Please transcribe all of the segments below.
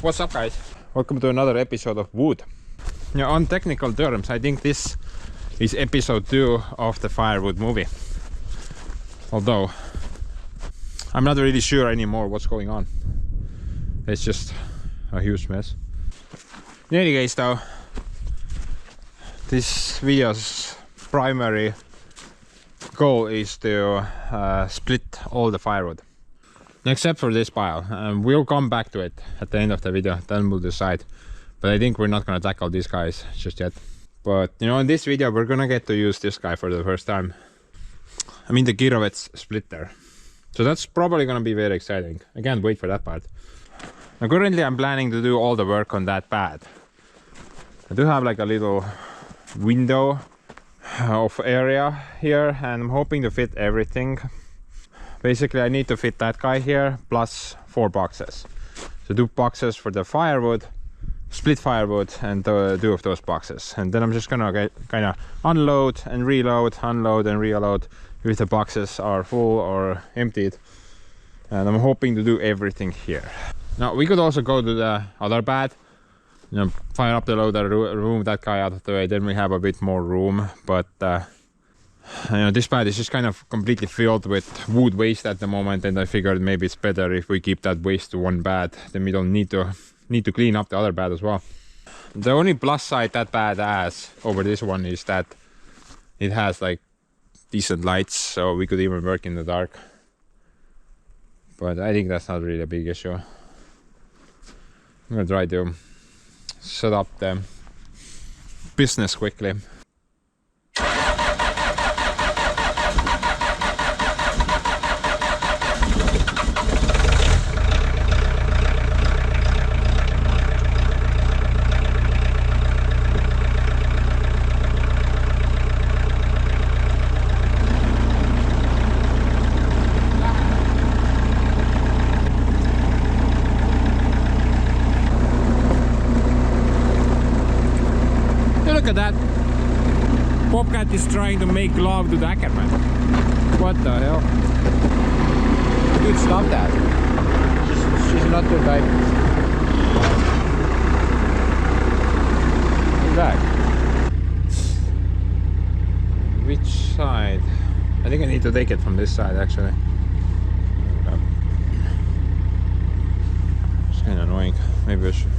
What's up, guys? Welcome to another episode of Wood. Yeah, on technical terms, I think this is episode 2 of the Firewood movie. Although I'm not really sure anymore what's going on. It's just a huge mess. In any case, though, this video's primary goal is to split all the firewood. Except for this pile. We'll come back to it at the end of the video, then we'll decide. But I think we're not gonna tackle these guys just yet. But you know, in this video we're gonna get to use this guy for the first time. I mean the Girovets splitter. So that's probably gonna be very exciting. I can't wait for that part. Now currently I'm planning to do all the work on that pad. I do have like a little window of area here and I'm hoping to fit everything. Basically I need to fit that guy here plus 4 boxes. So 2 boxes for the firewood, split firewood, and 2 of those boxes. And then I'm just gonna kind of unload and reload if the boxes are full or emptied. And I'm hoping to do everything here. Now we could also go to the other pad, you know, fire up the loader, remove that guy out of the way, then we have a bit more room. But you know, this pad is just kind of completely filled with wood waste at the moment, and I figured maybe it's better if we keep that waste to one pad, then we don't need to clean up the other pad as well. The only plus side that pad has over this one is that it has like decent lights, so we could even work in the dark. But I think that's not really a big issue. I'm gonna try to set up the business quickly. Look at that! Bobcat is trying to make love to the Ackerman. What the hell? Dude, stop that. She's not your type. What's that? Which side? I think I need to take it from this side actually. It's kind of annoying. Maybe I should.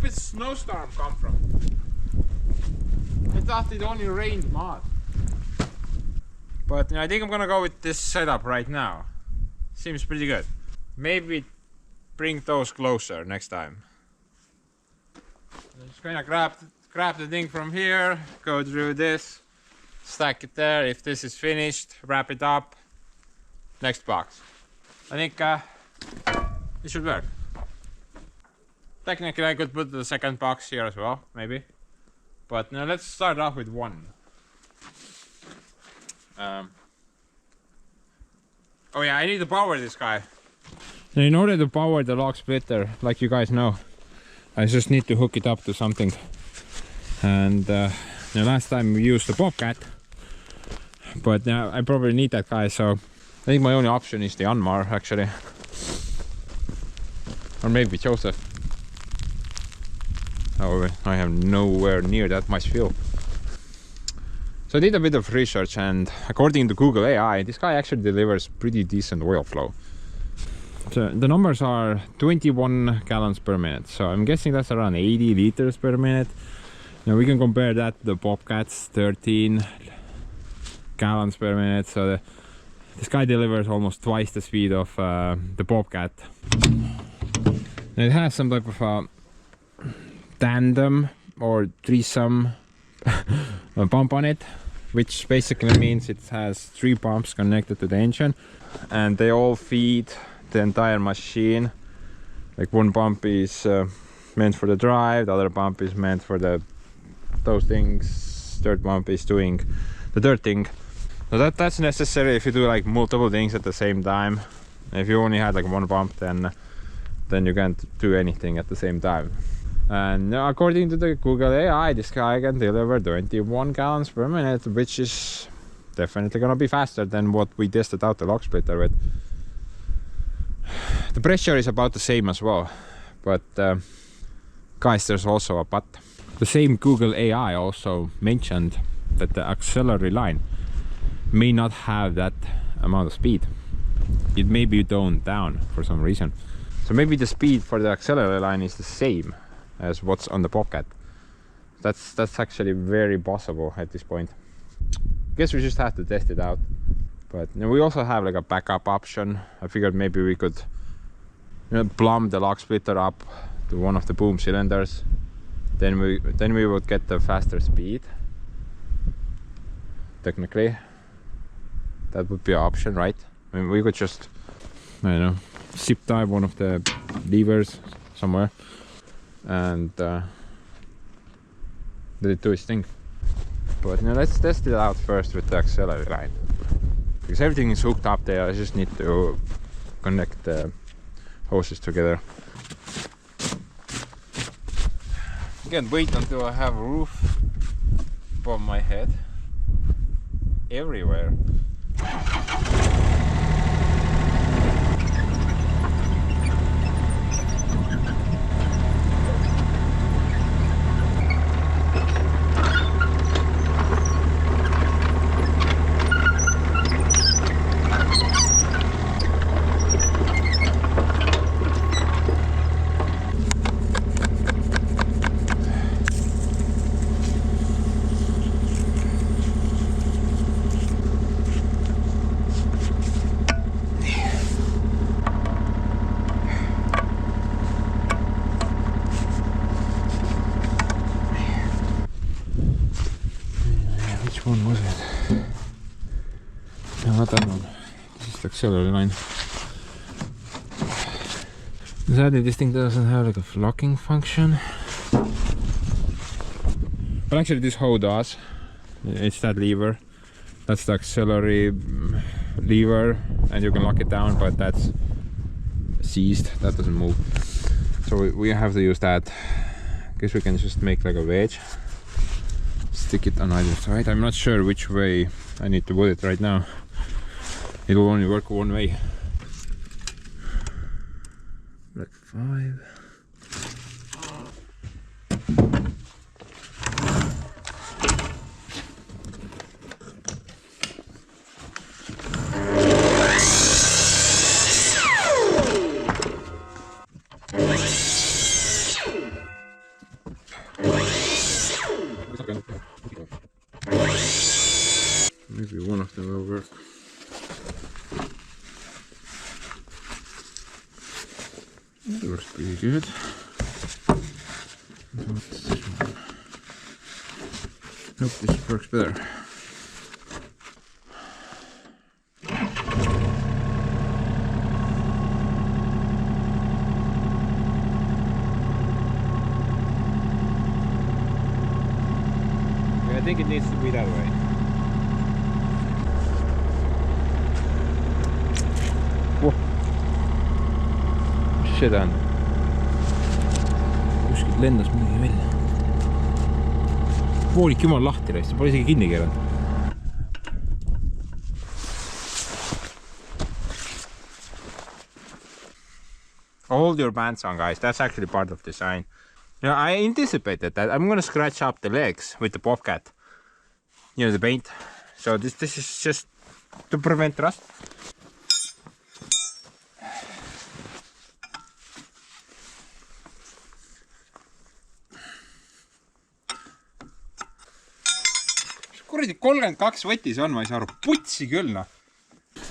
Snowstorm come from? I thought it only rained mud. But I think I'm gonna go with this setup right now. Seems pretty good. maybe bring those closer next time. I'm just gonna grab the thing from here, go through this, stack it there. If this is finished, wrap it up. Next box. I think it should work. Technically I could put the second box here as well, maybe. But now let's start off with one. Oh yeah, I need to power this guy. In order to power the log splitter, like you guys know, I just need to hook it up to something. And the last time we used the Bobcat, but now I probably need that guy, so I think my only option is the Anmar actually. Or maybe Joseph. However, I have nowhere near that much fuel. So I did a bit of research, and according to Google AI, this guy actually delivers pretty decent oil flow. So the numbers are 21 gallons per minute, so I'm guessing that's around 80 liters per minute. Now we can compare that to the Bobcat's 13 gallons per minute, so this guy delivers almost twice the speed of the Bobcat. Now it has some type of tandem or threesome pump on it, which basically means it has 3 pumps connected to the engine, and they all feed the entire machine. Like one pump is meant for the drive, the other pump is meant for those things, third pump is doing the dirt thing. So that's necessary if you do like multiple things at the same time. If you only had like one pump, then you can't do anything at the same time. And according to the Google AI, this guy can deliver 21 gallons per minute, which is definitely gonna be faster than what we tested out the log splitter with. The pressure is about the same as well, but guys, there's also a but. The same Google AI also mentioned that the auxiliary line may not have that amount of speed. It may be toned down for some reason. So maybe the speed for the auxiliary line is the same as what's on the Bobcat. That's actually very possible at this point. Guess we just have to test it out. But we also have like a backup option. I figured maybe we could plumb the log splitter up to one of the boom cylinders. Then we would get the faster speed. Technically, that would be an option, right? I mean, we could just, I don't know, zip tie one of the levers somewhere and let it do its thing. But now let's test it out first with the auxiliary line, because everything is hooked up there. I just need to connect the hoses together. I can't wait until I have a roof above my head everywhere. One was it? No, not that one. This is the auxiliary line. Sadly, this thing doesn't have like a locking function. But actually this hoe does. It's that lever. That's the auxiliary lever, and you can lock it down, but that's seized. That doesn't move. So we have to use that. I guess we can just make like a wedge. Stick it on either side. I'm not sure which way I need to put it right now. It will only work one way. Like 5. Maybe one of them will work. Very good. What's this one? Nope, this works better. I think it needs to be that way. Whoa. Shit on. Kuskilt lendas midagi välja. Voolik jumal lahti raisk, pole isegi kinni keeranud. Hold your pants on, guys. That's actually part of design. You know, I anticipated that. I'm gonna scratch up the legs with the Bobcat. You know, the paint. So this is just to prevent rust. Kuradi 32 võtis on, ma ei saa aru. Putsi küll, noh.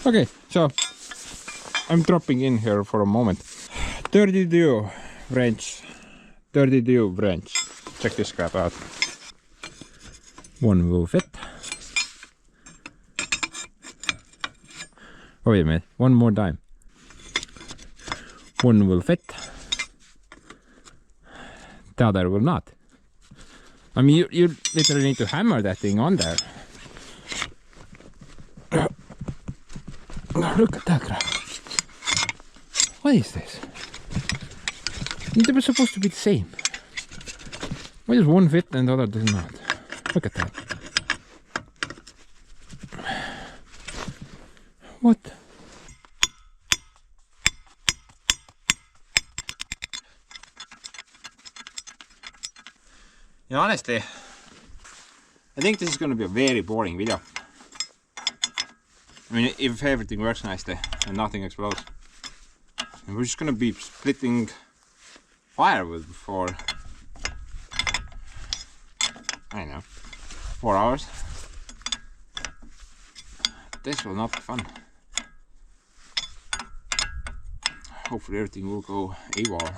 Okay, so I'm dropping in here for a moment. 32 wrench. 32 wrench. Check this crap out. One will fit. Oh, wait a minute. One more time. One will fit. The other will not. I mean, you literally need to hammer that thing on there. Look at that crap. What is this? They were supposed to be the same. Why does one fit and the other does not? Look at that. What? You know, honestly, I think this is going to be a very boring video. I mean, if everything works nicely and nothing explodes. And we're just going to be splitting firewood for, I don't know, 4 hours. This will not be fun. Hopefully everything will go AWOL.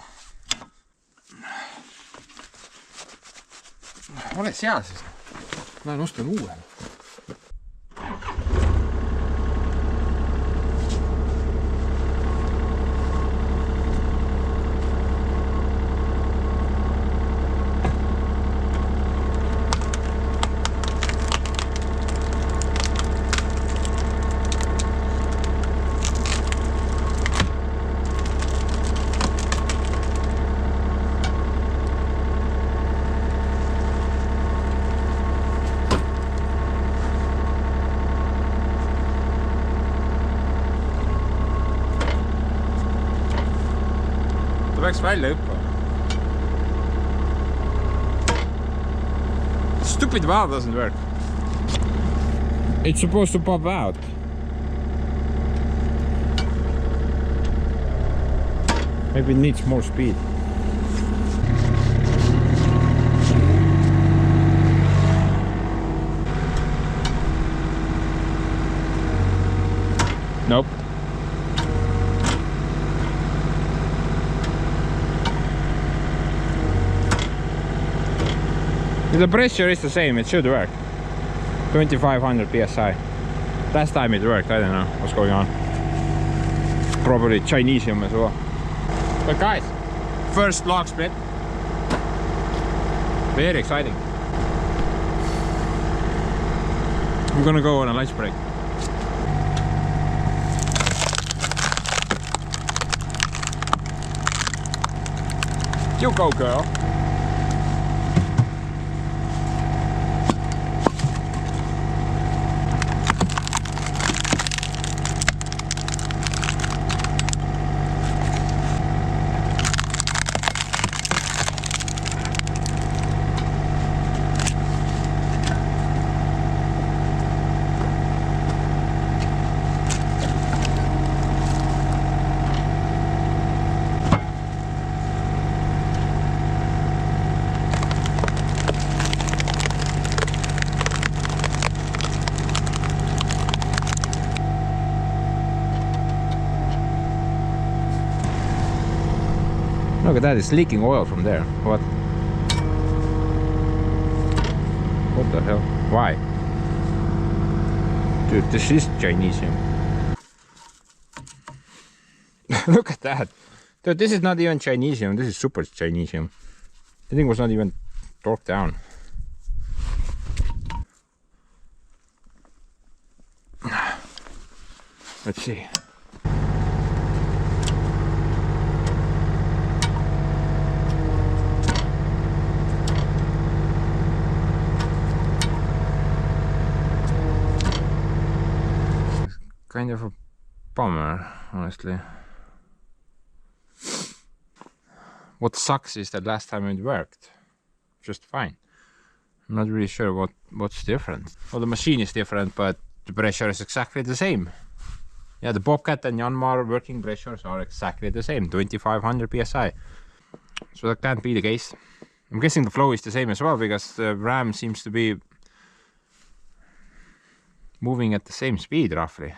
Ole seal siis. Lähen ostan uue. Peaks välja hüppama. Stupid valve doesn't work. It's supposed to pop out. Maybe it needs more speed. Nope. The pressure is the same, it should work. 2500 psi. Last time it worked, I don't know what's going on. Probably Chinesium as well. But guys, first log split. Very exciting. I'm gonna go on a lunch break. You go, girl. at that, it's leaking oil from there. What? What the hell? Why? Dude, this is Chinesium. Look at that. Dude, this is not even Chinesium. This is super Chinesium. The thing was not even torqued down. Let's see. It's kind of a bummer, honestly. What sucks is that last time it worked just fine. I'm not really sure what's different. Well, the machine is different, but the pressure is exactly the same. Yeah, the Bobcat and Yanmar working pressures are exactly the same, 2500 psi. So that can't be the case. I'm guessing the flow is the same as well, because the ram seems to be moving at the same speed roughly.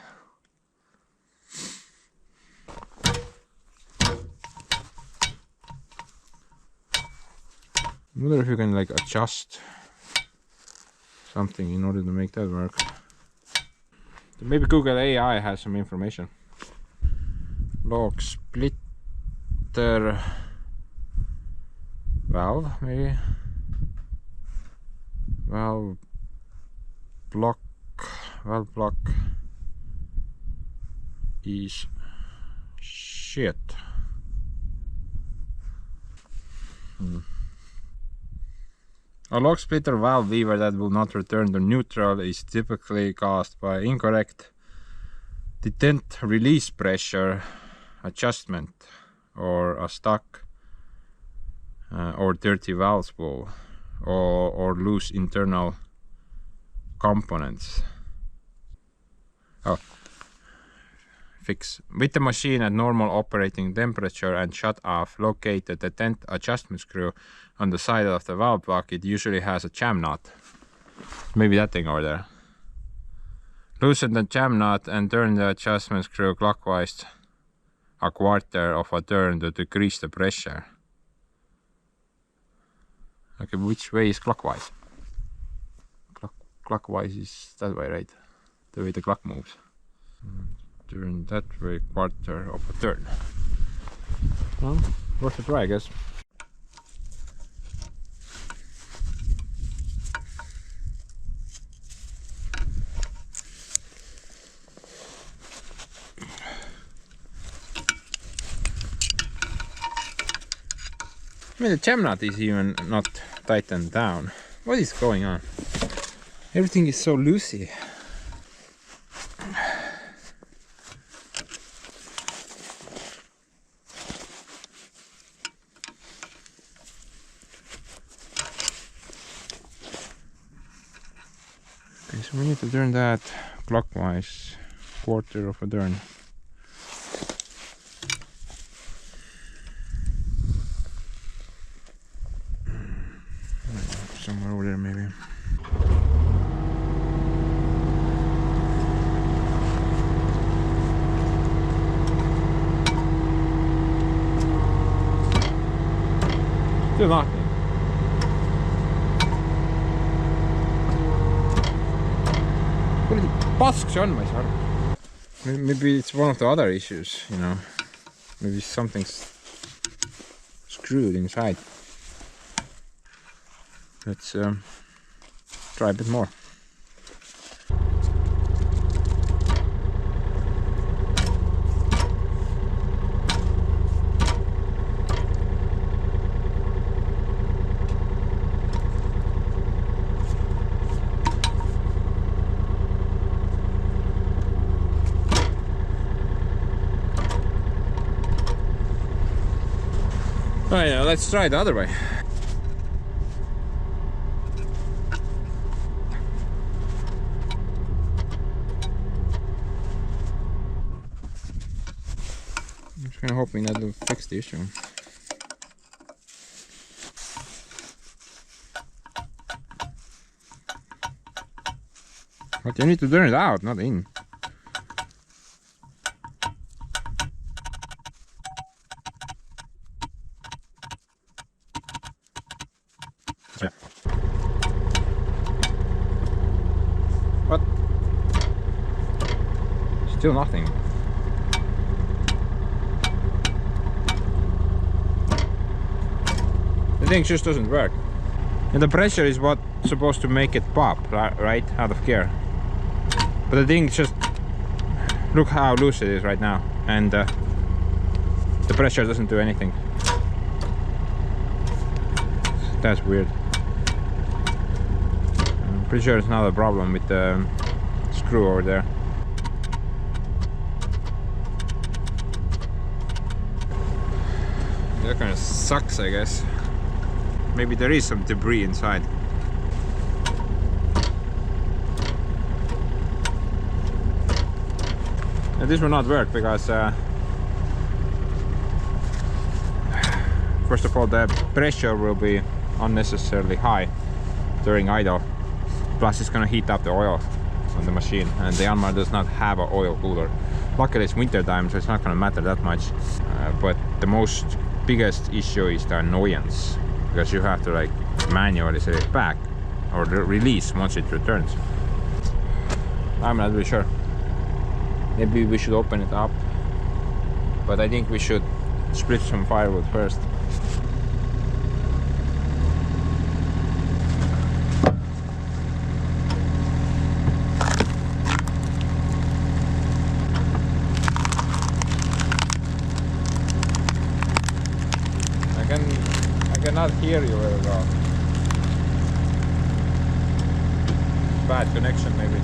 I wonder if you can like adjust something in order to make that work. Maybe Google AI has some information. Log splitter valve, maybe. Valve block is shit. A log splitter valve lever that will not return to neutral is typically caused by incorrect detent release pressure adjustment, or a stuck or dirty valve spool, or loose internal components. Oh, fix. With the machine at normal operating temperature and shut off, locate the detent adjustment screw on the side of the valve block. It usually has a jam knot. Maybe that thing over there. Loosen the jam knot and turn the adjustment screw clockwise a quarter of a turn to decrease the pressure. Okay, which way is clockwise? Clockwise is that way, right? The way the clock moves. Turn that way, quarter of a turn. Well, worth a try, I guess. I mean, the jam knot is even not tightened down. What is going on? Everything is so loosey. Okay, so we need to turn that clockwise, quarter of a turn. Somewhere over there, maybe. Still nothing. Kuradi pask see on, ma ei saa aru. Maybe it's one of the other issues, you know. Maybe something's screwed inside. Let's try a bit more. Alright, now let's try the other way. I'm just kind of hoping that will fix the issue. But you need to turn it out, not in. But still nothing. The thing just doesn't work. And the pressure is what's supposed to make it pop, right? Out of gear. But the thing just... Look how loose it is right now. And the pressure doesn't do anything. That's weird. I'm pretty sure it's not a problem with the screw over there. That kind of sucks, I guess. Maybe there is some debris inside. And this will not work because first of all, the pressure will be unnecessarily high during idle. Plus it's gonna heat up the oil on the machine, and the Yanmar does not have an oil cooler. Luckily it's winter time, so it's not gonna matter that much. But the biggest issue is the annoyance, because you have to like manually set it back or release once it returns. I'm not really sure. Maybe we should open it up, but I think we should split some firewood first. I cannot hear you very well. Bad connection maybe.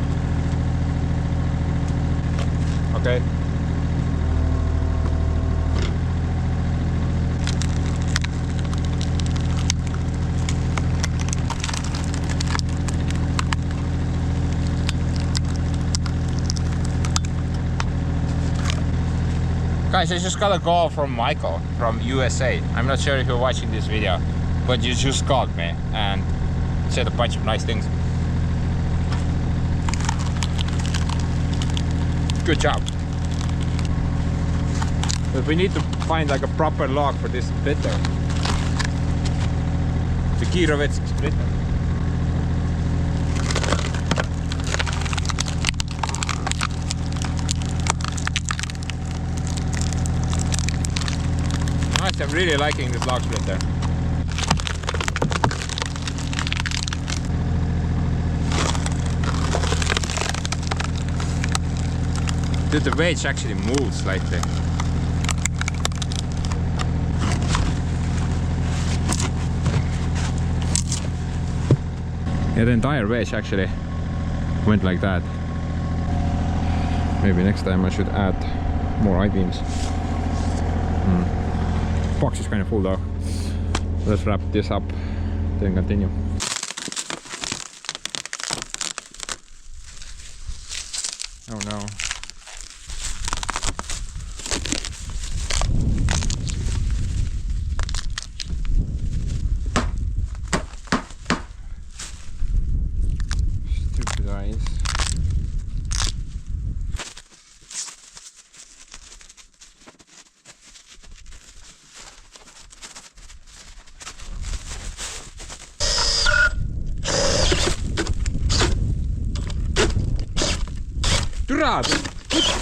Okay. Guys, I just got a call from Michael from USA. I'm not sure if you're watching this video, but you just called me and said a bunch of nice things. Good job. But we need to find like a proper lock for this splitter. The Kirovets splitter. Nice, I'm really liking this lock splitter. Dude, the wedge actually moves slightly. Yeah, the entire wedge actually went like that. Maybe next time I should add more I-beams. Box is kind of full though. Let's wrap this up, then continue. Oh no. Stupid eyes. Türa,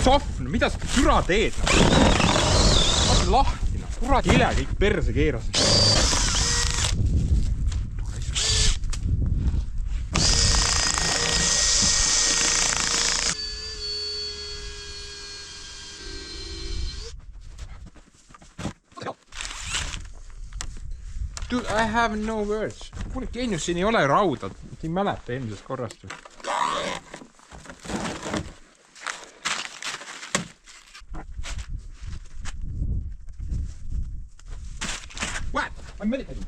sohv, mida sa türa teed? Vaata lahti, kurat hile kõik perse keeras. Dude, I have no words. Kuule, Keenius, siin ei ole rauda. Ei mäleta eelmisest korrast. What? I'm meditating.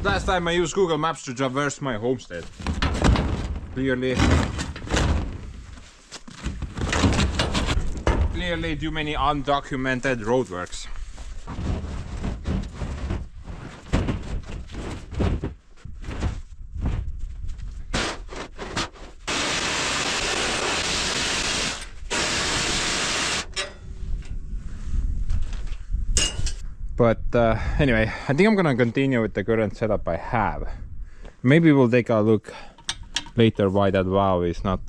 last time I used Google Maps to traverse my homestead. Clearly too many undocumented roadworks. But anyway, I think I'm gonna continue with the current setup I have. Maybe we'll take a look later why that valve is not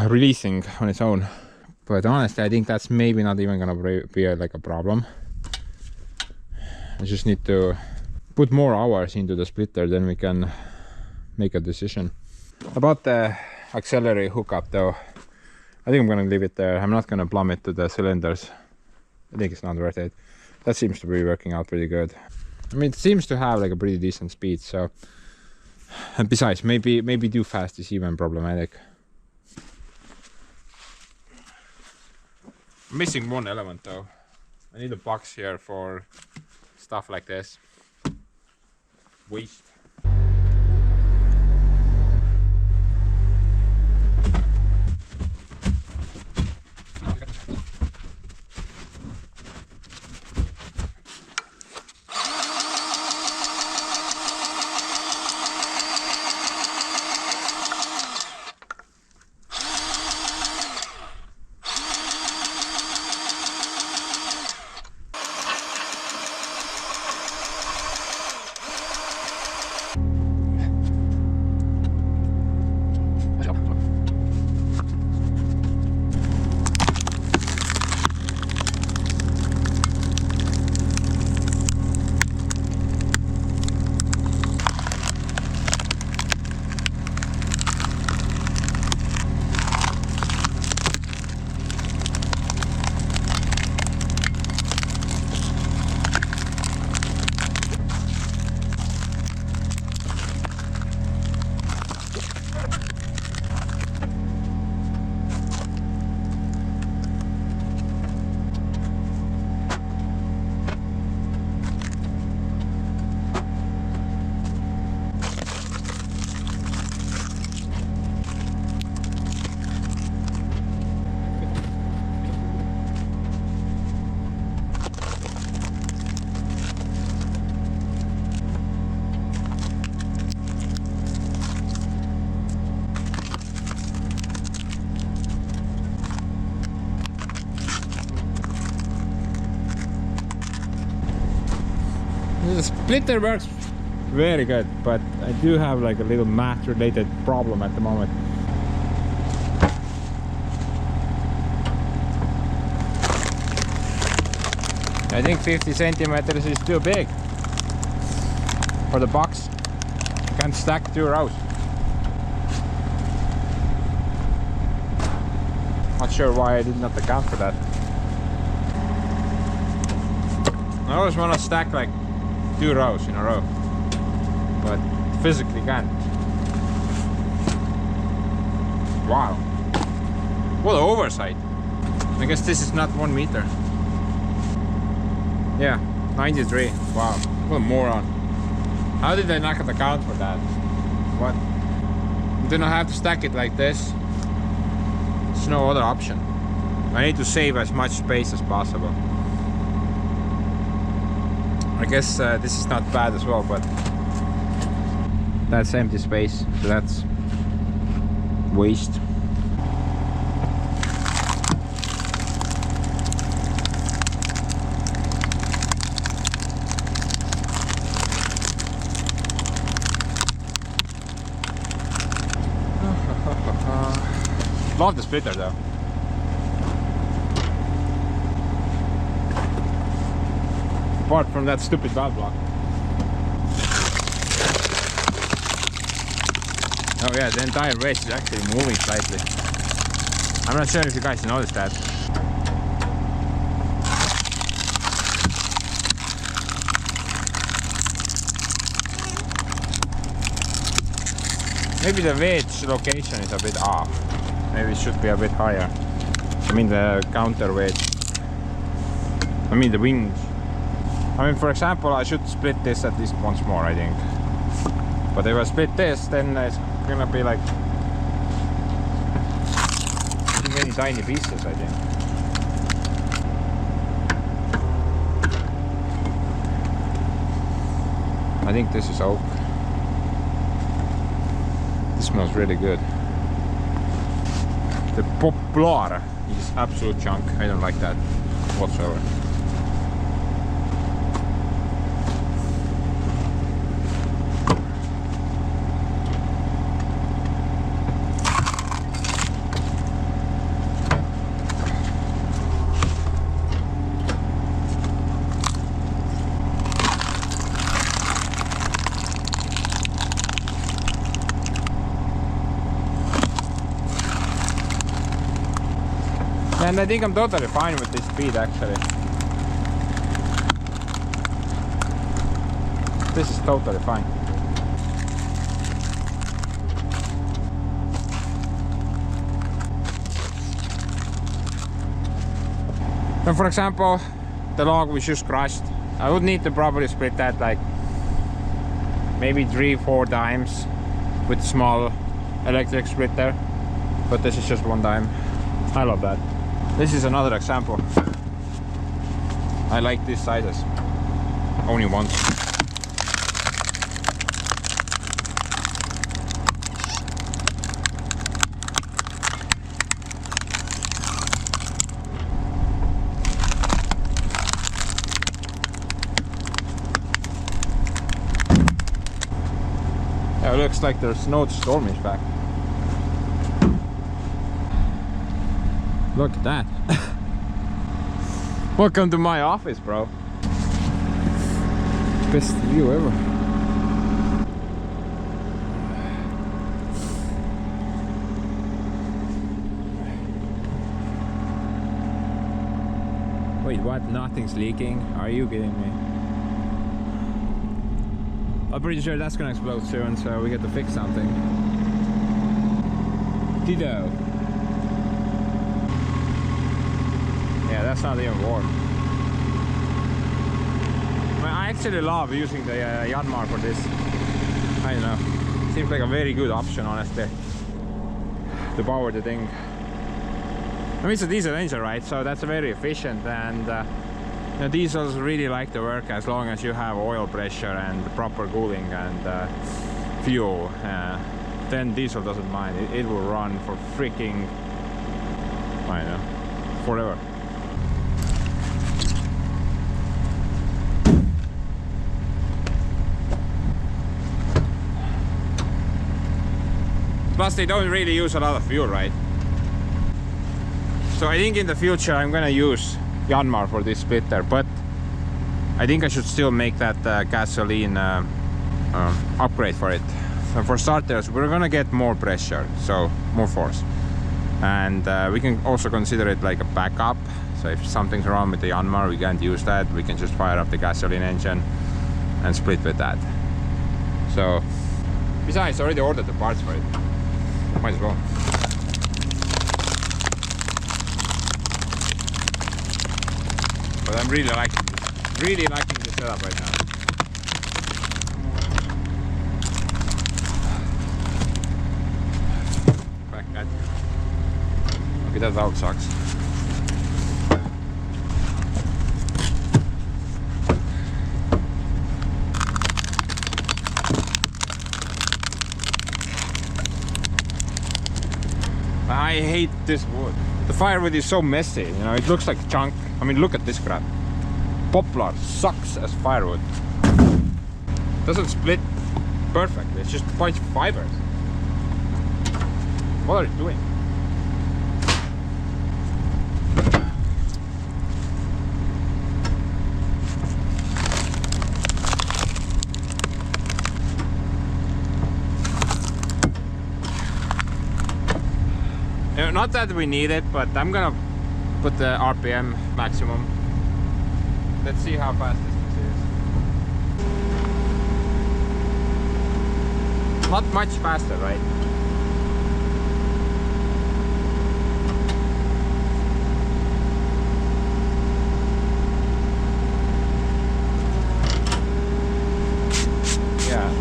releasing on its own. But honestly, I think that's maybe not even gonna be like a problem. I just need to put more hours into the splitter, then we can make a decision. About the auxiliary hookup though, I think I'm gonna leave it there. I'm not gonna plumb it to the cylinders. I think it's not worth it. That seems to be working out pretty good. I mean, it seems to have like a pretty decent speed, so... And besides, maybe too fast is even problematic. I'm missing one element though. I need a box here for stuff like this. Waste. The splitter works very good, but I do have like a little math related problem at the moment. I think 50 centimeters is too big for the box. You can't stack 2 rows. Not sure why I did not account for that. I always want to stack like 2 rows in a row, but physically can't. Wow, what an oversight. I guess this is not 1 meter. Yeah, 93. Wow, what a moron. How did I not account for that? What? Then I have to stack it like this. There's no other option. I need to save as much space as possible. I guess this is not bad as well, but that's empty space, so that's waste. Love the splitter though. Apart from that stupid valve block. Oh yeah, the entire race is actually moving slightly. I'm not sure if you guys noticed that. Maybe the wedge location is a bit off. Maybe it should be a bit higher. I mean the counter wedge. I mean the wings. I mean, for example, I should split this at least once more, I think. But if I split this, then it's gonna be like too many tiny pieces, I think. I think this is oak. This smells really good. The poplar is absolute junk. I don't like that whatsoever. And I think I'm totally fine with this speed actually. This is totally fine. And for example, the log we just crushed, I would need to probably split that like maybe 3-4 times with small electric splitter. But this is just one time. I love that. This is another example. I like these sizes. Only once. Yeah, it looks like there's no stormish back. Look at that. Welcome to my office, bro. Best view ever. Wait, what? Nothing's leaking? Are you kidding me? I'm pretty sure that's gonna explode soon, so we get to fix something. Dido. Yeah, that's not even warm. I actually love using the Yanmar for this. I don't know. Seems like a very good option, honestly, to power the thing. I mean, it's a diesel engine, right? So that's very efficient, and you know, diesels really like to work as long as you have oil pressure and proper cooling and fuel. Then diesel doesn't mind. It will run for freaking, I don't know, forever. Plus they don't really use a lot of fuel, right? So I think in the future I'm gonna use Yanmar for this splitter, but I think I should still make that gasoline upgrade for it. So for starters, we're gonna get more pressure, so more force. And we can also consider it like a backup. So if something's wrong with the Yanmar, we can't use that. We can just fire up the gasoline engine and split with that. So besides, I already ordered the parts for it. Might as well. But I'm really liking this setup right now. Back that. Okay, that out sucks. I hate this wood. The firewood is so messy, you know, it looks like junk. I mean, look at this crap. Poplar sucks as firewood. Doesn't split perfectly, it's just a bunch of fibers. What are you doing? Not that we need it, but I'm gonna put the RPM maximum. Let's see how fast this is. Not much faster, right?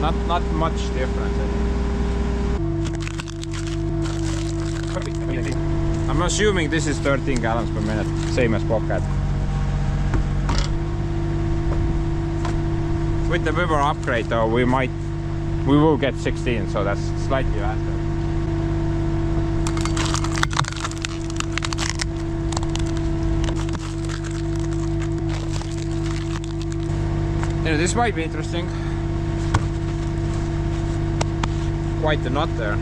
Not much difference. I'm assuming this is 13 gallons per minute, same as Bobcat. With the Weber upgrade though, we will get 16, so that's slightly faster. Yeah, this might be interesting. Quite the knot there.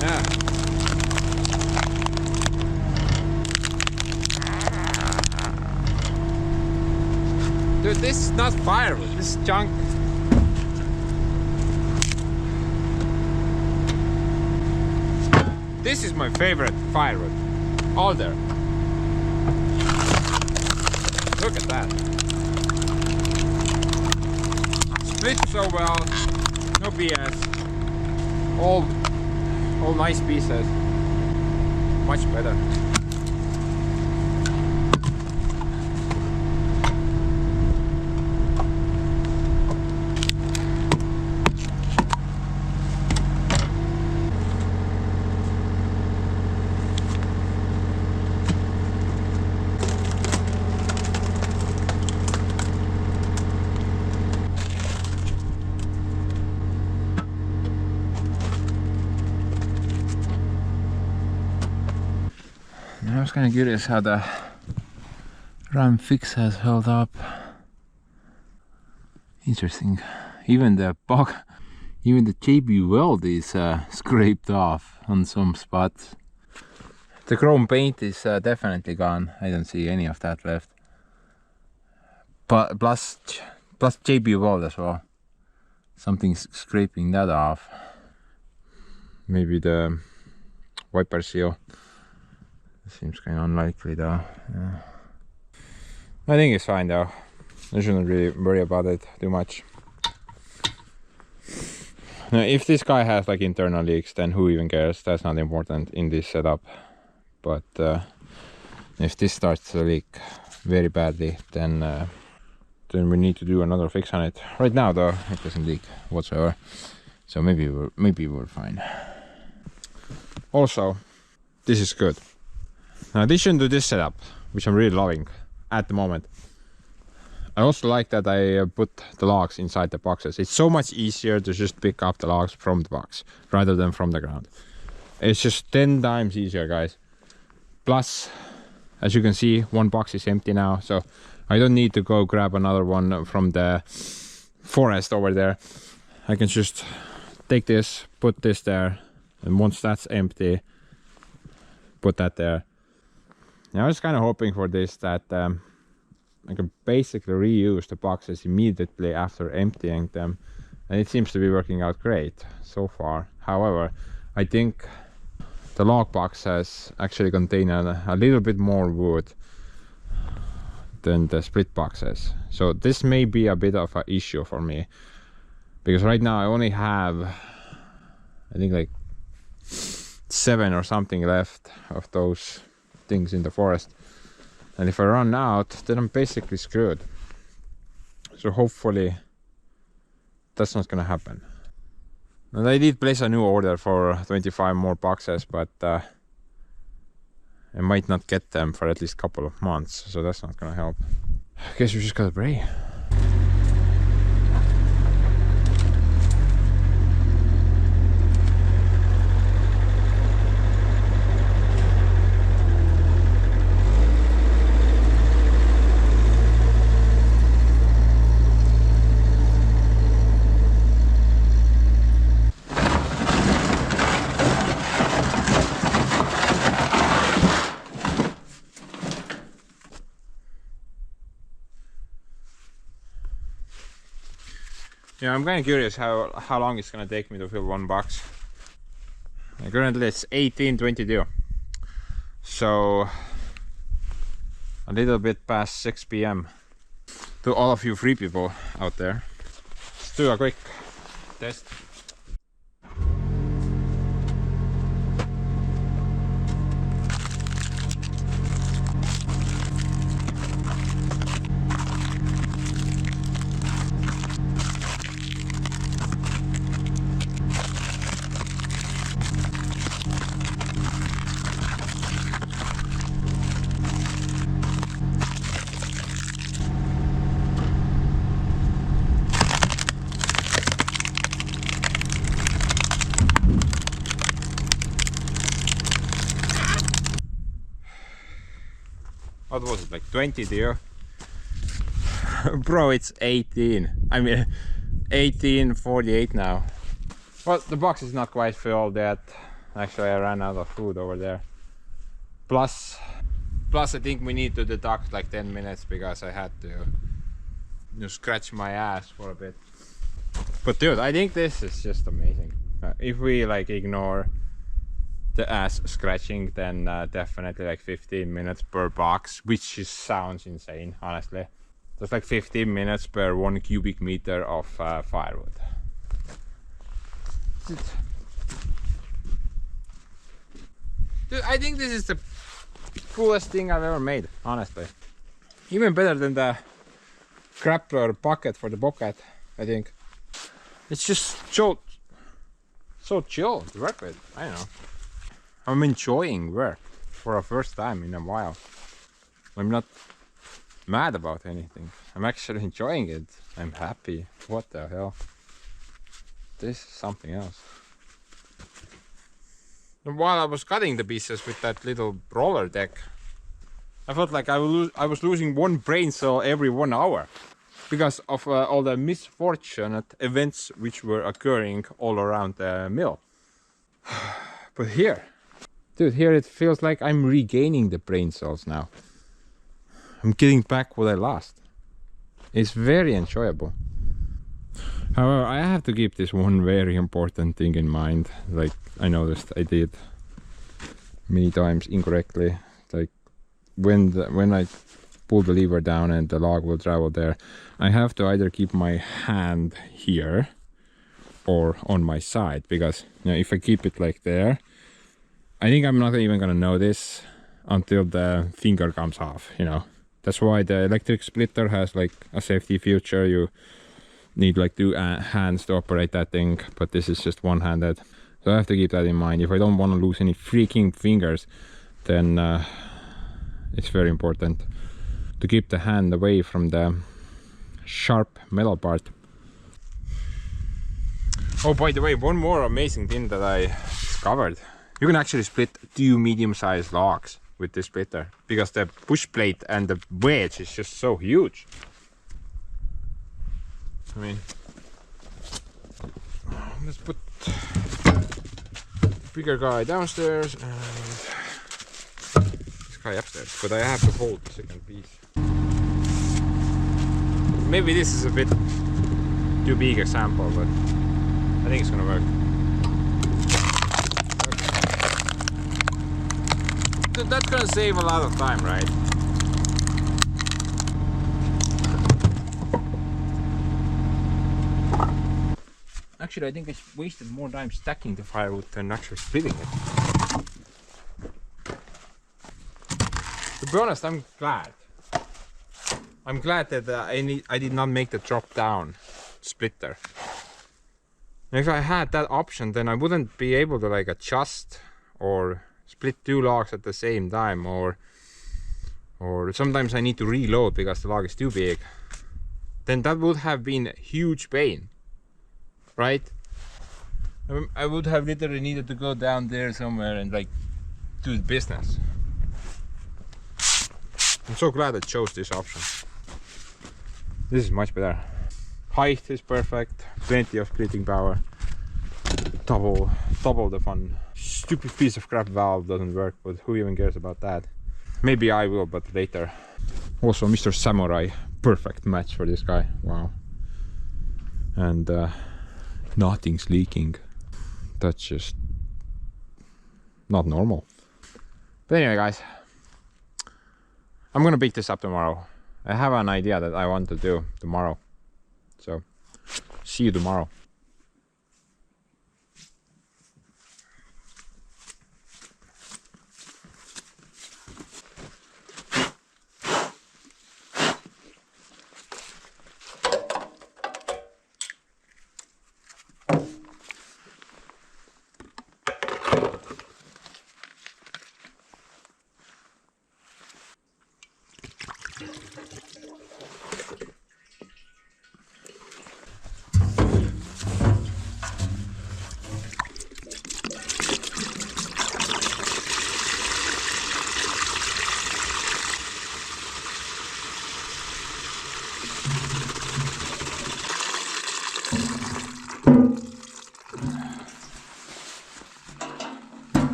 Yeah. Dude, this is not firewood, this is junk. This is my favorite firewood. All there. Look at that. Split so well, no BS. All nice pieces. Much better. I was kind of curious how the ram fix has held up. Interesting. Even the JB weld is scraped off on some spots. The chrome paint is definitely gone. I don't see any of that left. But plus JB weld as well. Something's scraping that off. Maybe the wiper seal. Seems kind of unlikely though. Yeah. I think it's fine though. I shouldn't really worry about it too much. Now, if this guy has like internal leaks, then who even cares? That's not important in this setup. But if this starts to leak very badly, then we need to do another fix on it. Right now though, it doesn't leak whatsoever. So maybe we're fine. Also, this is good. In addition to this setup, which I'm really loving at the moment, I also like that I put the logs inside the boxes. It's so much easier to just pick up the logs from the box rather than from the ground. It's just 10 times easier, guys. Plus, as you can see, one box is empty now, so I don't need to go grab another one from the forest over there. I can just take this, put this there, and once that's empty, put that there. I was kind of hoping for this, that I can basically reuse the boxes immediately after emptying them, and it seems to be working out great so far. However, I think the log boxes actually contain a little bit more wood than the split boxes, so this may be a bit of an issue for me, because right now I only have, I think, like 7 or something left of those things in the forest, and if I run out, then I'm basically screwed. So hopefully that's not gonna happen. And I did place a new order for 25 more boxes, but I might not get them for at least a couple of months, so that's not gonna help. I guess we just gotta pray. Yeah, I'm kind of curious how long it's gonna take me to fill one box. Currently it's 18:22, so a little bit past 6 p.m. To all of you free people out there, let's do a quick test. what was it, like 20 there? Bro, it's 18. I mean, 18:48 now. Well, the box is not quite filled yet. Actually, I ran out of food over there. Plus I think we need to deduct like 10 minutes because I had to scratch my ass for a bit. But dude, I think this is just amazing. If we like ignore the ass scratching, then definitely like 15 minutes per box, which just sounds insane, honestly. That's like 15 minutes per 1 cubic meter of firewood. Dude, I think this is the coolest thing I've ever made, honestly. Even better than the grappler bucket for the bobcat, I think. It's just so chill to work with. I don't know. I'm enjoying work for the first time in a while. I'm not mad about anything. I'm actually enjoying it. I'm happy. What the hell? This is something else. And while I was cutting the pieces with that little roller deck, I felt like I was losing one brain cell every 1 hour because of all the misfortunate events which were occurring all around the mill. But here, dude, here it feels like I'm regaining the brain cells now. I'm getting back what I lost. It's very enjoyable. However, I have to keep this one very important thing in mind. Like, I noticed I did many times incorrectly. Like, when I pull the lever down and the log will travel there, I have to either keep my hand here or on my side, because you know, if I keep it like there, I think I'm not even gonna notice until the finger comes off, you know. That's why the electric splitter has like a safety feature. You need like 2 hands to operate that thing, but this is just one-handed. So I have to keep that in mind. If I don't want to lose any freaking fingers, then it's very important to keep the hand away from the sharp metal part. Oh, by the way, one more amazing thing that I discovered. You can actually split 2 medium-sized logs with this splitter, because the push plate and the wedge is just so huge. I mean, let's put the bigger guy downstairs and this guy upstairs, but I have to hold the second piece. Maybe this is a bit too big a sample, but I think it's gonna work. Okay. That's gonna save a lot of time, right? Actually, I think I wasted more time stacking the firewood than actually splitting it. To be honest, I'm glad. I'm glad that I did not make the drop down splitter. If I had that option, then I wouldn't be able to like adjust or split 2 logs at the same time, or sometimes I need to reload because the log is too big. Then that would have been a huge pain, right? I would have literally needed to go down there somewhere and like do the business. I'm so glad I chose this option. This is much better. Height is perfect, plenty of splitting power, double the fun. Stupid piece of crap valve doesn't work, but who even cares about that? Maybe I will, but later. Also, Mr. Samurai, perfect match for this guy. Wow. And nothing's leaking. That's just not normal. But anyway, guys, I'm gonna pick this up tomorrow. I have an idea that I want to do tomorrow. So, see you tomorrow.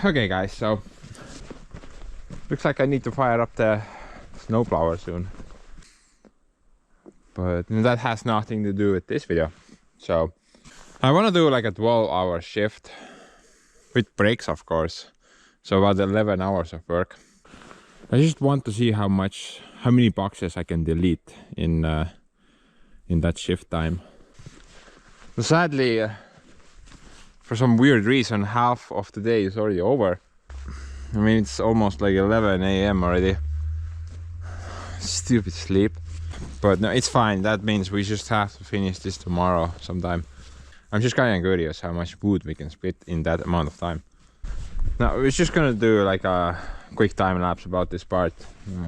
Okay guys, so looks like I need to fire up the snowplower soon. But that has nothing to do with this video. So I want to do like a 12-hour shift with breaks, of course. So about 11 hours of work. I just want to see how many boxes I can delete in that shift time. But sadly, for some weird reason, half of the day is already over. I mean, it's almost like 11 AM already. Stupid sleep. But no, it's fine. That means we just have to finish this tomorrow sometime. I'm just kind of curious how much wood we can split in that amount of time. Now, we're just gonna do like a quick time lapse about this part.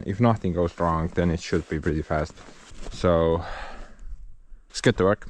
If nothing goes wrong, then it should be pretty fast. So, let's get to work.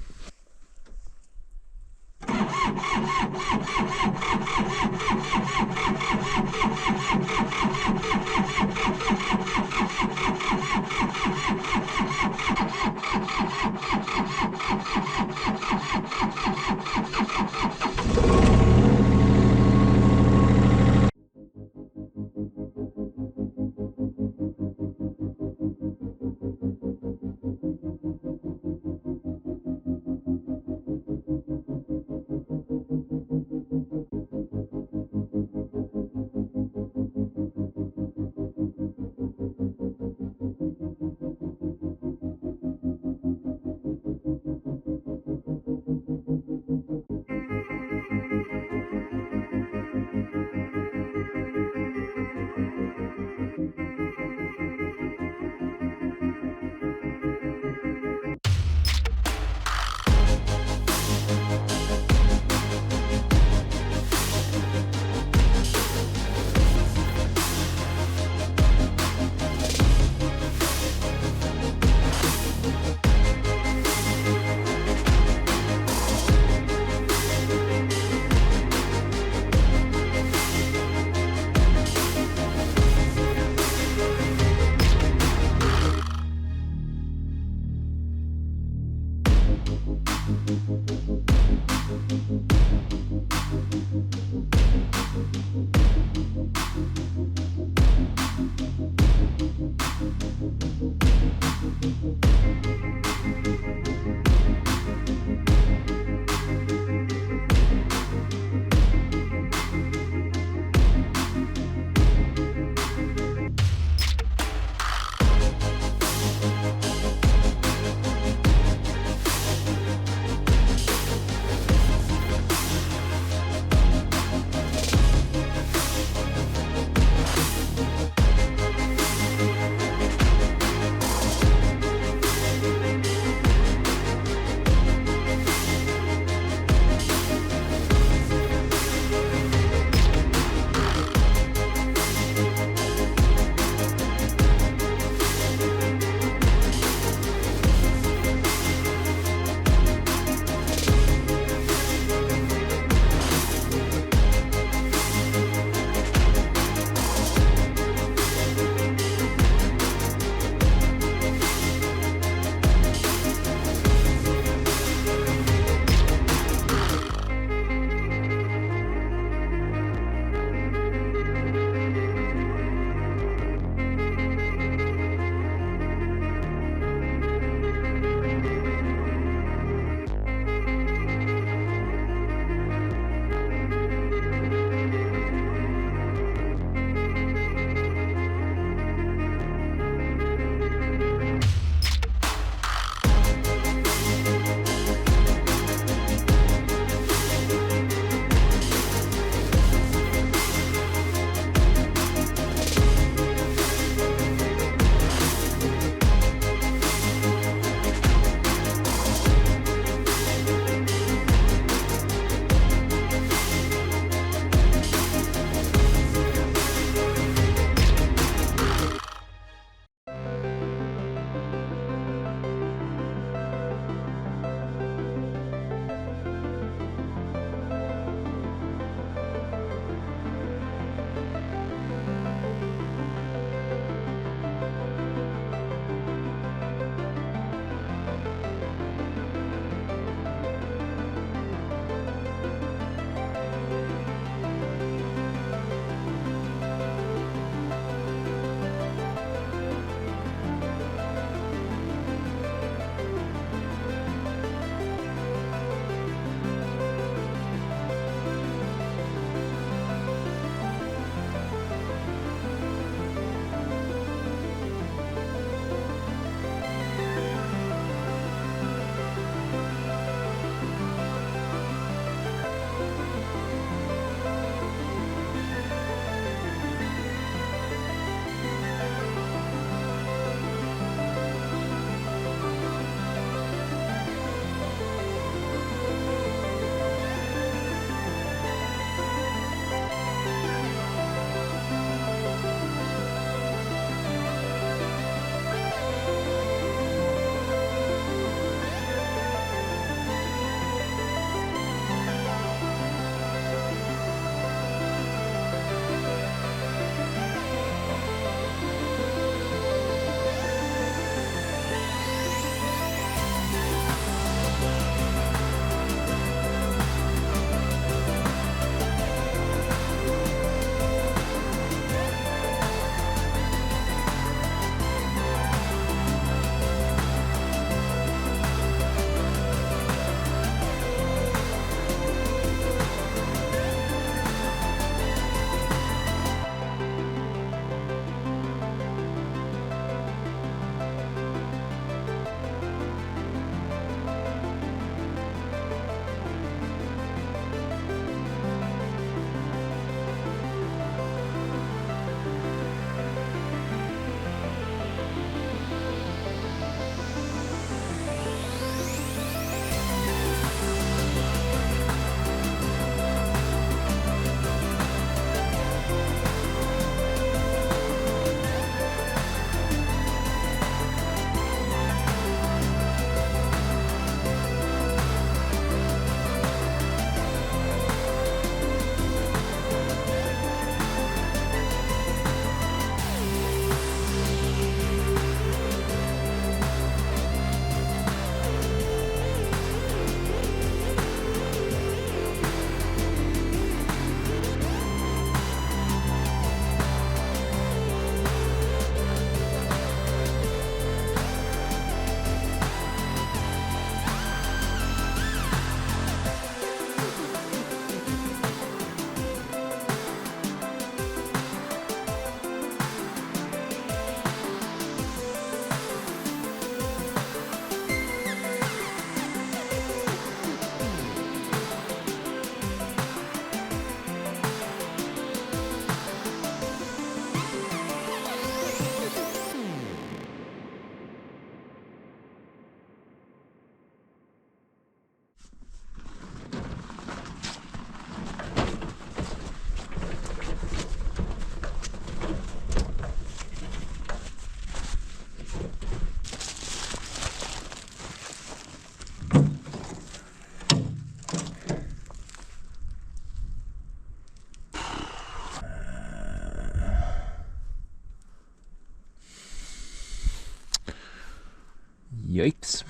Yikes.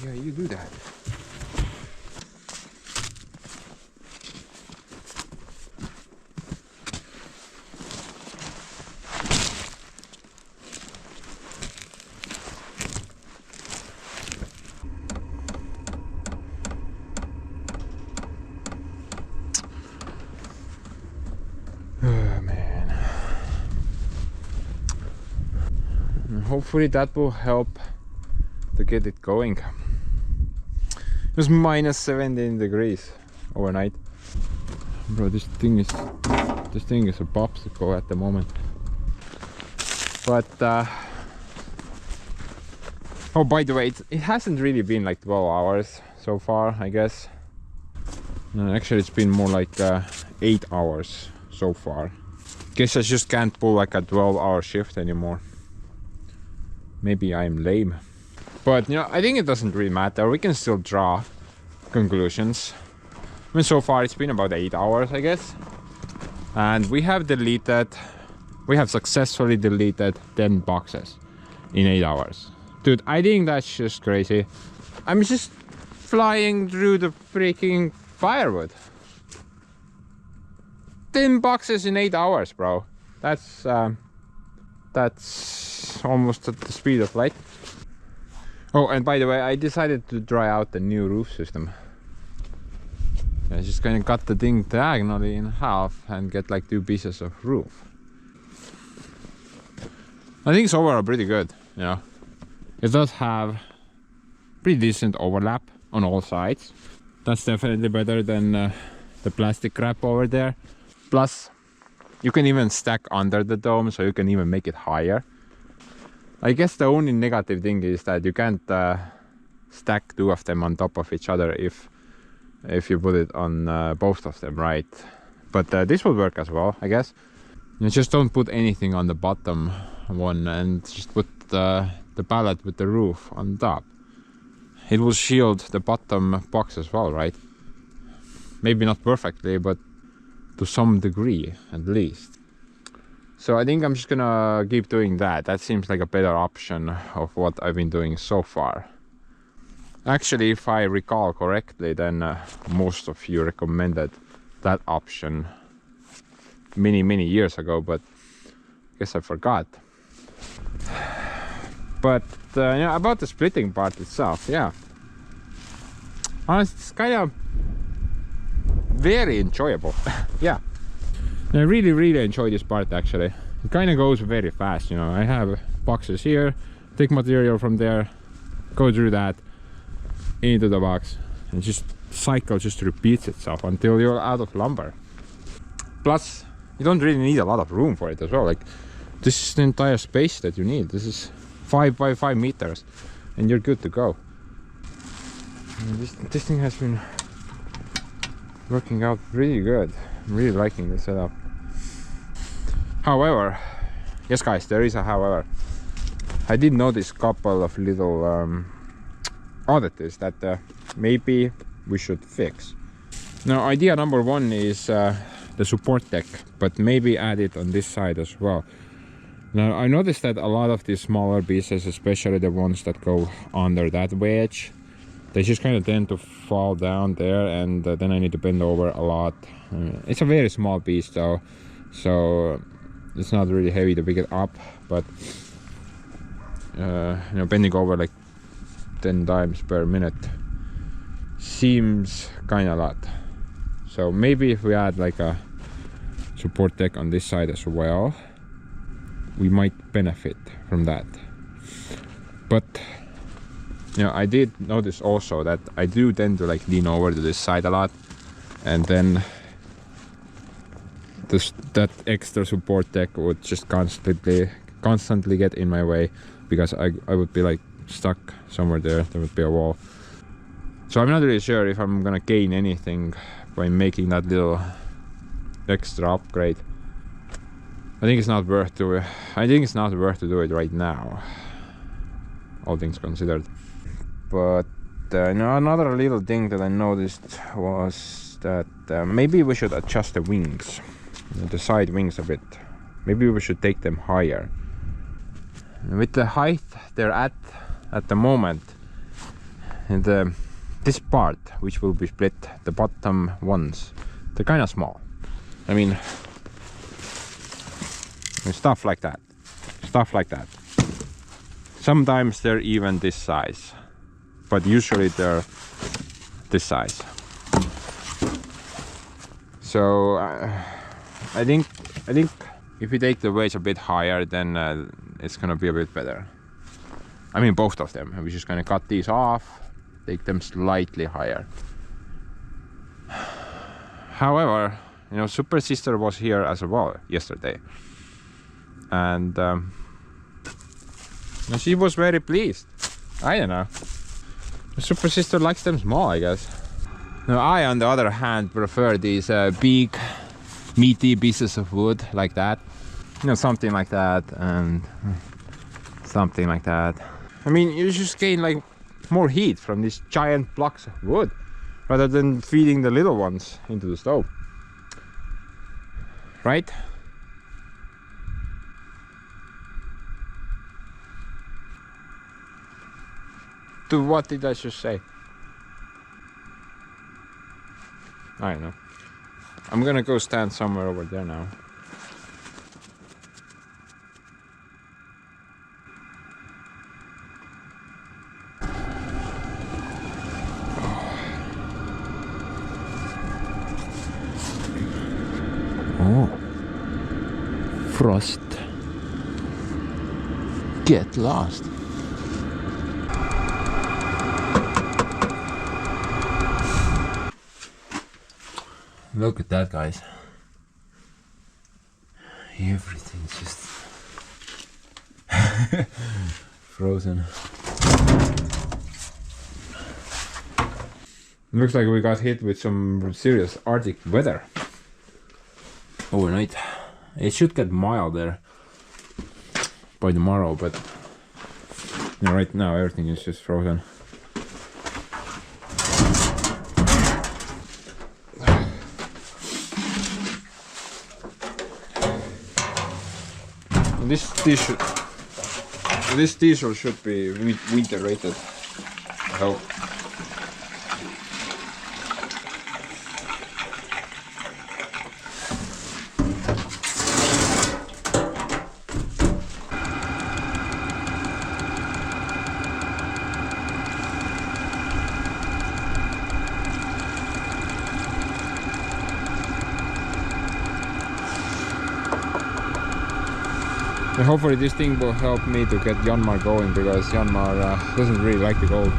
Yeah, you do that. Oh man. And hopefully that will help to get it going. It was minus 17 degrees overnight. Bro, this thing is a popsicle at the moment. But oh, by the way, it hasn't really been like 12 hours so far, I guess. Actually, it's been more like 8 hours so far. Guess I just can't pull like a 12-hour shift anymore. Maybe I'm lame. But you know, I think it doesn't really matter. We can still draw conclusions. I mean, so far it's been about 8 hours, I guess. And we have successfully deleted 10 boxes in 8 hours. Dude, I think that's just crazy. I'm just flying through the freaking firewood. 10 boxes in 8 hours, bro. That's almost at the speed of light. Oh, and by the way, I decided to dry out the new roof system. I just gonna cut the thing diagonally in half and get like 2 pieces of roof. I think it's overall pretty good, you know. It does have pretty decent overlap on all sides. That's definitely better than the plastic crap over there. Plus, you can even stack under the dome, so you can even make it higher. I guess the only negative thing is that you can't stack 2 of them on top of each other if you put it on both of them, right? But this will work as well, I guess. You just don't put anything on the bottom one and just put the pallet with the roof on top. It will shield the bottom box as well, right? Maybe not perfectly, but to some degree at least. So I think I'm just gonna keep doing that. That seems like a better option of what I've been doing so far. Actually, if I recall correctly, then most of you recommended that option many years ago, but I guess I forgot. But yeah, about the splitting part itself, yeah. Honestly, it's kind of very enjoyable. Yeah. I really enjoy this part actually. It kind of goes very fast, you know. I have boxes here, take material from there, go through that into the box, and just cycle just repeats itself until you're out of lumber. Plus, you don't really need a lot of room for it as well. Like, this is the entire space that you need. This is 5 by 5 meters, and you're good to go. And this thing has been working out really good. I'm really liking the setup. However, yes guys, there is a however. I did notice a couple of little oddities that maybe we should fix. Now, idea number 1 is the support deck, but maybe add it on this side as well. Now, I noticed that a lot of these smaller pieces, especially the ones that go under that wedge, they just kind of tend to fall down there, and then I need to bend over a lot. It's a very small piece though, so it's not really heavy to pick it up, but you know, bending over like 10 times per minute seems kind of a lot. So maybe if we add like a support deck on this side as well, we might benefit from that. But you know, I did notice also that I do tend to like lean over to this side a lot, and then that extra support deck would just constantly constantly get in my way, because I would be like stuck somewhere there would be a wall. So I'm not really sure if I'm gonna gain anything by making that little extra upgrade. I think it's not worth to do it right now, all things considered. But another little thing that I noticed was that maybe we should adjust the wings, the side wings a bit. Maybe we should take them higher. With the height they're at the moment, and this part, which will be split, the bottom ones, they're kind of small. I mean, stuff like that. Sometimes they're even this size, but usually they're this size. So I think if we take the weights a bit higher, then it's gonna be a bit better. I mean, both of them. We're just gonna cut these off, take them slightly higher. However, you know, Super Sister was here as well yesterday, and she was very pleased. I don't know. Super Sister likes them small, I guess. Now I, on the other hand, prefer these big, meaty pieces of wood like that. You know, something like that and something like that. I mean, you just gain like more heat from these giant blocks of wood rather than feeding the little ones into the stove. Right? To what did I just say? I don't know. I'm gonna go stand somewhere over there now. Oh, frost. Get lost. Look at that, guys. Everything's just frozen. Looks like we got hit with some serious Arctic weather overnight. It should get milder by tomorrow, but you know, right now everything is just frozen. This diesel should be winter rated, I hope. And hopefully this thing will help me to get Janmar going, because Janmar doesn't really like the cold.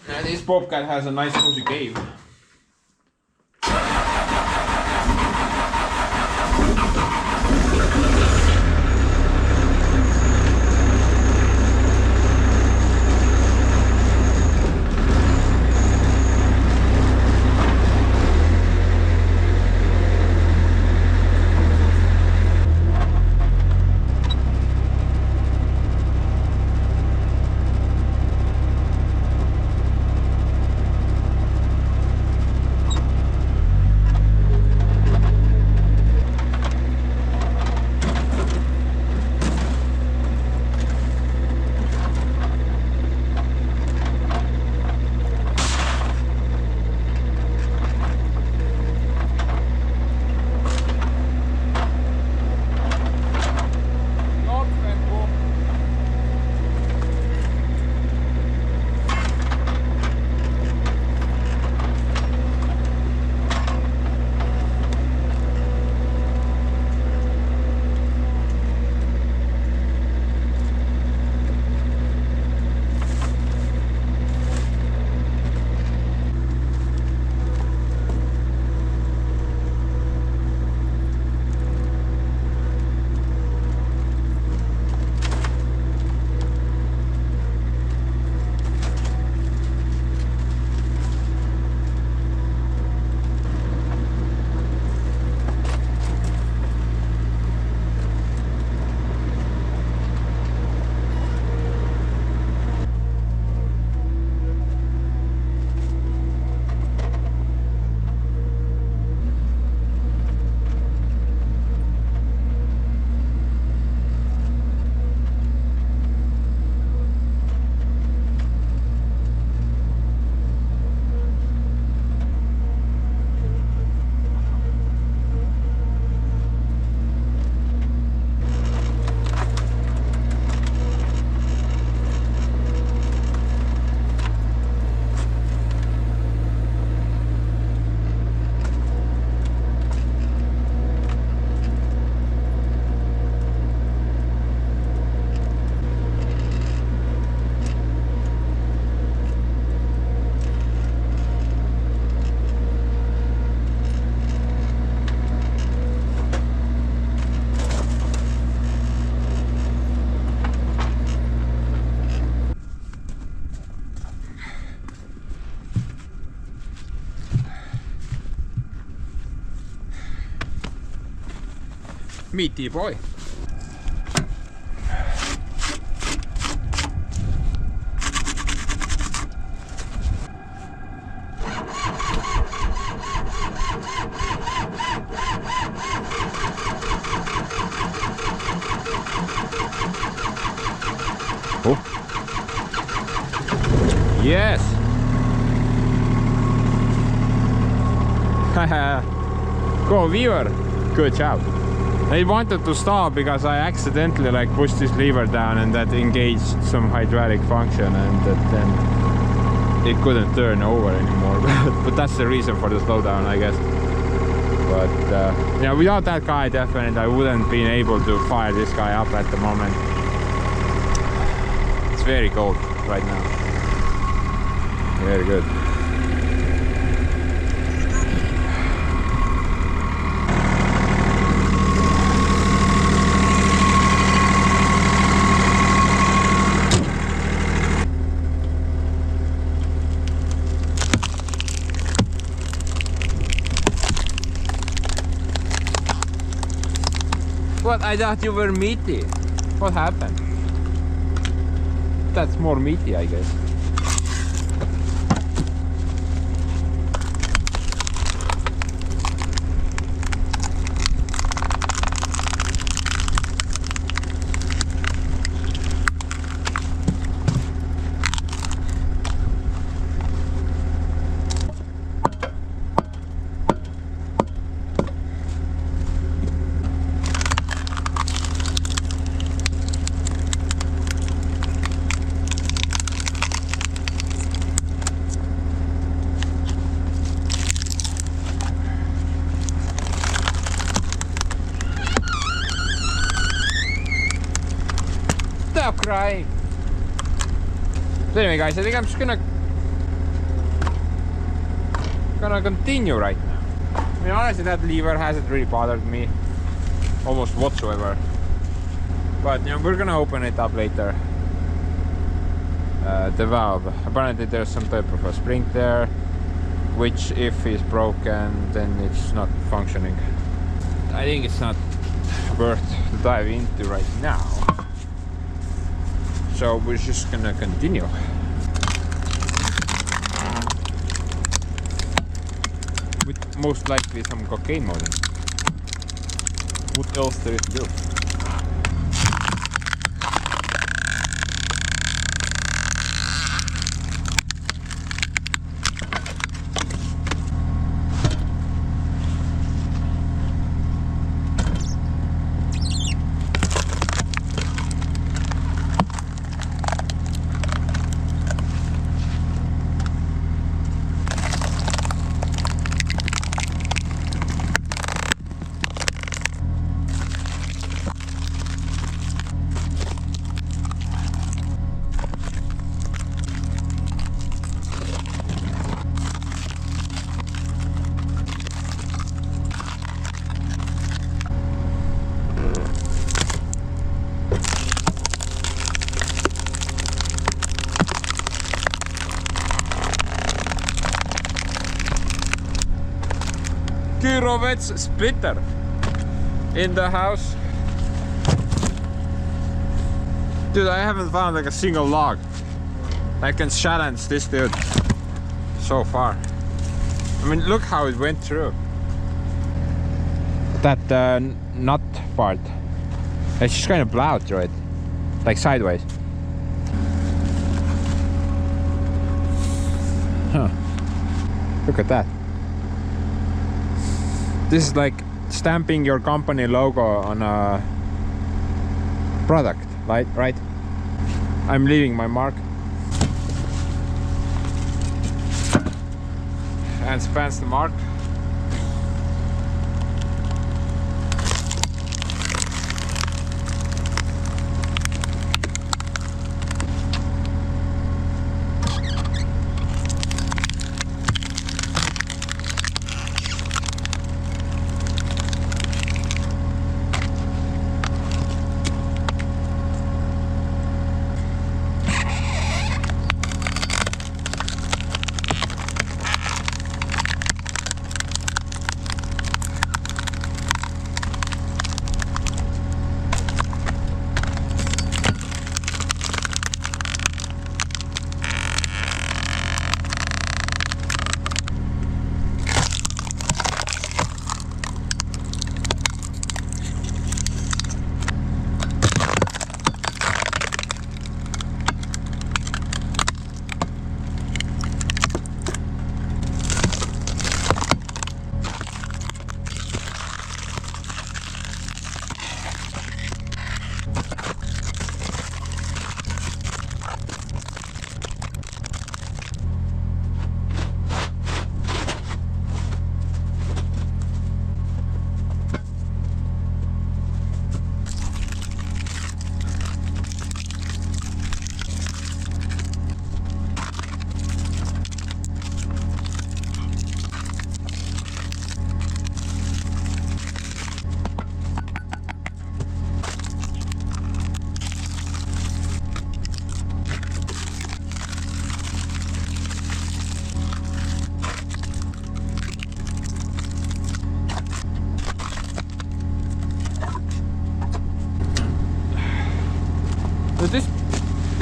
And this bobcat has a nice cozy cave. Meaty boy. Oh. Yes. Go viewer. Good job. I wanted to stop because I accidentally like pushed this lever down and that engaged some hydraulic function and that then it couldn't turn over anymore. But that's the reason for the slowdown, I guess. But yeah, without that guy, definitely I wouldn't been able to fire this guy up at the moment. It's very cold right now. Very good. What? I thought you were meaty. What happened? That's more meaty, I guess. Stop crying. So anyway guys, I think I'm just gonna continue right now. I mean honestly that lever hasn't really bothered me almost whatsoever. But you know, we're gonna open it up later. The valve. Apparently there's some type of a spring there, which if is broken then it's not functioning. I think it's not worth to dive into right now. So we're just gonna continue. With most likely some cocaine molding. What else there is to do? Kurovets splitter in the house. Dude, I haven't found like a single log. I can challenge this dude so far. I mean, look how it went through. That nut part, it's just kind of plowed through it, like sideways. Huh. Look at that. This is like stamping your company logo on a product, right? I'm leaving my mark. And spans the mark.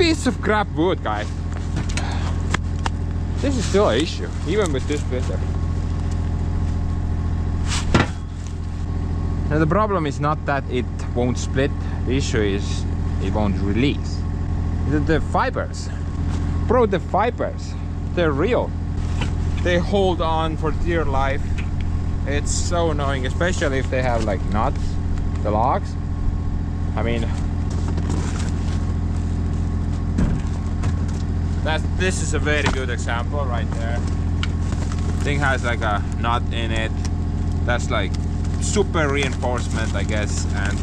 piece of crap wood, guys. This is still an issue, even with this splitter. Now the problem is not that it won't split, the issue is it won't release. The fibers, bro, the fibers, they're real. They hold on for dear life. It's so annoying, especially if they have like nuts, the logs. I mean, this is a very good example right there. Thing has like a nut in it. That's like super reinforcement, I guess, and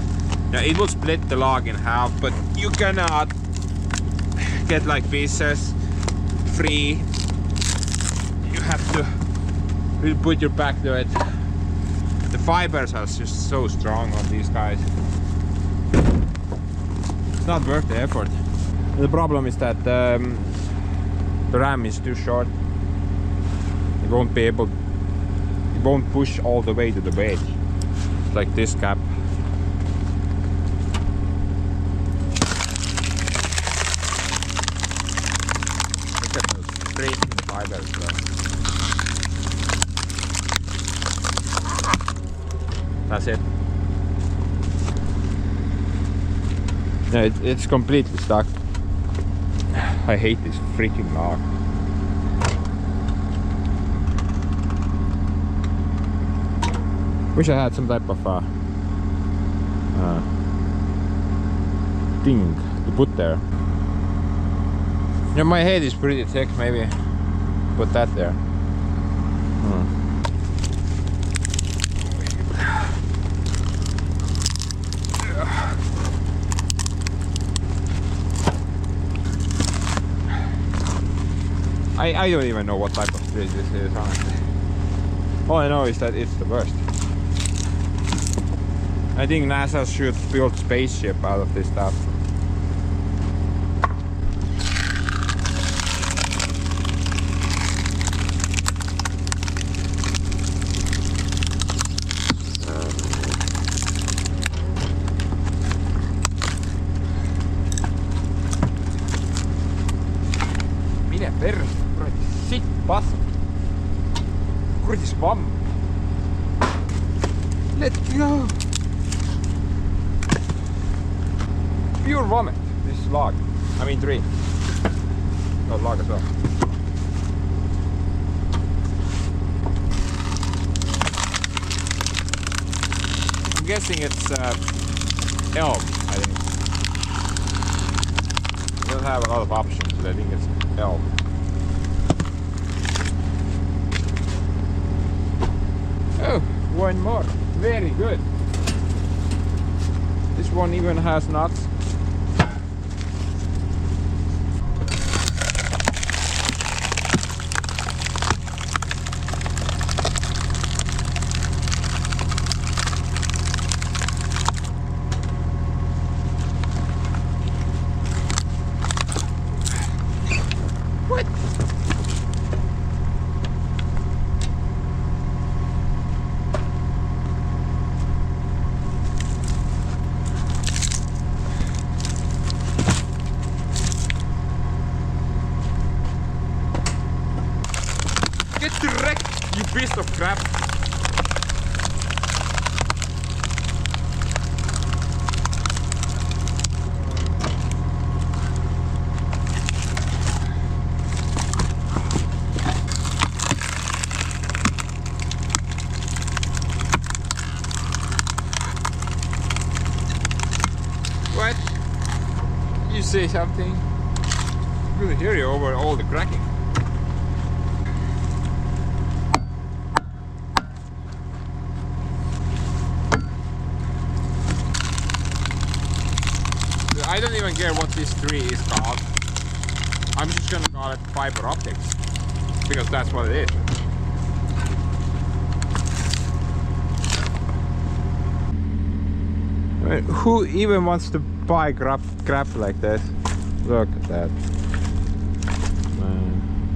yeah, it will split the log in half, but you cannot get like pieces free. You have to really put your back to it. The fibers are just so strong on these guys. It's not worth the effort. The problem is that the ram is too short. It won't be able, it won't push all the way to the bait. It's like this cap. Look at those straight fibers though. That's it. Yeah, it's completely stuck. I hate this freaking log. Wish I had some type of thing to put there. Yeah, my head is pretty thick. Maybe put that there. I don't even know what type of split this is, honestly. All I know is that it's the worst. I think NASA should build spaceship out of this stuff. Mine perse, kuradi sitt pask. Kuradi svamm. Let's go. Pure vomit, this log. I mean tree. No, log as well. I'm guessing it's elm, I think. It doesn't have a lot of options, but I think it's elm. Oh, one more. Very good. This one even has nuts. What? Get wrecked, you piece of crap! What? You say something? I couldn't hear you over all the cracking. I don't even care what this tree is called. I'm just gonna call it fiber optics, because that's what it is. I mean, who even wants to buy crap like this? Look at that.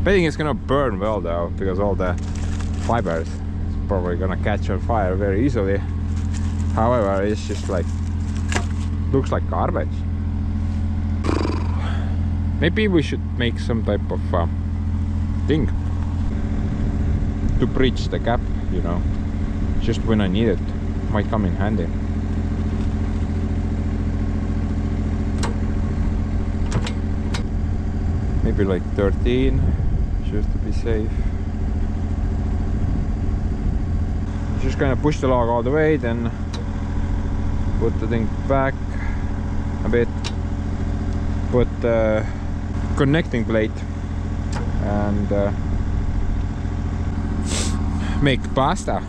I think it's gonna burn well though, because all the fibers is probably gonna catch on fire very easily. However, it's just like, looks like garbage. Maybe we should make some type of thing to bridge the gap, you know, just when I need it. Might come in handy. Maybe like 13, just to be safe. Just gonna push the log all the way, then put the thing back a bit, put the connecting plate, and make pasta.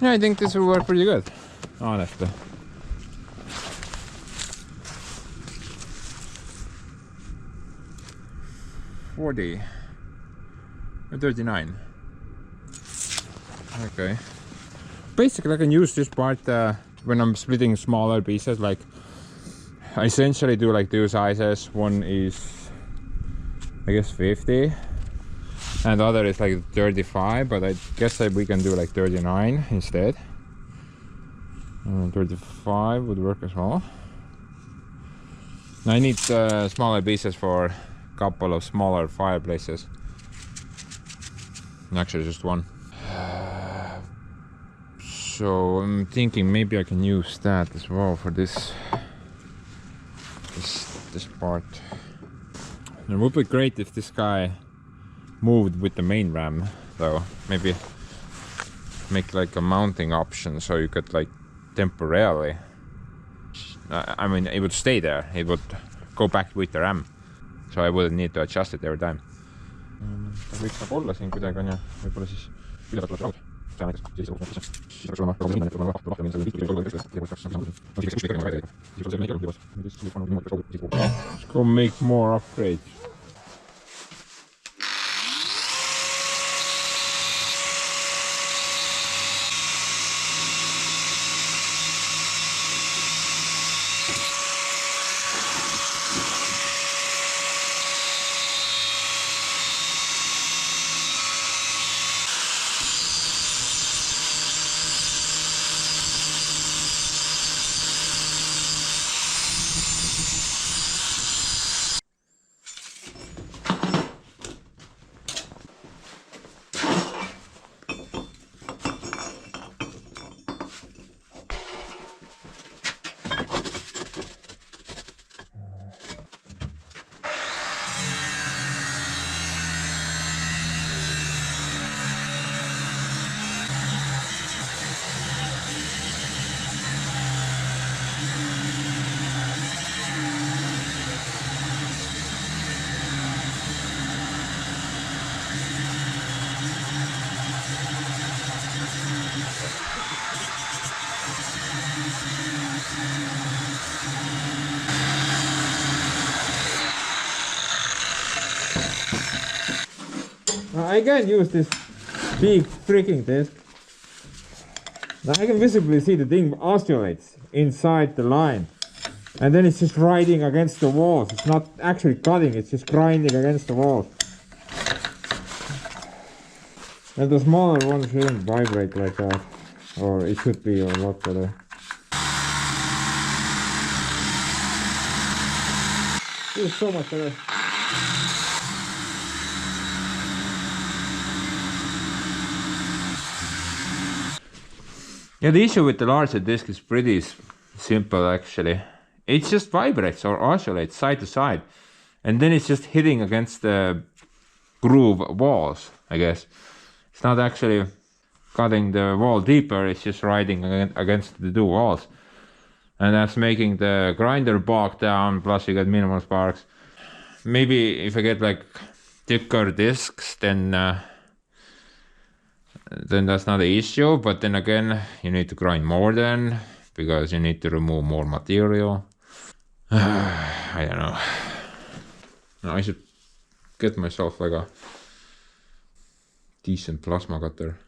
Yeah, I think this will work pretty good, honestly. $40 or $39. Okay. Basically, I can use this part when I'm splitting smaller pieces. Like, I essentially do like two sizes. One is, I guess, 50, and the other is like 35. But I guess that we can do like 39 instead. 35 would work as well. I need smaller pieces for a couple of smaller fireplaces. Actually, just one. So I'm thinking maybe I can use that as well for this part. It would be great if this guy moved with the main ram, though. Maybe make like a mounting option so you could like temporarily. I mean, it would stay there. It would go back with the ram, so I wouldn't need to adjust it every time. Ta võiks nagu olla siin kuidagi, on ju, võib-olla siis üleval tuleb raud. Siis peaks olema raud inimene, et tuleb lahti minna selle liikvega. Let's go make more upgrades. I can use this big freaking disc. Now I can visibly see the thing oscillates inside the line. And then it's just riding against the walls. It's not actually cutting, it's just grinding against the walls. And the smaller one shouldn't vibrate like that. Or it should be a lot better. This is so much better. Yeah, the issue with the larger disc is pretty simple actually. It just vibrates or oscillates side to side. And then it's just hitting against the groove walls, I guess. It's not actually cutting the wall deeper, it's just riding against the two walls. And that's making the grinder bog down, plus you get minimal sparks. Maybe if I get like thicker discs, then that's not an issue, but then again, you need to grind more then, because you need to remove more material. I don't know. I should get myself like a decent plasma cutter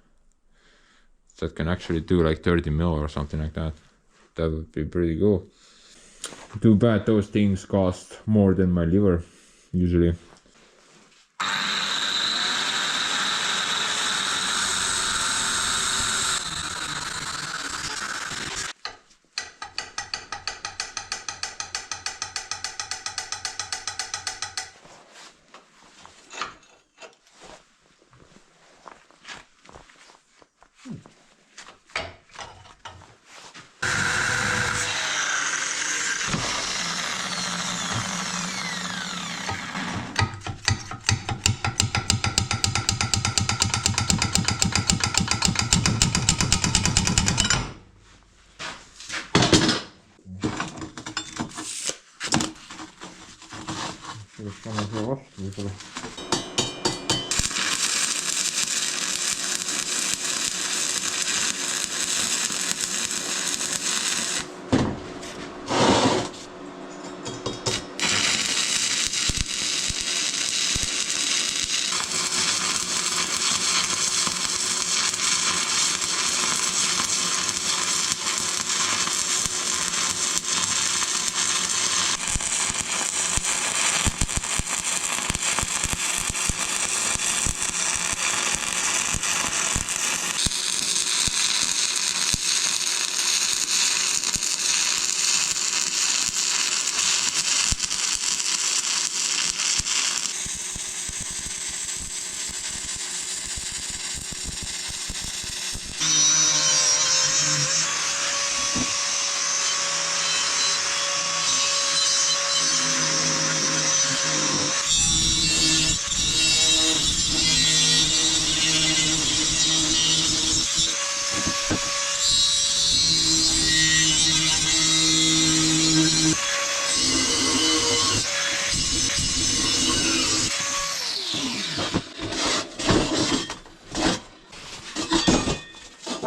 that can actually do like 30 mil or something like that. That would be pretty cool. Too bad those things cost more than my liver, usually.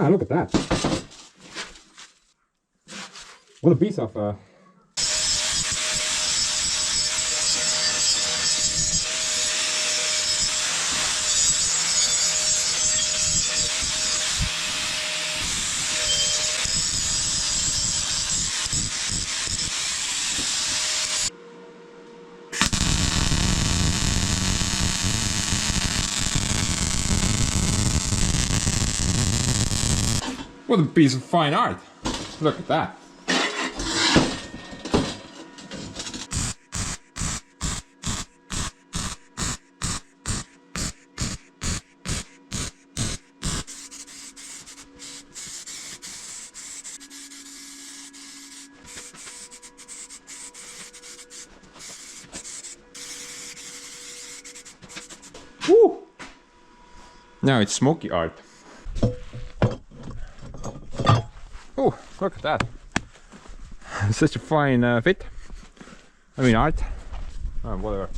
Ah, look at that. What a piece of what a piece of fine art. Look at that. Woo! Now it's smoky art. Oh, look at that. Such a fine fit. I mean art. Whatever.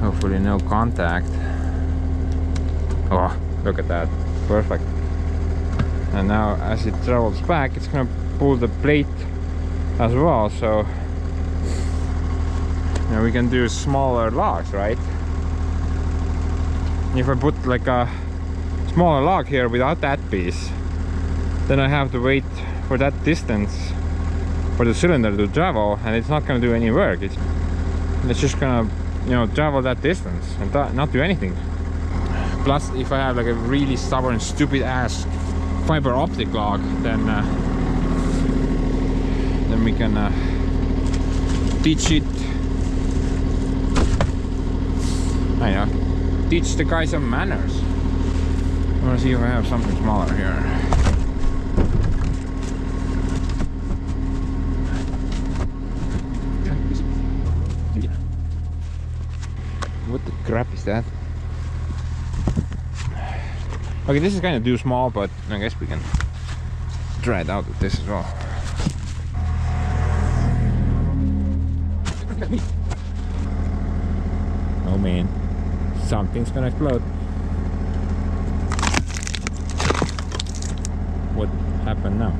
Hopefully no contact. Oh, look at that, perfect. And now as it travels back, it's gonna pull the plate as well, so now we can do smaller logs, right? If I put like a smaller log here without that piece, then I have to wait for that distance for the cylinder to travel, and it's not gonna do any work. It's just gonna, you know, travel that distance and not do anything. Plus, if I have like a really stubborn, stupid ass fiber optic log, then we can teach it. I know, teach the guy some manners. I want to see if I have something smaller here. What the crap is that? Okay, this is kind of too small, but I guess we can try it out with this as well. Oh man, something's gonna explode. What happened now?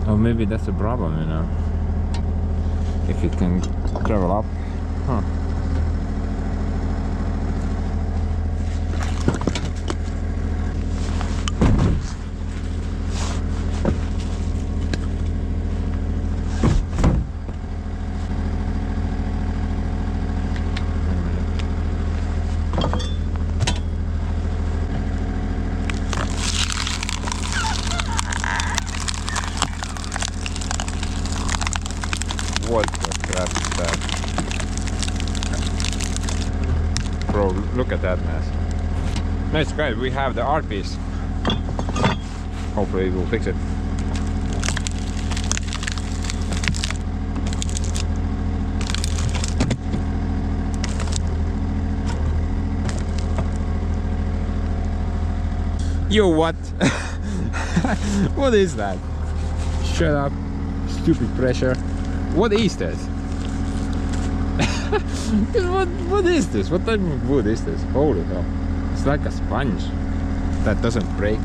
Oh, maybe that's a problem, you know. If it can travel up. Huh. What the crap is that? Bro, look at that mess. Nice guys, we have the art piece. Hopefully we'll fix it. Yo, what? What is that? Shut up, stupid pressure. What is this? what is this? What type of wood is this? Holy hell. It's like a sponge that doesn't break.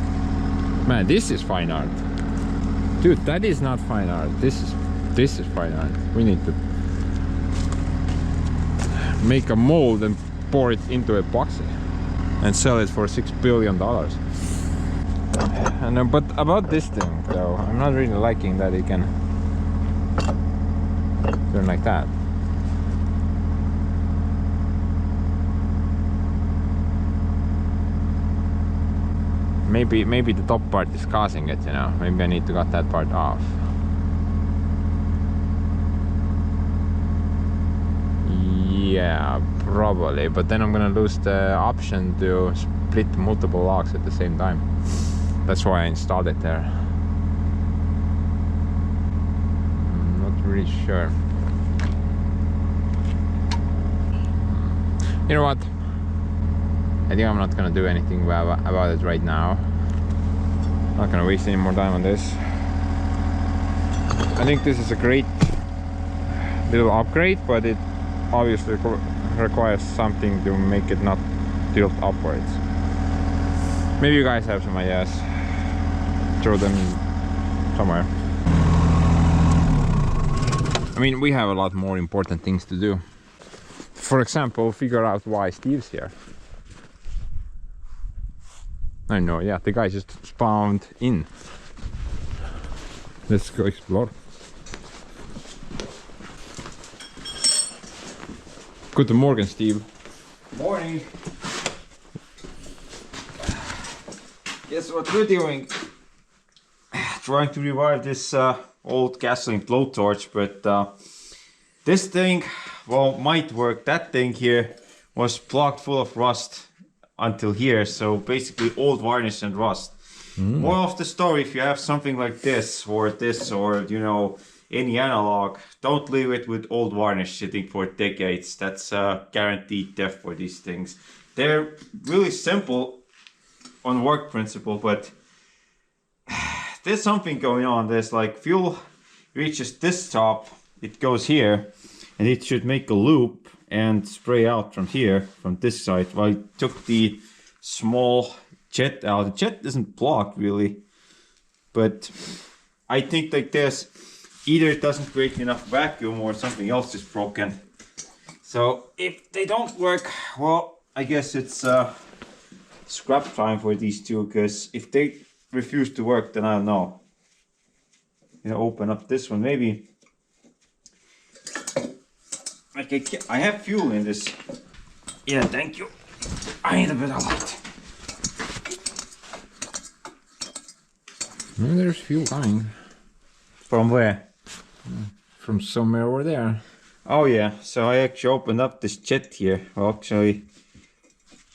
Man, this is fine art. Dude, that is not fine art. This is fine art. We need to make a mold and pour it into epoxy and sell it for $6 billion. And but about this thing though, I'm not really liking that it can turn like that. Maybe the top part is causing it, you know. Maybe I need to cut that part off. Yeah, probably. But then I'm gonna lose the option to split multiple logs at the same time. That's why I installed it there. I'm not really sure. You know what? I think I'm not gonna do anything about it right now. Not gonna waste any more time on this. I think this is a great little upgrade, but it obviously requires something to make it not tilt upwards. Maybe you guys have some ideas. Throw them somewhere. I mean, we have a lot more important things to do. For example, figure out why Steve's here. I know, yeah, the guy just spawned in. Let's go explore. Good morning, Steve. Morning. Guess what we're doing? Trying to revive this old gasoline blowtorch, but this thing, well, might work. That thing here was plugged full of rust until here, so basically old varnish and rust. Moral of the story: if you have something like this, or you know, any analog, don't leave it with old varnish sitting for decades. That's guaranteed death for these things. They're really simple on work principle, but there's something going on. There's like fuel reaches this top, it goes here, and it should make a loop and spray out from here, from this side. Well, I took the small jet out. The jet isn't blocked really, but I think like this, either it doesn't create enough vacuum or something else is broken. So if they don't work, well, I guess it's scrap time for these two, because if they refuse to work, then I don't know. You know, open up this one, maybe. Like I have fuel in this. Yeah, thank you. I need a bit of light. Maybe there's fuel coming. From where? From somewhere over there. Oh yeah, so I actually opened up this jet here. Well, actually,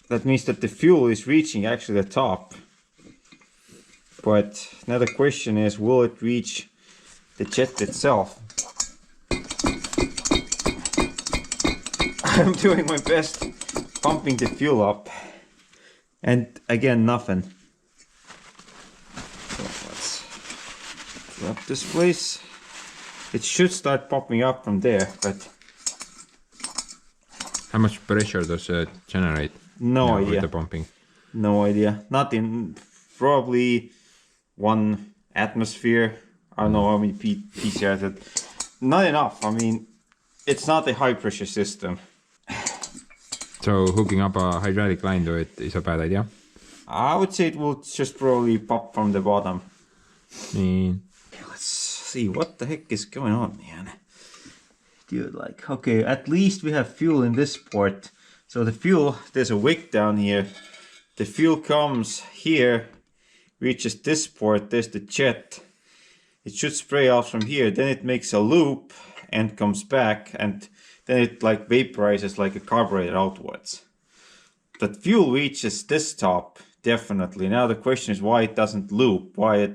that means that the fuel is reaching actually the top. But now the question is, will it reach the jet itself? I'm doing my best pumping the fuel up, and again nothing. So let's drop this place. It should start popping up from there, but How much pressure does it generate? no With idea. the pumping. No idea. Not in, probably 1 atmosphere. I don't know how many PCI that. Not enough. I mean, it's not a high pressure system. So hooking up a hydraulic line to it is a bad idea. I would say it will just probably pop from the bottom. Let's see what the heck is going on, man. Dude, like, okay, at least we have fuel in this port. So the fuel, there's a wick down here. The fuel comes here, reaches this port, there's the jet. It should spray out from here, then it makes a loop and comes back, and then it like vaporizes like a carburetor outwards. But fuel reaches this top, definitely. Now the question is why it doesn't loop, why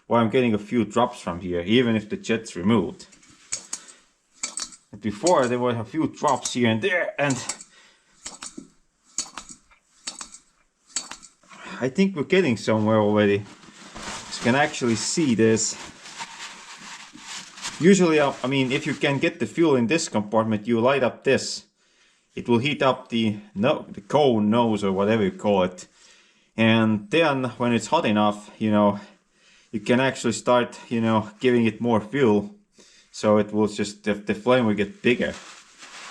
I'm getting a few drops from here, even if the jet's removed. Before there were a few drops here and there, and I think we're getting somewhere already. You can actually see this. Usually, I mean, if you can get the fuel in this compartment, you light up this. It will heat up the cone nose or whatever you call it. And then when it's hot enough, you know, you can actually start, you know, giving it more fuel. So it will just, the flame will get bigger.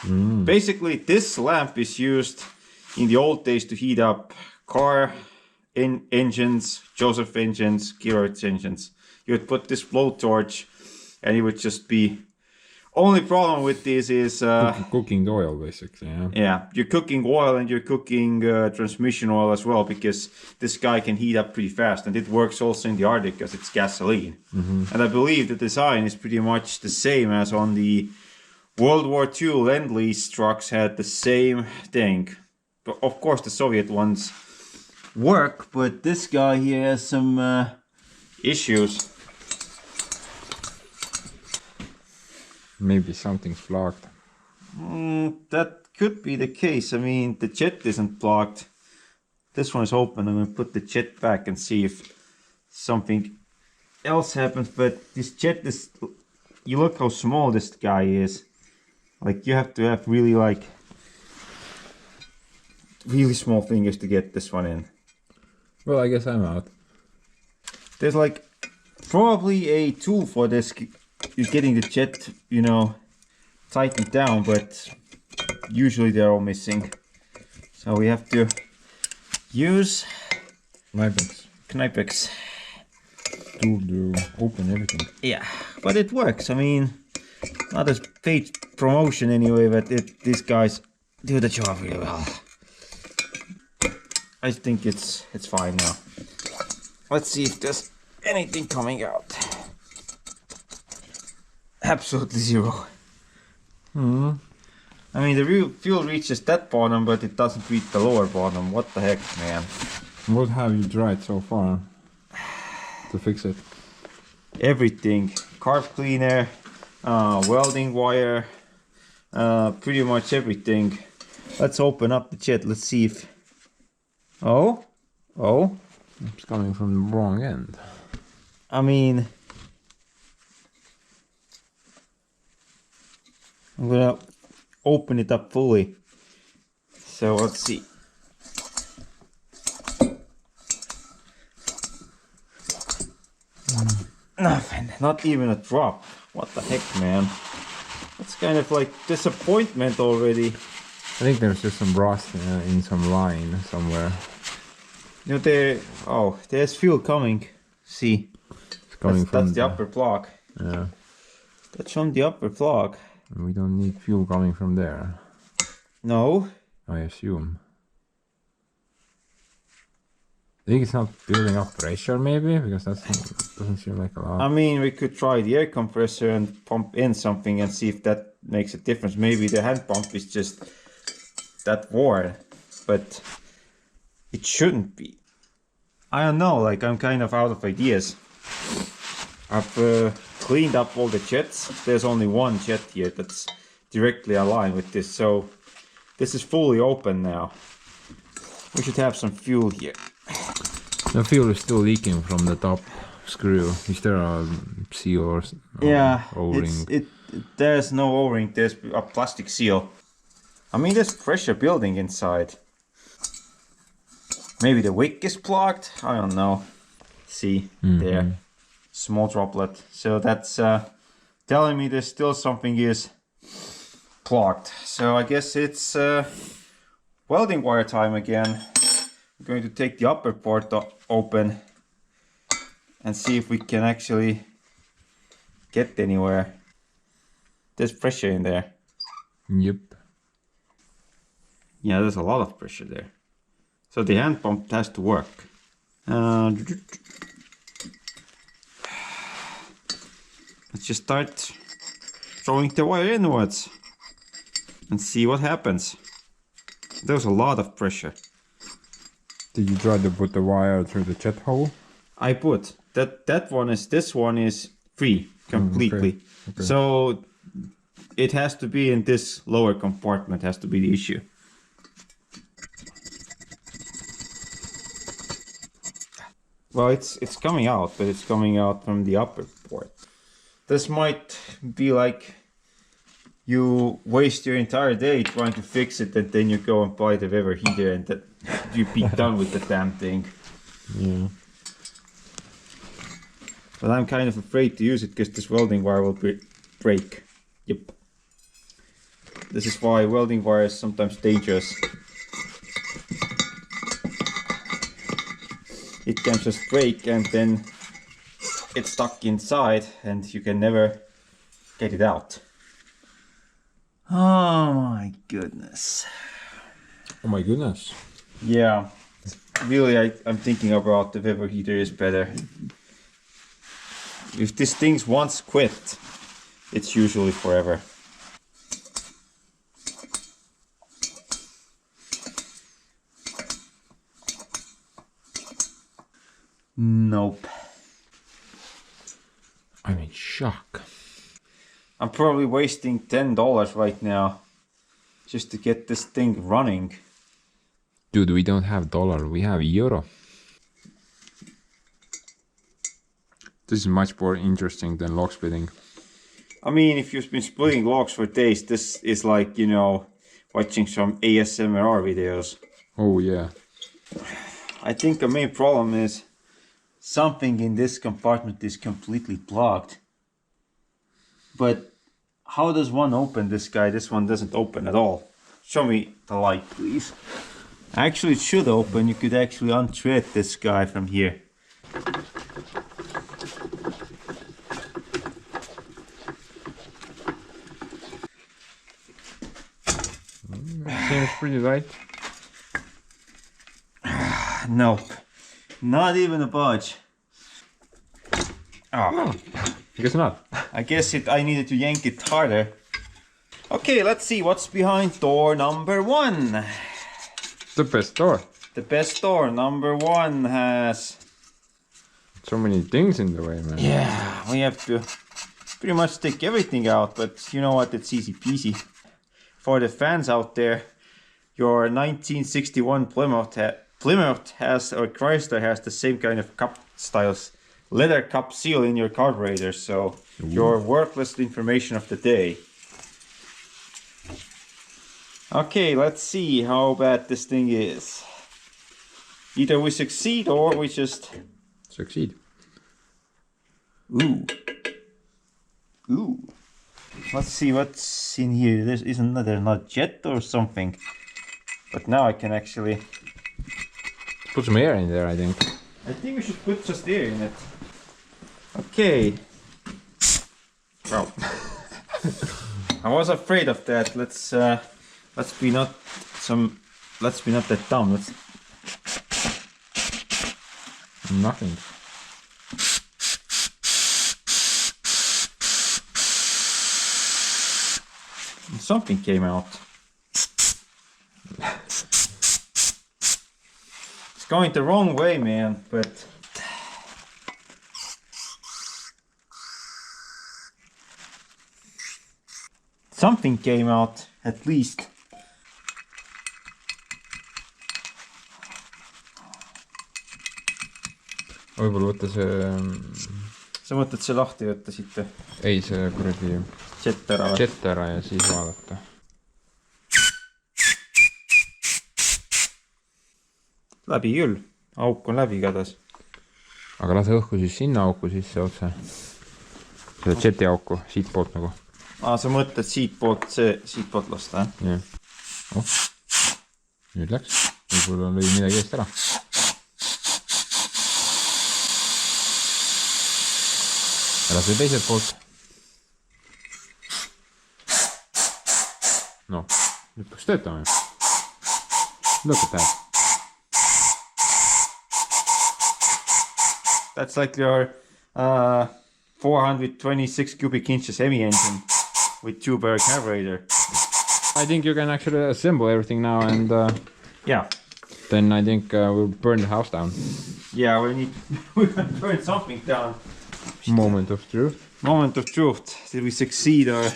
Basically, this lamp is used in the old days to heat up car engines, Joseph engines, Gearworks engines. You would put this blowtorch and it would just be... Only problem with this is... Cooking oil, basically, yeah. Yeah, you're cooking oil and you're cooking transmission oil as well, because this guy can heat up pretty fast, and it works also in the Arctic because it's gasoline. And I believe the design is pretty much the same as on the World War II Lend-Lease trucks had the same thing. But of course the Soviet ones work, but this guy here has some issues. Maybe something's blocked. That could be the case. I mean, the jet isn't blocked. This one is open. I'm going to put the jet back and see if something else happens. But this jet is... You look how small this guy is. Like, you have to have really, like... really small fingers to get this one in. Well, I guess I'm out. There's, like, probably a tool for this... You're getting the jet, you know, tightened down, but usually they're all missing. So we have to use Knipex To open everything. Yeah, but it works. I mean, not as paid promotion anyway, but these guys do the job really well. I think it's fine now. Let's see if there's anything coming out. Absolutely zero. I mean, the real fuel reaches that bottom, but it doesn't reach the lower bottom. What the heck, man? What have you tried so far to fix it? Everything. Carb cleaner, welding wire, pretty much everything. Let's open up the jet. Let's see if... Oh? It's coming from the wrong end. I mean... I'm gonna open it up fully. So let's see. Nothing, not even a drop. What the heck, man? That's kind of like disappointment already. I think there's just some rust in some line somewhere. You know, there's fuel coming. See, It's coming from that's the upper plug. Yeah. That's from the upper plug. We don't need fuel coming from there, No. I assume. I think it's not building up pressure maybe, because that doesn't seem like a lot. I mean, we could try the air compressor and pump in something and see if that makes a difference. Maybe the hand pump is just that worn, but it shouldn't be. I don't know, like I'm kind of out of ideas. I've cleaned up all the jets. There's only one jet here that's directly aligned with this, so this is fully open now. We should have some fuel here. The fuel is still leaking from the top screw. Is there a seal or Yeah, O-ring? there's no O-ring, there's a plastic seal. I mean, there's pressure building inside. Maybe the wick is plugged, I don't know. See, there, small droplet. So that's telling me there's still something is plugged. So I guess it's welding wire time again. I'm going to take the upper port open and see if we can actually get anywhere. There's pressure in there. Yep. Yeah, there's a lot of pressure there. So the hand pump has to work. Let's just start throwing the wire inwards and see what happens. There's a lot of pressure. Did you try to put the wire through the jet hole? I put this one is free completely. Okay. So it has to be in this lower compartment, has to be the issue. Well, it's coming out, but it's coming out from the upper port. This might be like you waste your entire day trying to fix it, and then you go and buy the Weber heater, and that you be done with the damn thing. Yeah. But I'm kind of afraid to use it because this welding wire will break. Yep. This is why welding wire is sometimes dangerous. It can just break and then it's stuck inside and you can never get it out. Oh my goodness. Oh my goodness. Yeah, really I'm thinking about the Weber heater is better. If this thing's once quit, it's usually forever. Nope. I'm in shock. I'm probably wasting $10 right now just to get this thing running. Dude, we don't have dollar, we have euro. This is much more interesting than log splitting. I mean, if you've been splitting logs for days, this is like, you know, watching some ASMR videos. Oh yeah. I think the main problem is something in this compartment is completely plugged. But how does one open this guy? This one doesn't open at all. Show me the light, please. Actually, it should open. You could actually unthread this guy from here. Seems pretty light. Nope. Not even a budge. Oh. I guess not. I guess I needed to yank it harder. Okay, let's see what's behind door number 1. The best door. The best door number 1 has... So many things in the way, man. Yeah, we have to pretty much take everything out, but you know what, it's easy peasy. For the fans out there, your 1961 Plymouth has, or Chrysler has the same kind of cup styles, leather cup seal in your carburetor, so your worthless information of the day. Okay, let's see how bad this thing is. Either we succeed or we just... Succeed. Ooh. Ooh. Let's see what's in here. There's not jet or something. But now I can actually... Put some air in there, I think. I think we should put just air in it. Okay. Well, I was afraid of that. Let's be not that dumb. Nothing. Something came out. It's going the wrong way, man, but something came out at least. Võib-olla võtta see... Sa mõtled see lahti võtta siit? Ei, see kuradi... Jet ära või? Jet ära ja siis vaadata. Läbi küll. Auk on läbi kadas. Aga lase õhku siis sinna auku sisse otse. Seda jeti auku, siit poolt nagu. Sa mõtled siit poolt lasta, jah? Oh. Nüüd läks. Võib-olla lõi midagi eest ära. Ära see teiselt poolt. No, nüüd peaks töötama ju. Look at that. That's like your 426 cubic inches Hemi engine with 2-barrel carburetor. I think you can actually assemble everything now and Yeah. then I think we'll burn the house down. Yeah, we can burn something down. Moment of truth. Moment of truth. Did we succeed or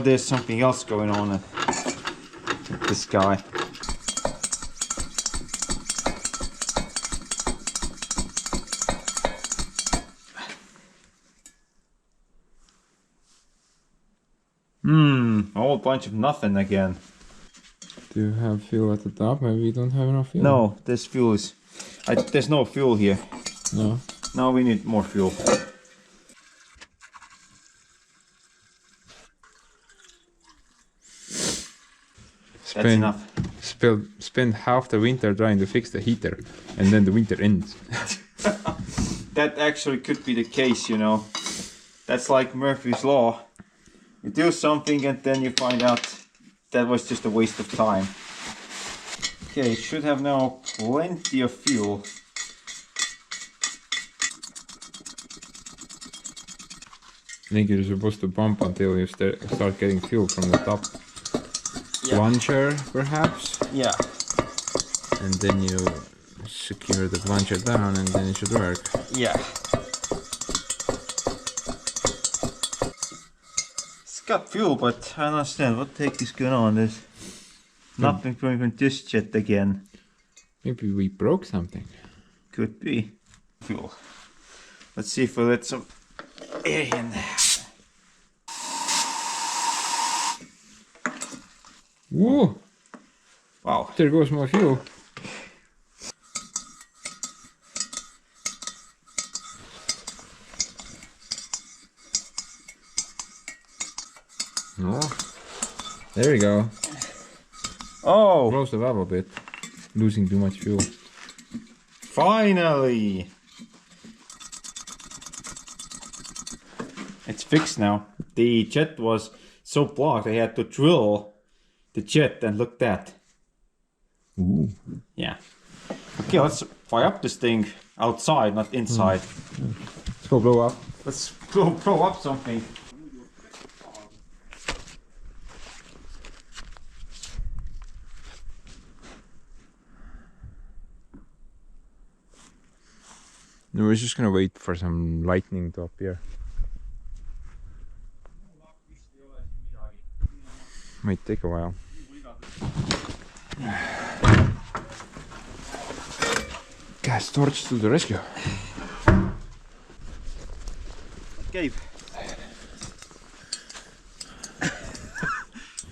there's something else going on with this guy? A whole bunch of nothing again. Do you have fuel at the top? Maybe we don't have enough fuel. No, this fuel is... there's no fuel here. No. Now we need more fuel. That's enough. Spend half the winter trying to fix the heater, and then the winter ends. That actually could be the case, you know. That's like Murphy's Law. You do something and then you find out that was just a waste of time. Okay, it should have now plenty of fuel. I think you're supposed to pump until you start getting fuel from the top. Yeah. Plunger, perhaps? Yeah. And then you secure the plunger down and then it should work. Yeah. It's got fuel, but I don't understand what the heck is going on. There's nothing going from this jet again. Maybe we broke something. Could be. Fuel. Let's see if we let some air in there. Whoa! Wow. There goes my fuel. Oh, there we go. Oh! Close the valve a bit. Losing too much fuel. Finally! It's fixed now. The jet was so blocked I had to drill the jet, and look that. Ooh. Yeah. Okay, let's fire up this thing outside, not inside. Let's go blow up. Let's blow up something. No, we're just gonna wait for some lightning to appear. Might take a while. Gas torch to the rescue. Gabe.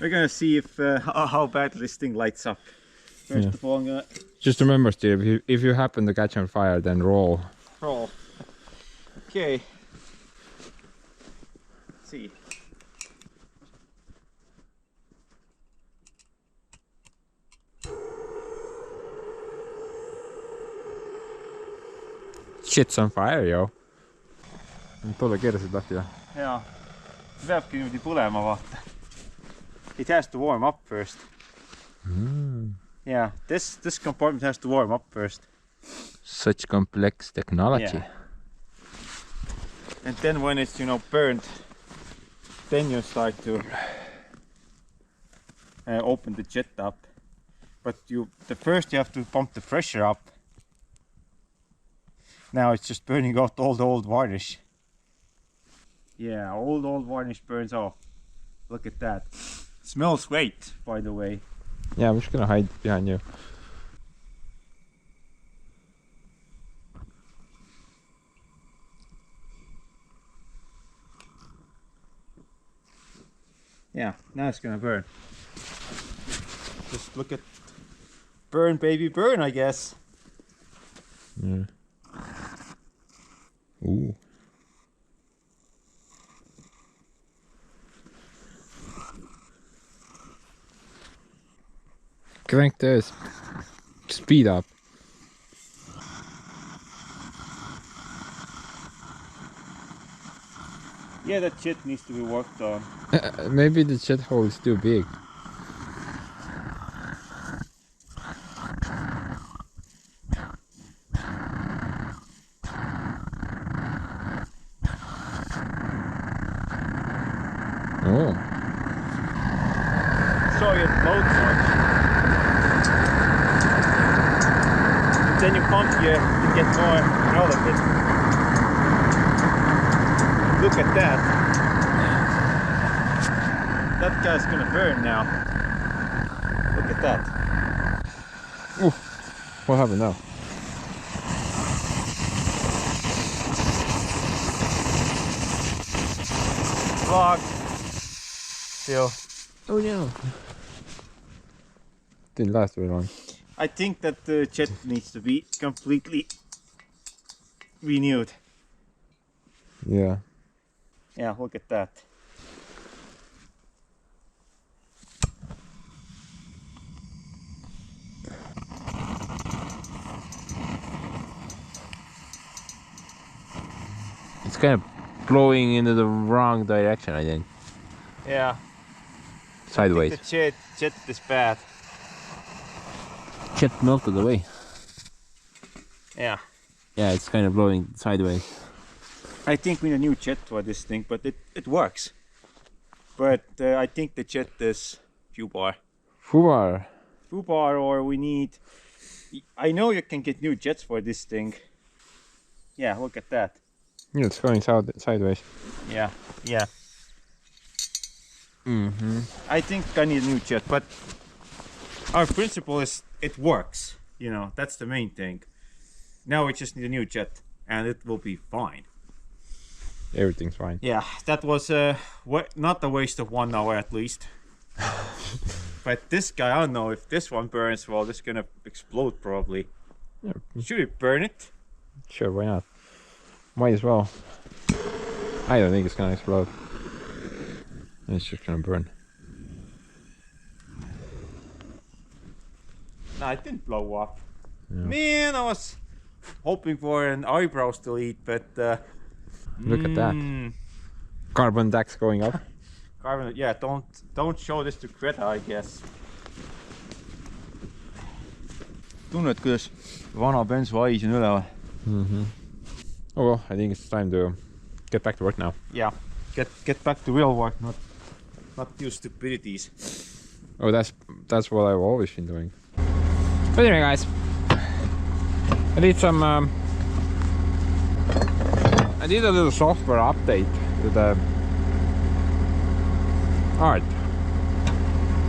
We're gonna see if how bad this thing lights up. First of all, I'm gonna Just remember, Steve, if you happen to catch on fire, then roll. roll. Okay. Let's see. Shit's on fire, yo. Tule kirsid lahti ja. Yeah. See peabki niimoodi põlema, vaata. It has to warm up first. Yeah, this compartment has to warm up first. Such complex technology. Yeah. And then when it's, you know, burned, then you start to open the jet up. But first you have to pump the pressure up. Now it's just burning out all the old varnish. Yeah, old varnish burns off. Look at that. Smells great, by the way. Yeah, I'm just gonna hide behind you. Yeah, now it's gonna burn. Just look at burn, baby, burn, I guess. Yeah. Ooh. Crank the speed up. Yeah, that shit needs to be worked on. Maybe the jet hole is too big. Oh. Soviet blowtorch. And then you pump here to get more out of it. Look at that. That guy's gonna burn now. Look at that. Ooh. What happened now? Vlog. Still. Oh no. Didn't last very long. I think that the jet needs to be completely renewed. Yeah. Yeah, look at that. It's kind of blowing into the wrong direction, I think. Yeah. Sideways. I think the jet is bad. Jet melted away. Yeah. Yeah, it's kind of blowing sideways. I think we need a new jet for this thing, but it works. But I think the jet is Fubar. Fubar. Fubar, or we need... I know you can get new jets for this thing. Yeah, look at that. Yeah, it's going sideways. Yeah, yeah. Mm-hmm. I think I need a new jet, but our principle is it works. You know, that's the main thing. Now we just need a new jet, and it will be fine. Everything's fine. Yeah, that was not a waste of 1 hour at least. But this guy, I don't know if this one burns. Well, this is gonna explode probably. Yeah. Should we burn it? Sure, why not? Might as well. I don't think it's gonna explode. It's just gonna burn. No, it didn't blow up. Yeah. Man, I was hoping for an eyebrows to eat, but Look at that. Carbon tax going up. Carbon, yeah, don't show this to Greta, I guess. Tunned, kuidas vana bensu hais on üleval? Oh well, I think it's time to get back to work now. Yeah, get back to real work, not do stupidities. Oh, that's what I've always been doing. But anyway, guys, I did some. I did a little software update to the art.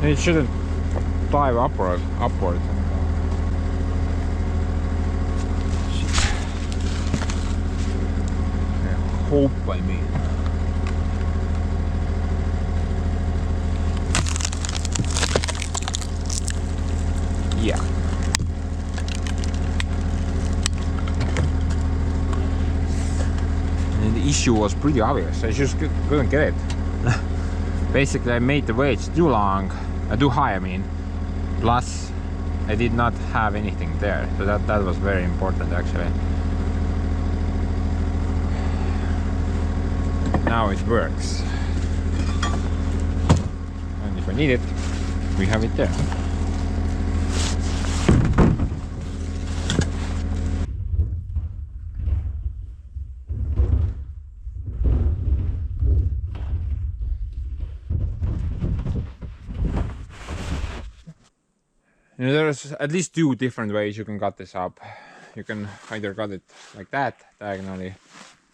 And it shouldn't dive upward. Hope, I mean. issue was pretty obvious. I just couldn't get it. Basically, I made the wedge too long, too high, I mean. Plus, I did not have anything there, so that was very important actually. Now it works. And if I need it, we have it there. You know, there's at least two different ways you can cut this up. You can either cut it like that, diagonally,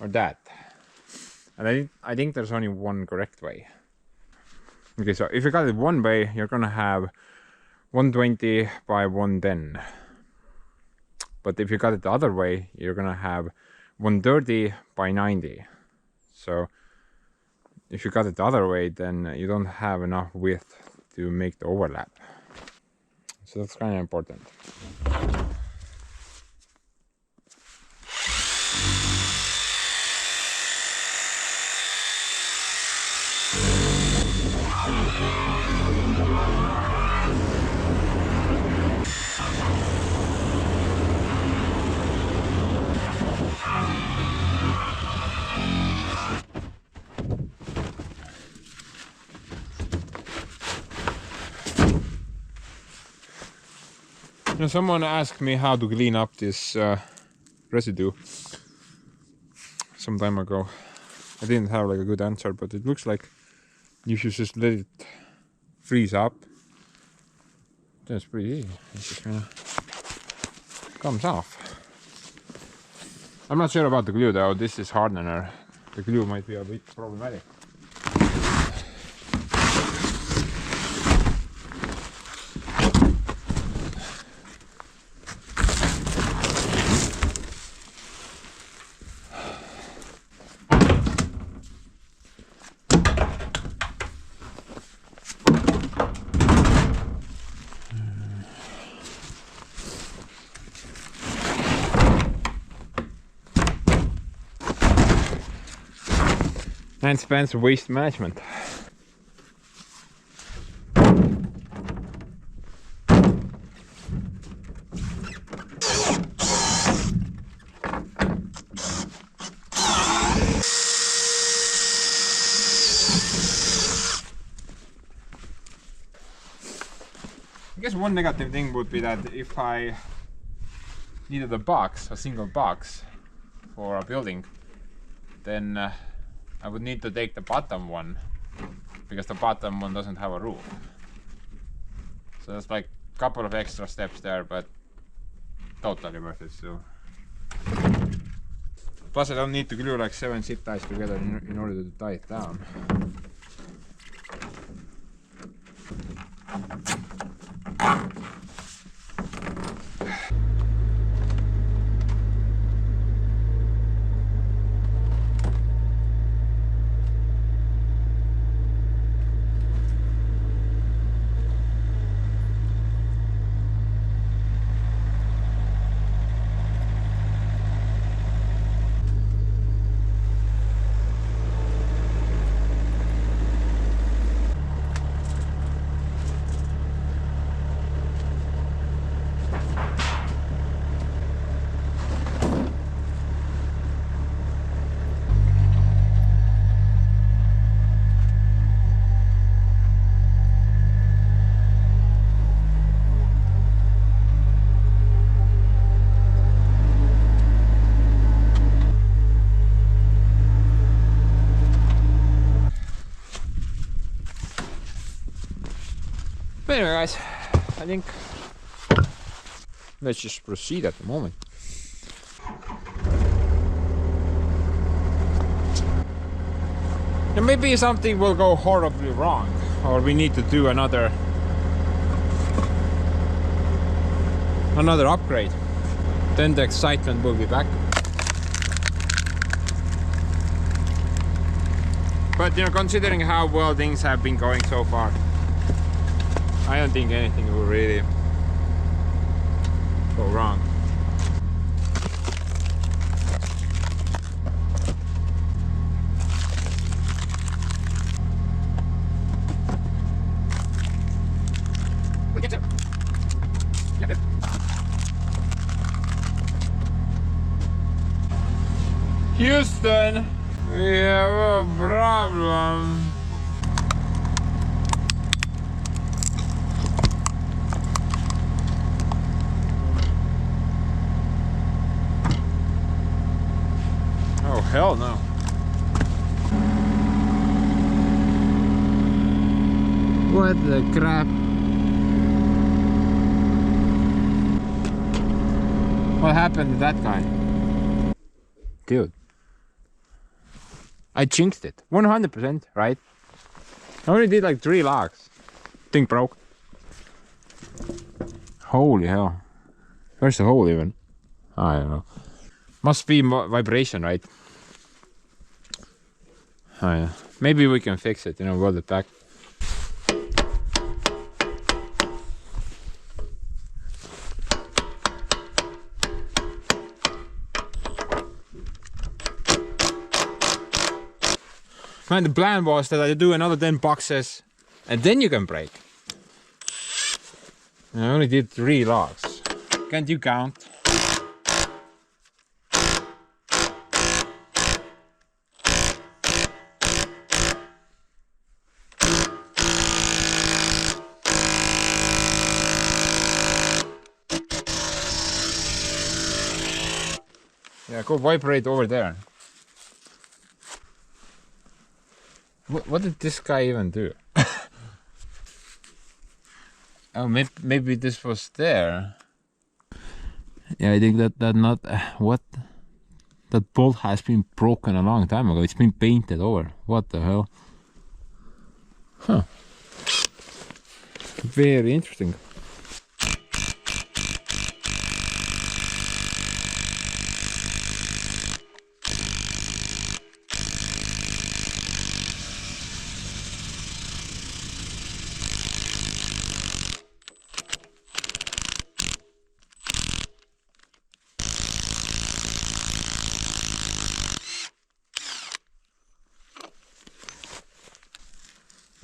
or that. And I think there's only one correct way. Okay, so if you cut it one way, you're gonna have 120 by 110. But if you cut it the other way, you're gonna have 130 by 90. So if you cut it the other way, then you don't have enough width to make the overlap. So that's kind of important. Now, someone asked me how to clean up this residue some time ago. I didn't have like a good answer, but it looks like you should just let it freeze up. That's pretty easy. It just kind of comes off. I'm not sure about the glue though. This is hardener. The glue might be a bit problematic. And spends waste management. I guess one negative thing would be that if I needed a single box for a building, then I would need to take the bottom one because the bottom one doesn't have a roof. So there's like a couple of extra steps there, but totally worth it still. Plus I don't need to glue like 7 zip ties together in order to tie it down. But anyway guys, I think let's just proceed at the moment. And maybe something will go horribly wrong, or we need to do another upgrade. Then the excitement will be back. But you know, considering how well things have been going so far, I don't think anything will really go wrong. Houston, we have a problem. Oh, hell no. What the crap? What happened to that guy? Dude. I jinxed it. 100%, right? I only did like 3 locks. Thing broke. Holy hell. Where's the hole even? I don't know. Must be vibration, right? Oh, yeah. Maybe we can fix it, you know, weld it back. Man, the plan was that I do another 10 boxes and then you can break. And I only did 3 logs. Can't you count? Yeah, go vibrate over there. What did this guy even do? Oh, maybe this was there. Yeah, I think that not what that bolt has been broken a long time ago. It's been painted over. What the hell? Huh. Very interesting.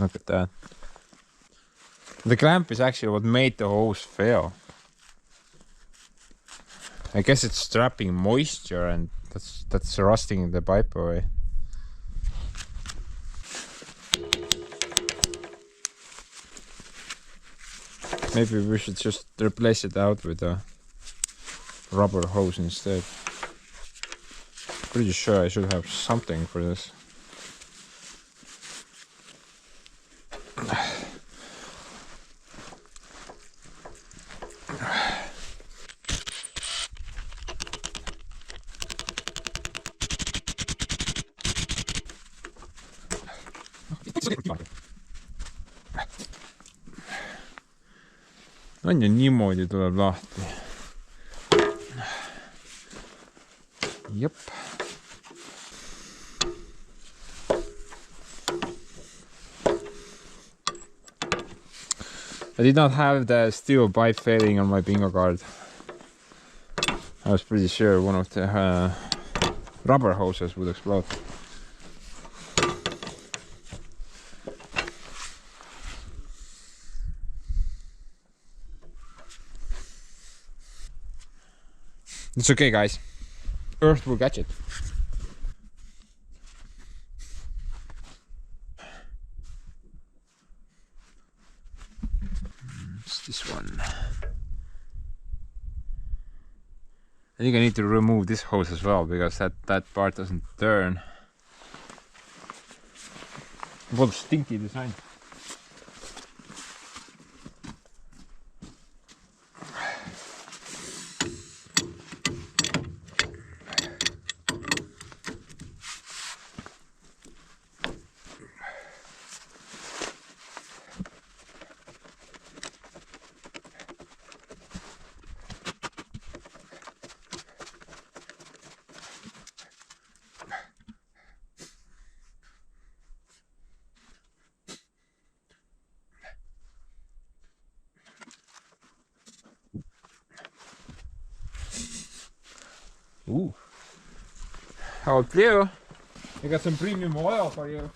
Look at that. The clamp is actually what made the hose fail. I guess it's trapping moisture and that's rusting the pipe away. Maybe we should just replace it out with a rubber hose instead. Pretty sure I should have something for this. On ju niimoodi tuleb lahti. Jep. I did not have the steel pipe failing on my bingo card. I was pretty sure one of the rubber hoses would explode. It's okay, guys. Earth will catch it. It's this one. I think I need to remove this hose as well because that part doesn't turn. What a stinky design. Ooh. How clear. I got some premium oil for you.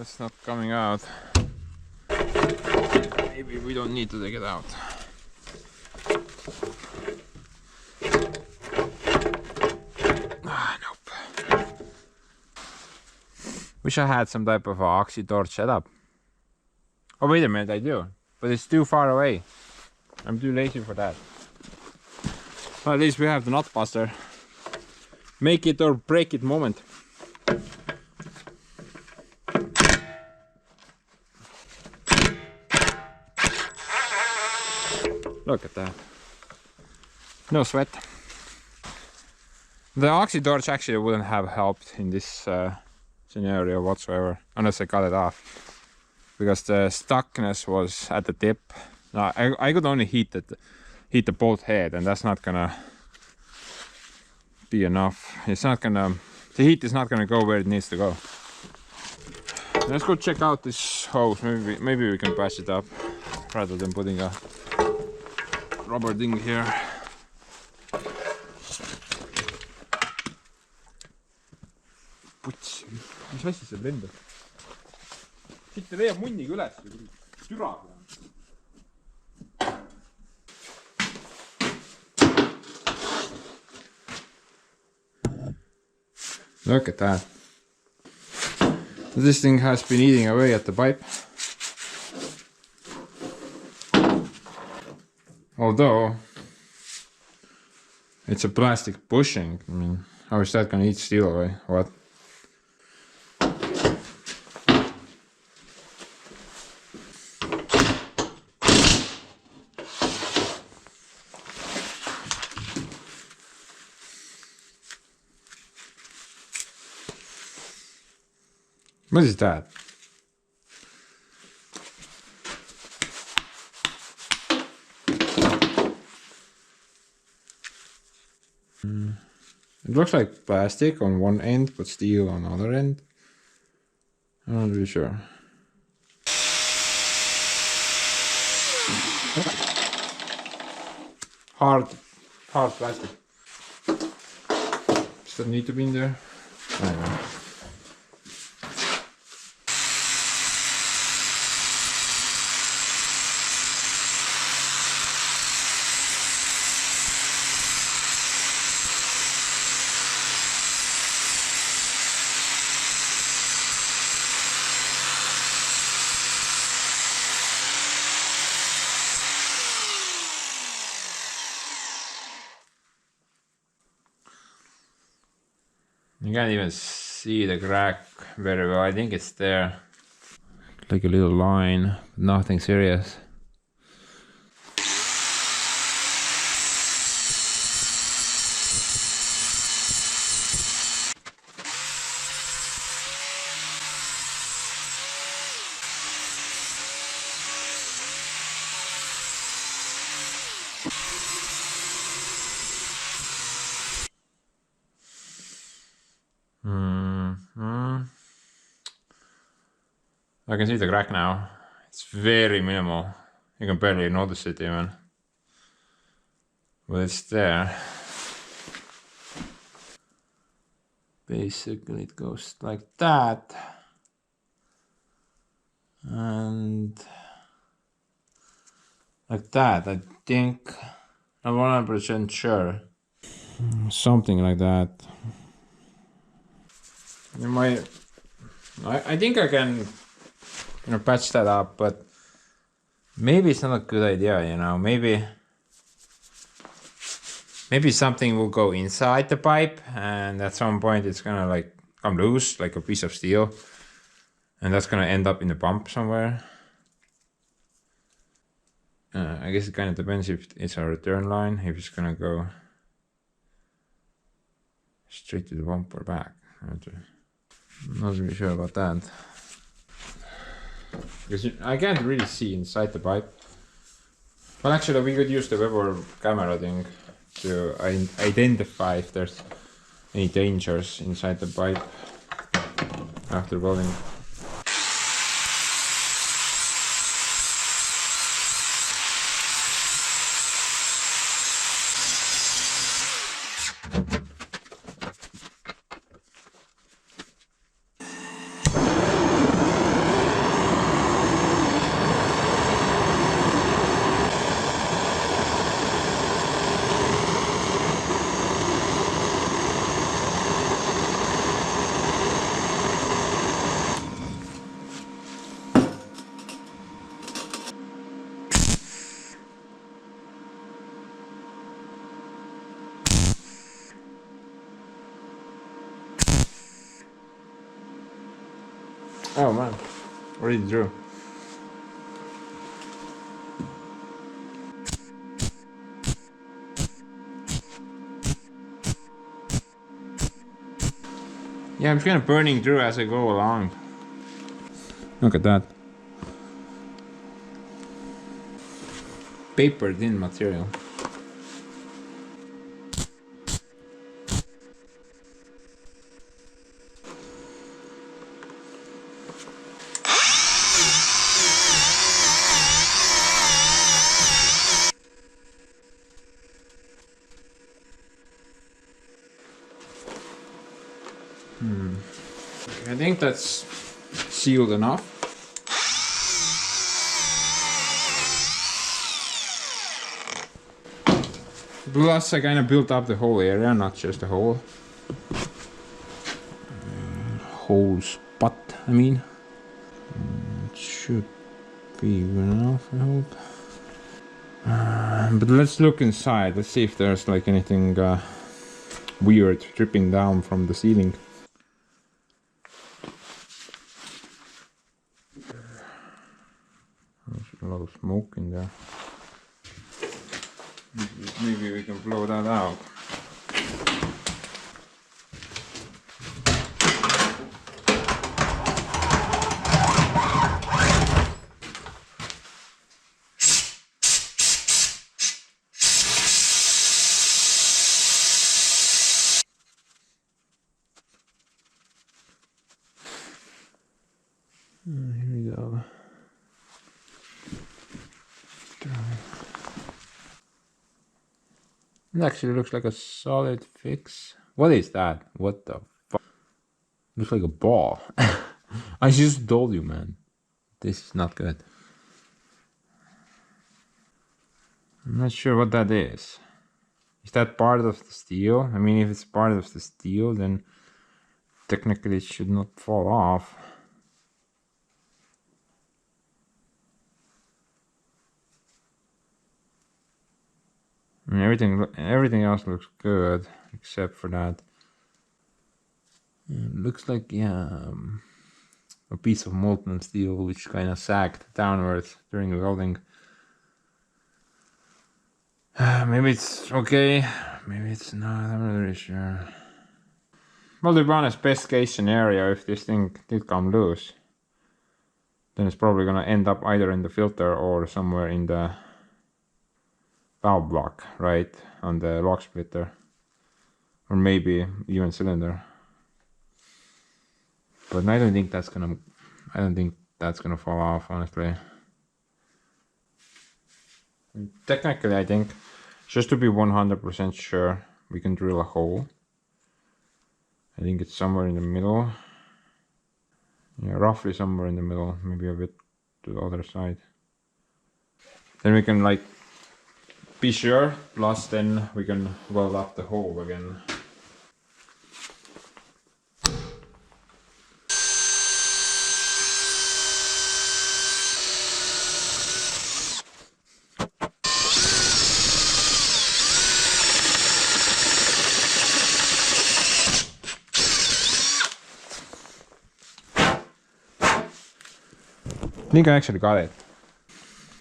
It's not coming out. Maybe we don't need to take it out. Nope. Wish I had some type of oxy torch setup. Oh wait a minute, I do. But it's too far away. I'm too lazy for that. Well, at least we have the nut buster. Make it or break it moment. Look at that. No sweat. The oxy torch actually wouldn't have helped in this scenario whatsoever, unless I cut it off. Because the stuckness was at the tip. No, I could only heat the bolt head, and that's not gonna be enough. It's not gonna, the heat is not gonna go where it needs to go. Let's go check out this hose. Maybe we can patch it up rather than putting a rubber thing here. Puts, mis asi seal lendab? Siit ta leiab munniga üles. Türa. Look at that. This thing has been eating away at the pipe. Although it's a plastic bushing, I mean, how is that gonna eat steel away? What? What is that? It looks like plastic on one end, but steel on the other end. I'm not really sure. Hard plastic. Does that need to be in there? I don't know. You can't even see the crack very well. I think it's there. Like a little line, nothing serious. I can see the crack now. It's very minimal. You can barely notice it even. But it's there. Basically it goes like that. And like that, I think. I'm 100% sure. Something like that. I think I can, patch that up, but maybe it's not a good idea, maybe something will go inside the pipe, and at some point it's gonna like come loose like a piece of steel, and that's gonna end up in the pump somewhere. I guess it kind of depends if it's a return line, if it's gonna go straight to the pump or back. I'm not really sure about that. Because I can't really see inside the pipe. Well, actually, we could use the Weber camera thing to identify if there's any dangers inside the pipe after welding. Oh man, already drew. Yeah, I'm just kind of burning through as I go along. Look at that. Paper thin material. I think that's sealed enough. Plus I kind of built up the whole area, not just the whole spot, I mean. It should be good enough, I hope. But let's look inside, let's see if there's like anything weird dripping down from the ceiling. There's a lot of smoke in there. Maybe we can blow that out. Here we go. It actually looks like a solid fix. What is that? What the fuck? Looks like a ball. I just told you, man. This is not good. I'm not sure what that is. Is that part of the steel? I mean, if it's part of the steel, then technically it should not fall off. I mean, everything else looks good except for that. It looks like, yeah, a piece of molten steel which kind of sagged downwards during the welding. Maybe it's okay, maybe it's not, I'm not really sure. Well, to be honest, best case scenario, if this thing did come loose, then it's probably gonna end up either in the filter or somewhere in the valve block, right, on the lock splitter, or maybe even cylinder. But I don't think that's gonna fall off, honestly. And technically, I think, just to be 100% sure, we can drill a hole. I think it's somewhere in the middle. Yeah, roughly somewhere in the middle, maybe a bit to the other side. Then we can like be sure, plus then we can weld up the hole again. I think I actually got it.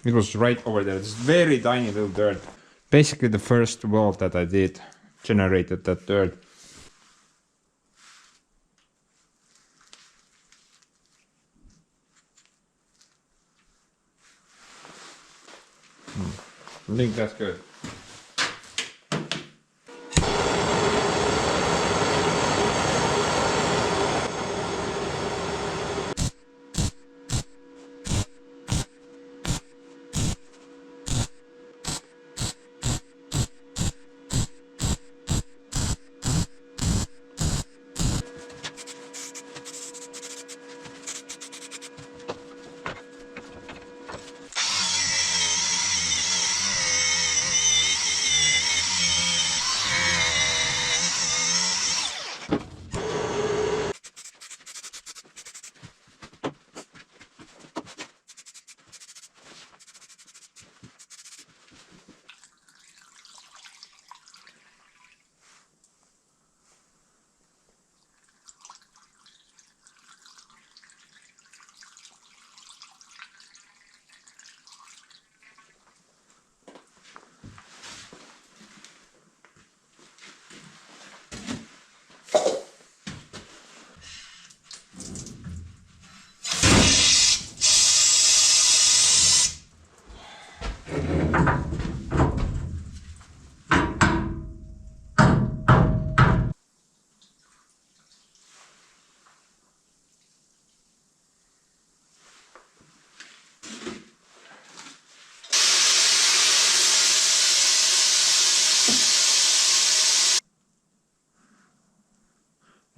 It was right over there. It's very tiny little dirt. Basically the first weld that I did generated that dirt. I think that's good.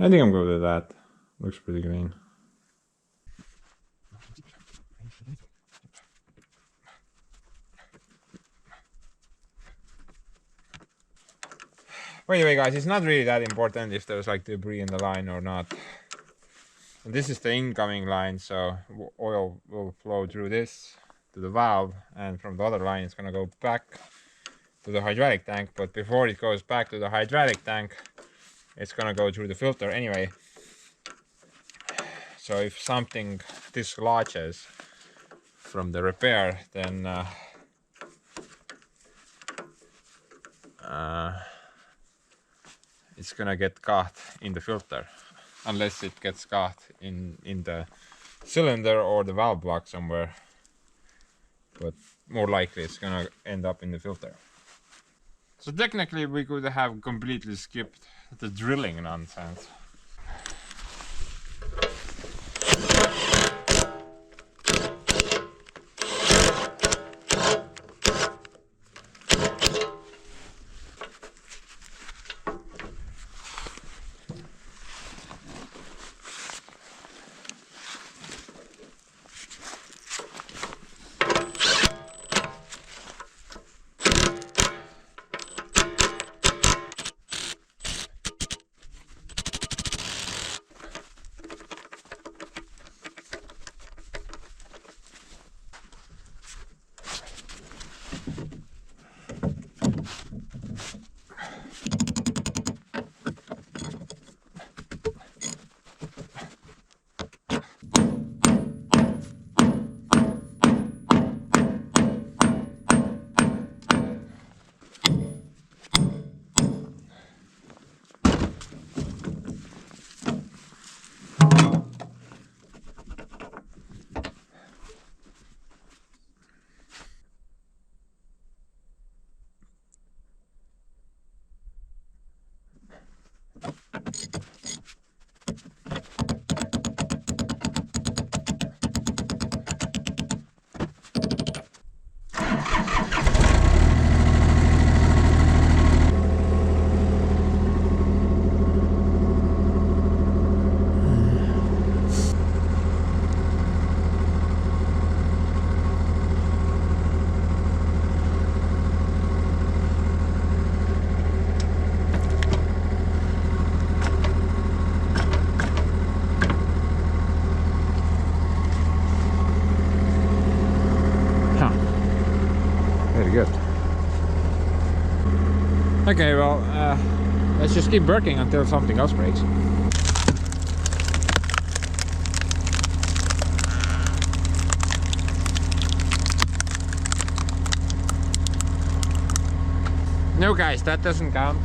I think I'm good with that. Looks pretty clean. By the way, guys, it's not really that important if there's like debris in the line or not. And this is the incoming line, so oil will flow through this to the valve, and from the other line it's gonna go back to the hydraulic tank. But before it goes back to the hydraulic tank, it's gonna go through the filter anyway. So if something dislodges from the repair, then it's gonna get caught in the filter, unless it gets caught in the cylinder or the valve block somewhere. But more likely it's gonna end up in the filter. So technically we could have completely skipped the drilling nonsense. Good. Okay, well, let's just keep working until something else breaks. No, guys, that doesn't count.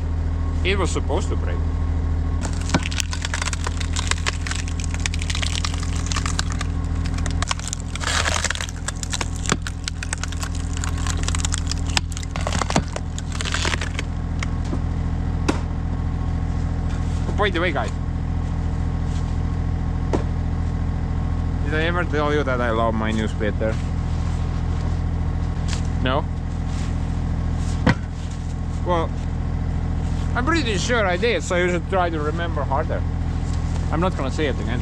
It was supposed to break. By the way, guys, did I ever tell you that I love my new splitter? No? Well, I'm pretty sure I did, so you should try to remember harder. I'm not gonna say it again.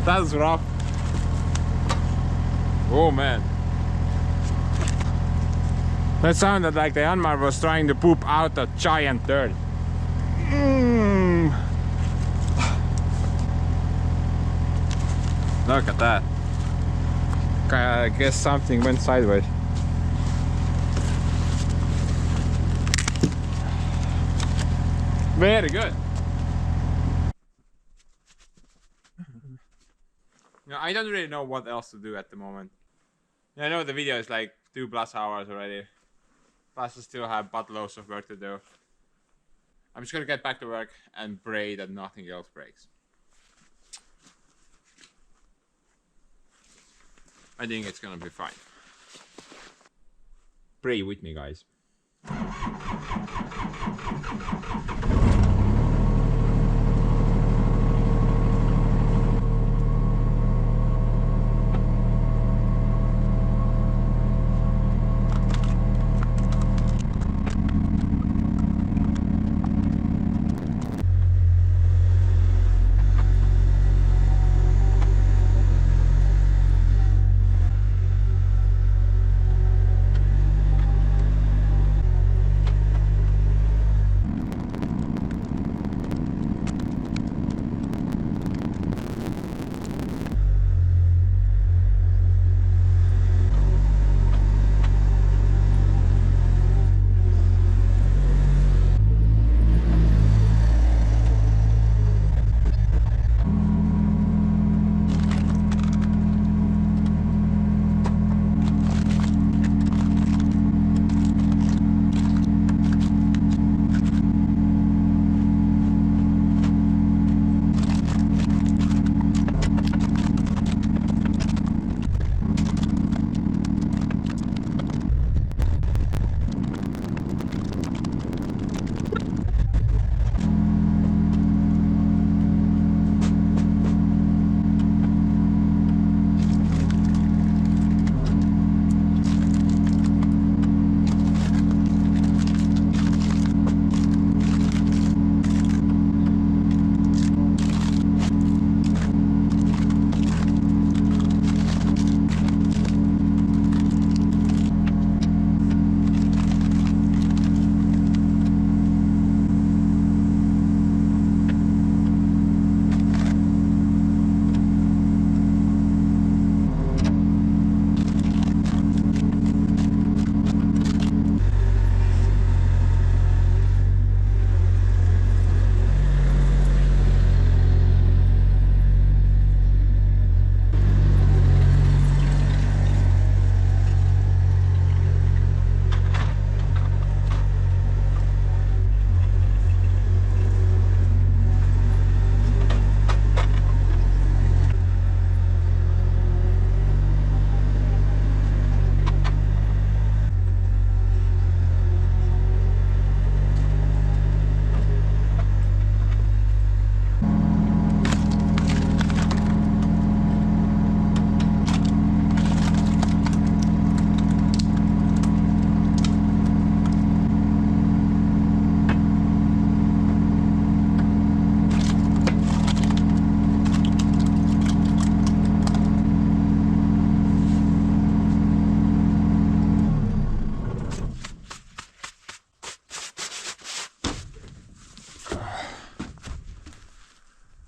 That's rough. Oh man. That sounded like the Yanmar was trying to poop out a giant dirt. Look at that. I guess something went sideways. Very good. No, I don't really know what else to do at the moment. I know the video is like 2+ hours already. Plus I still have buttloads of work to do. I'm just gonna get back to work and pray that nothing else breaks. I think it's gonna be fine. Pray with me, guys.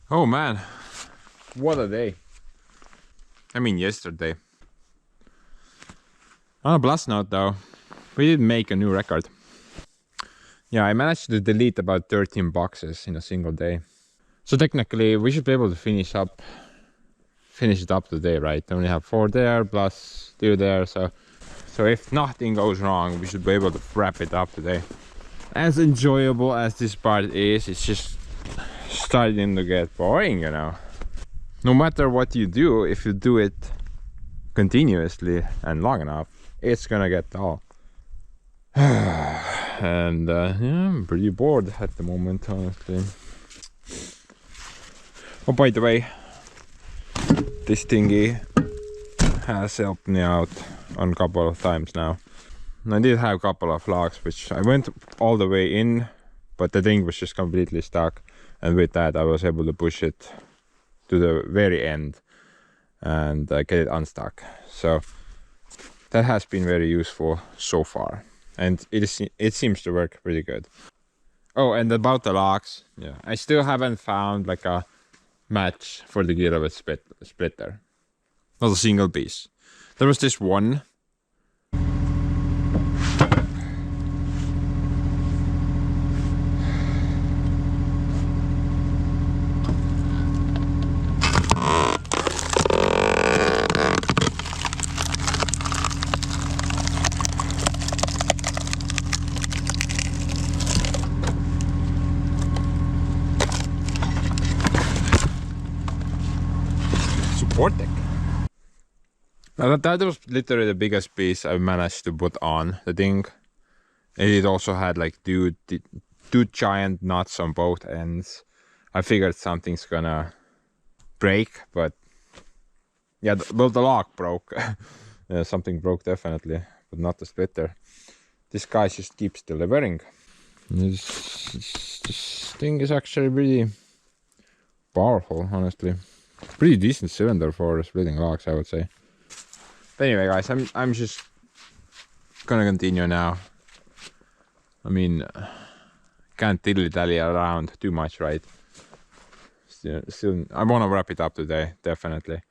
Oh man, what a day. I mean yesterday. On a plus note though, we did make a new record. Yeah, I managed to delete about 13 boxes in a single day. So technically we should be able to finish it up today, right? Only have 4 there plus 2 there, so if nothing goes wrong, we should be able to wrap it up today. As enjoyable as this part is, it's just starting to get boring, you know. No matter what you do, if you do it continuously and long enough, it's gonna get dull. And yeah, I'm pretty bored at the moment, honestly. Oh, by the way, this thingy has helped me out on a couple of times now. I did have a couple of logs which I went all the way in, but the thing was just completely stuck, and with that I was able to push it to the very end. and get it unstuck. So that has been very useful so far, and it seems to work pretty good. Oh, and about the locks, yeah, I still haven't found like a match for the gigabit splitter. Not a single piece. There was this one. Support deck. Now that was literally the biggest piece I managed to put on the thing. And it also had like two giant nuts on both ends. I figured something's gonna break, but yeah, well, the lock broke. Yeah, something broke definitely, but not the splitter. This guy just keeps delivering. This thing is actually pretty powerful, honestly. Pretty decent cylinder for splitting locks, I would say. But anyway, guys, I'm just gonna continue now. I mean, can't dilly-dally around too much, right? Still, I want to wrap it up today, definitely.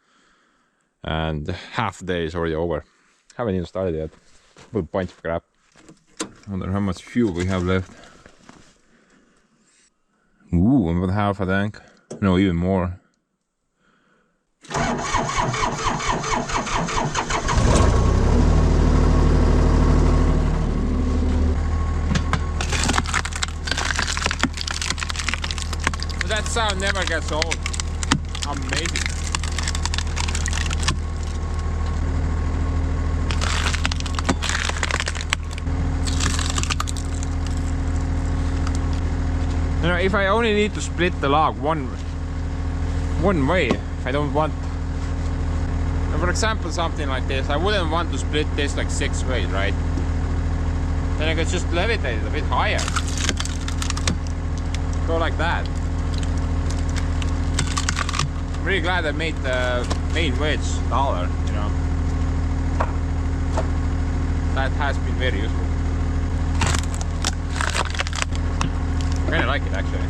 And half the day is already over. Haven't even started yet. But a bunch of crap. I wonder how much fuel we have left. Ooh, about half a tank. No, even more. That sound never gets old. Amazing. You know, if I only need to split the log one way, I don't want, for example, something like this, I wouldn't want to split this like 6 ways, right? Then I could just levitate it a bit higher. Go like that. I'm really glad I made the main wedge taller, you know. That has been very useful. I kinda like it actually.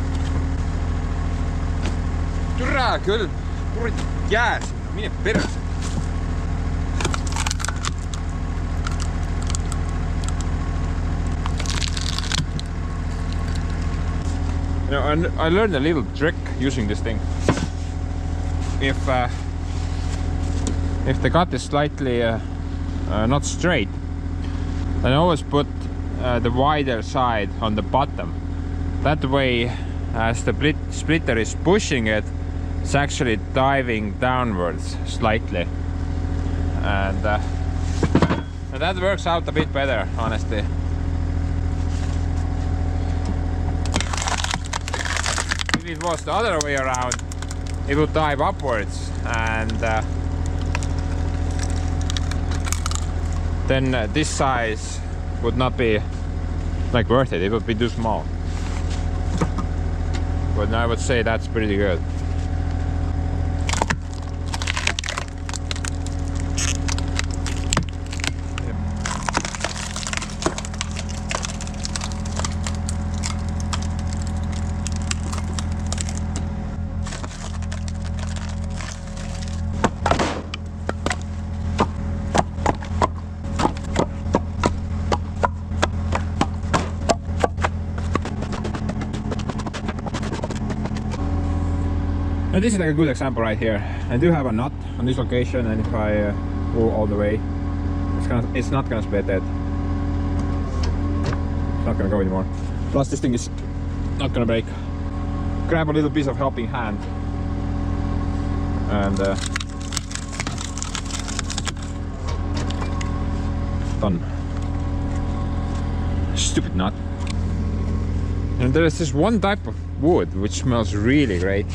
Türa küll, kuradi jääs, mine perse. You know, I learned a little trick using this thing. If the cut is slightly not straight, then I always put the wider side on the bottom. That way, as the splitter is pushing it, it's actually diving downwards slightly, and that works out a bit better, honestly. If it was the other way around, it would dive upwards, and then this size would not be like worth it. It would be too small. But I would say that's pretty good. And this is like a good example right here. I do have a nut on this location, and if I go all the way, it's not gonna split it. It's not gonna go anymore. Plus this thing is not gonna break. Grab a little piece of helping hand, and done. Stupid nut. And there's this one type of wood which smells really great.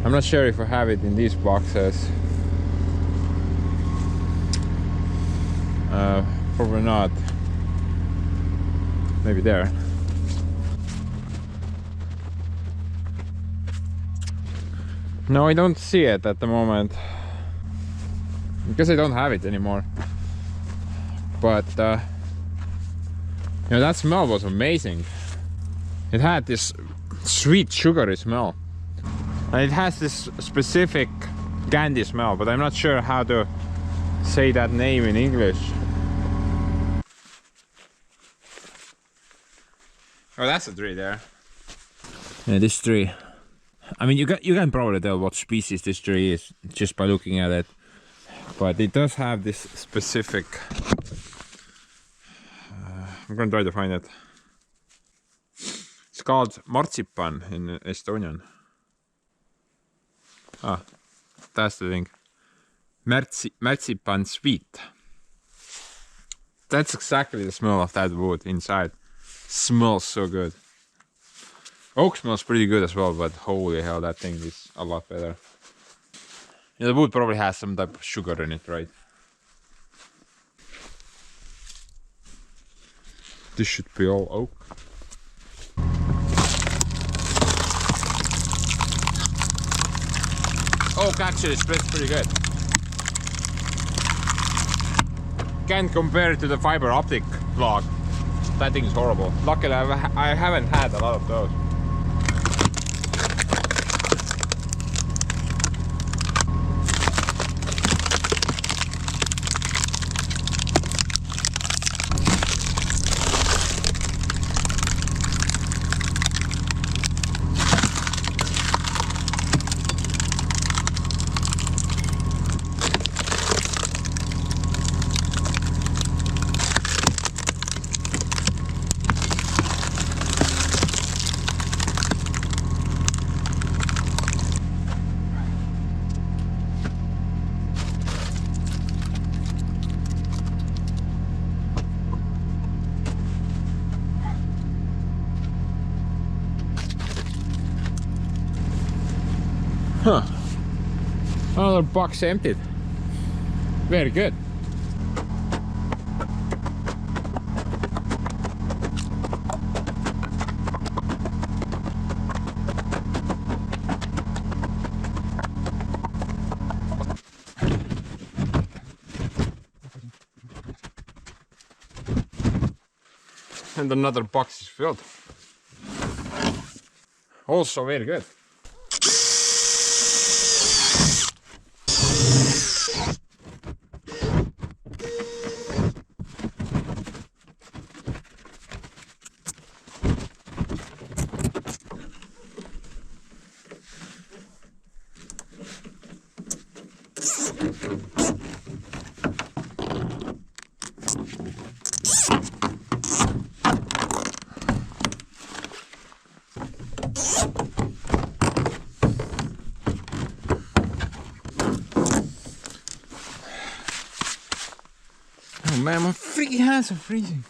I'm not sure if I have it in these boxes. Probably not. Maybe there. No, I don't see it at the moment. because I don't have it anymore. But you know, that smell was amazing. It had this sweet sugary smell, and it has this specific candy smell, but I'm not sure how to say that name in English. Oh, that's a tree there. Yeah, this tree. I mean, you can probably tell what species this tree is just by looking at it, but it does have this specific. I'm gonna try to find it. It's called marzipan in Estonian. Ah, that's the thing. Marzipan sweet. That's exactly the smell of that wood inside. Smells so good. Oak smells pretty good as well, but holy hell, that thing is a lot better. Yeah, the wood probably has some type of sugar in it, right? This should be all oak. Oak actually splits pretty good. Can't compare it to the fiber optic log. That thing is horrible. Luckily, I haven't had a lot of those. Huh. Another box emptied. Very good. And another box is filled. Also very good. Oh man, my freaking hands are freezing.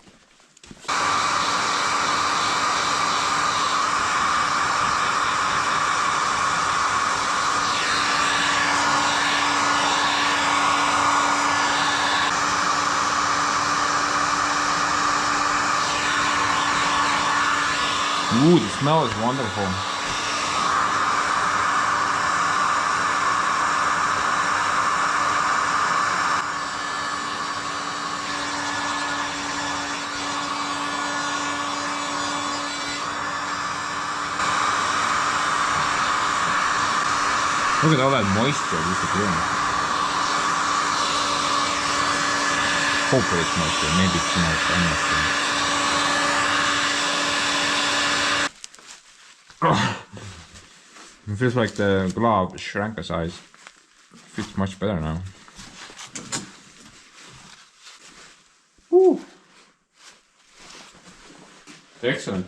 Ooh, the smell is wonderful. Look at all that moisture disappearing. Hopefully it's moisture, maybe it's moisture, I'm not sure. It feels like the glove shrank a size. Fits much better now. Woo! Excellent.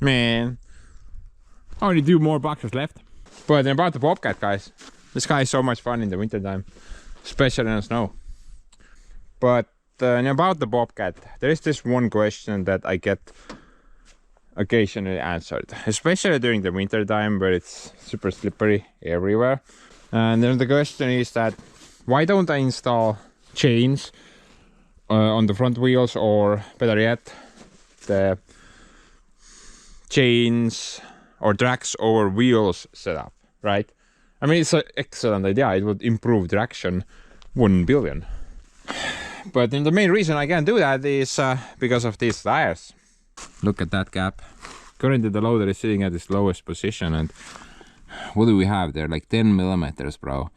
Man, only 2 more boxes left. But about the bobcat, guys, this guy is so much fun in the wintertime, especially in the snow. But about the bobcat, there is this one question that I get occasionally answered, especially during the winter time where it's super slippery everywhere. And then the question is that why don't I install chains on the front wheels, or better yet, the chains or tracks over wheels setup, right? I mean, it's an excellent idea. It would improve traction 1 billion. But then the main reason I can't do that is because of these tires. Look at that gap. Currently the loader is sitting at its lowest position, and what do we have there? Like 10 millimeters, bro.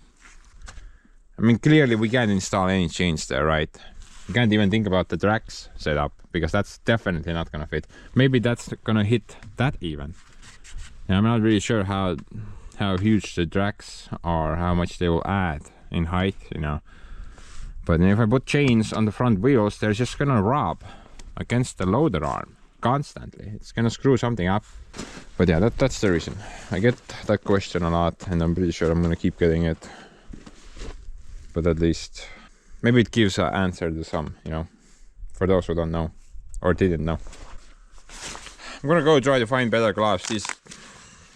I mean, clearly we can't install any chains there, right? We can't even think about the tracks setup, because that's definitely not gonna fit. Maybe that's gonna hit that even. Yeah, I'm not really sure how huge the tracks are, how much they will add in height, you know. But if I put chains on the front wheels, they're just gonna rub against the loader arm constantly. It's gonna screw something up. But yeah, that's the reason. I get that question a lot, and I'm pretty sure I'm gonna keep getting it. But at least maybe it gives an answer to some, you know, for those who don't know or didn't know. I'm gonna go try to find better gloves. These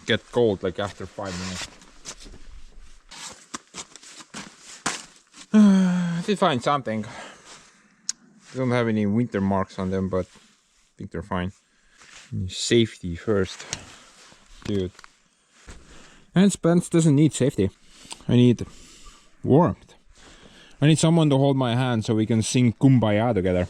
get cold like after 5 minutes. I did find something. I don't have any winter marks on them, but I think they're fine. Safety first, dude. And Spence doesn't need safety. I need warmth. I need someone to hold my hand so we can sing Kumbaya together.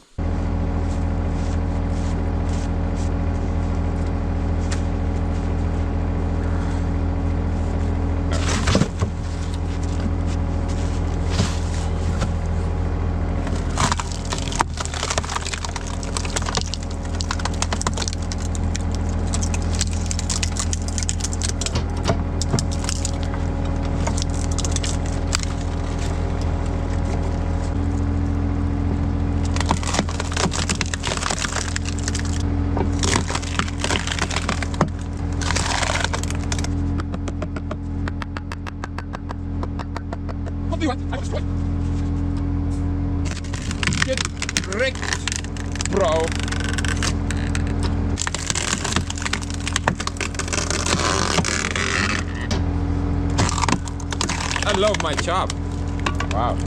Get wrecked, bro. I love my job. Wow.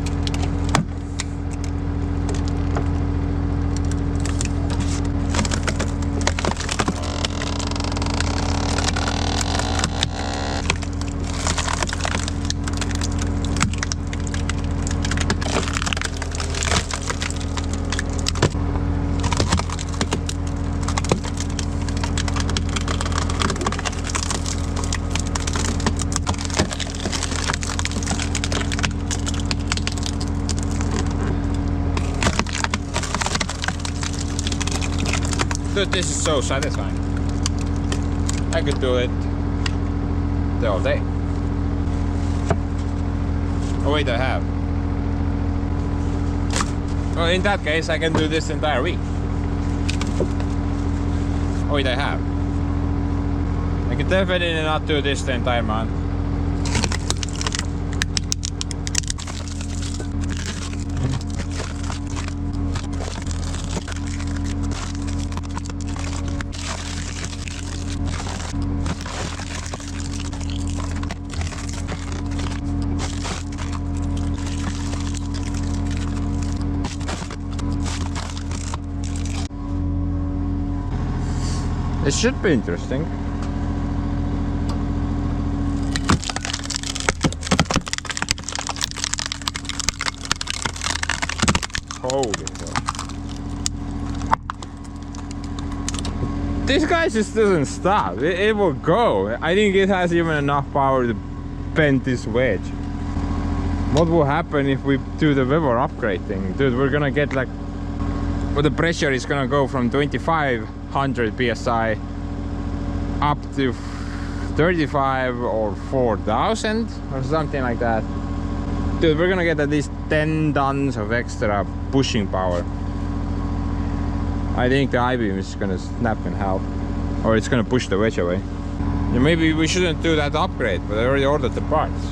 Dude, this is so satisfying. I could do it the whole day. Oh wait, I have. Well, in that case, I can do this the entire week. Oh wait, I have. I can definitely not do this the entire month. It should be interesting. Holy hell. This guy just doesn't stop. It will go. I think it has even enough power to bend this wedge. What will happen if we do the weather upgrade thing? Dude, we're gonna get like... Well, the pressure is gonna go from 2500 psi up to 35 or 4000 or something like that. Dude, we're gonna get at least 10 tons of extra pushing power. I think the I-beam is gonna snap in half. or it's gonna push the wedge away. Yeah, maybe we shouldn't do that upgrade, but I already ordered the parts.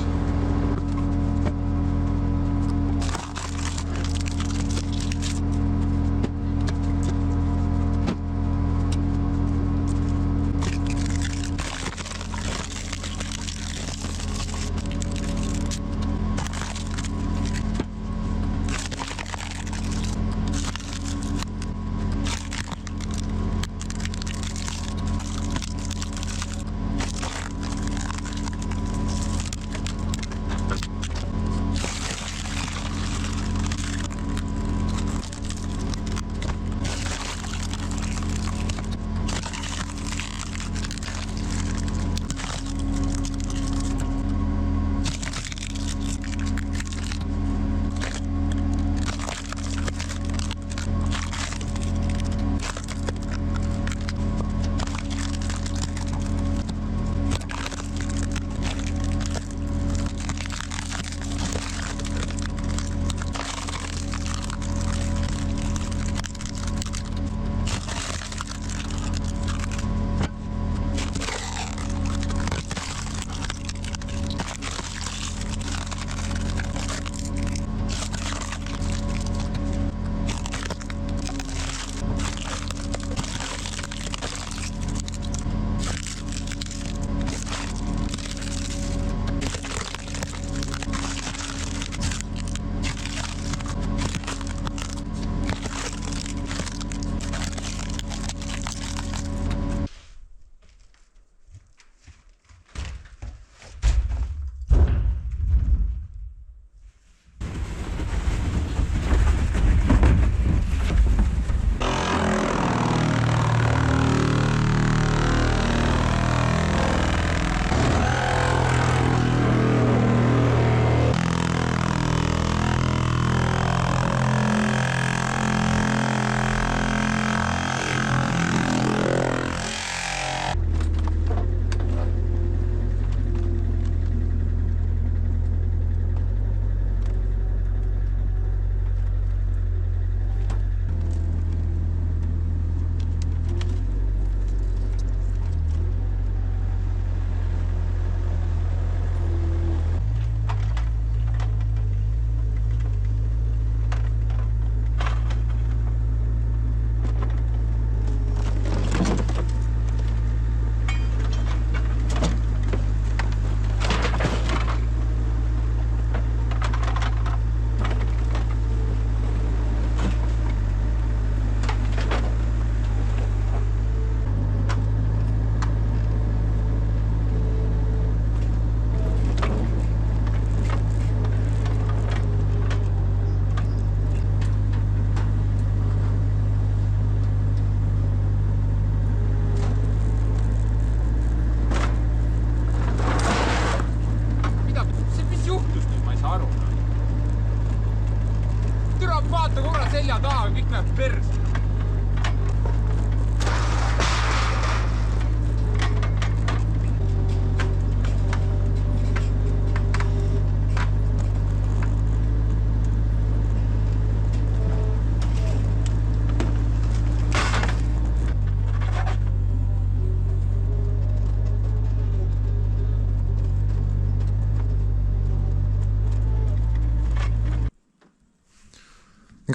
selja taha, kõik läheb perse.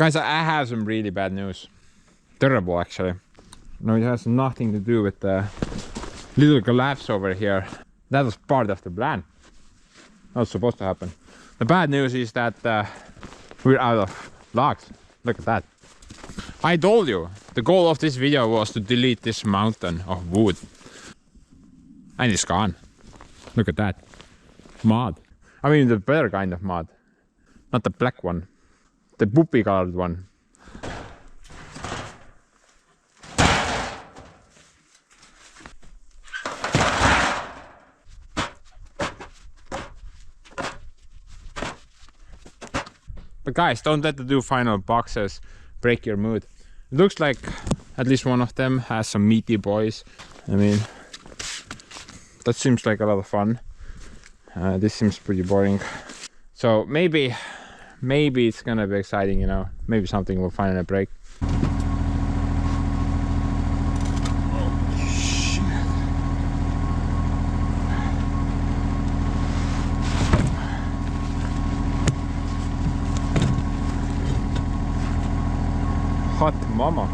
Guys, I have some really bad news. Terrible, actually. No, it has nothing to do with the little collapse over here. That was part of the plan. That was supposed to happen. The bad news is that we're out of logs. Look at that. I told you, the goal of this video was to delete this mountain of wood. And it's gone. Look at that. Mud. I mean the better kind of mud. Not the black one. The poopy colored one. But guys, don't let the two final boxes break your mood. It looks like at least one of them has some meaty boys. I mean, that seems like a lot of fun. This seems pretty boring. So maybe it's gonna be exciting, you know. Maybe something will finally break. Oh, Hot mama.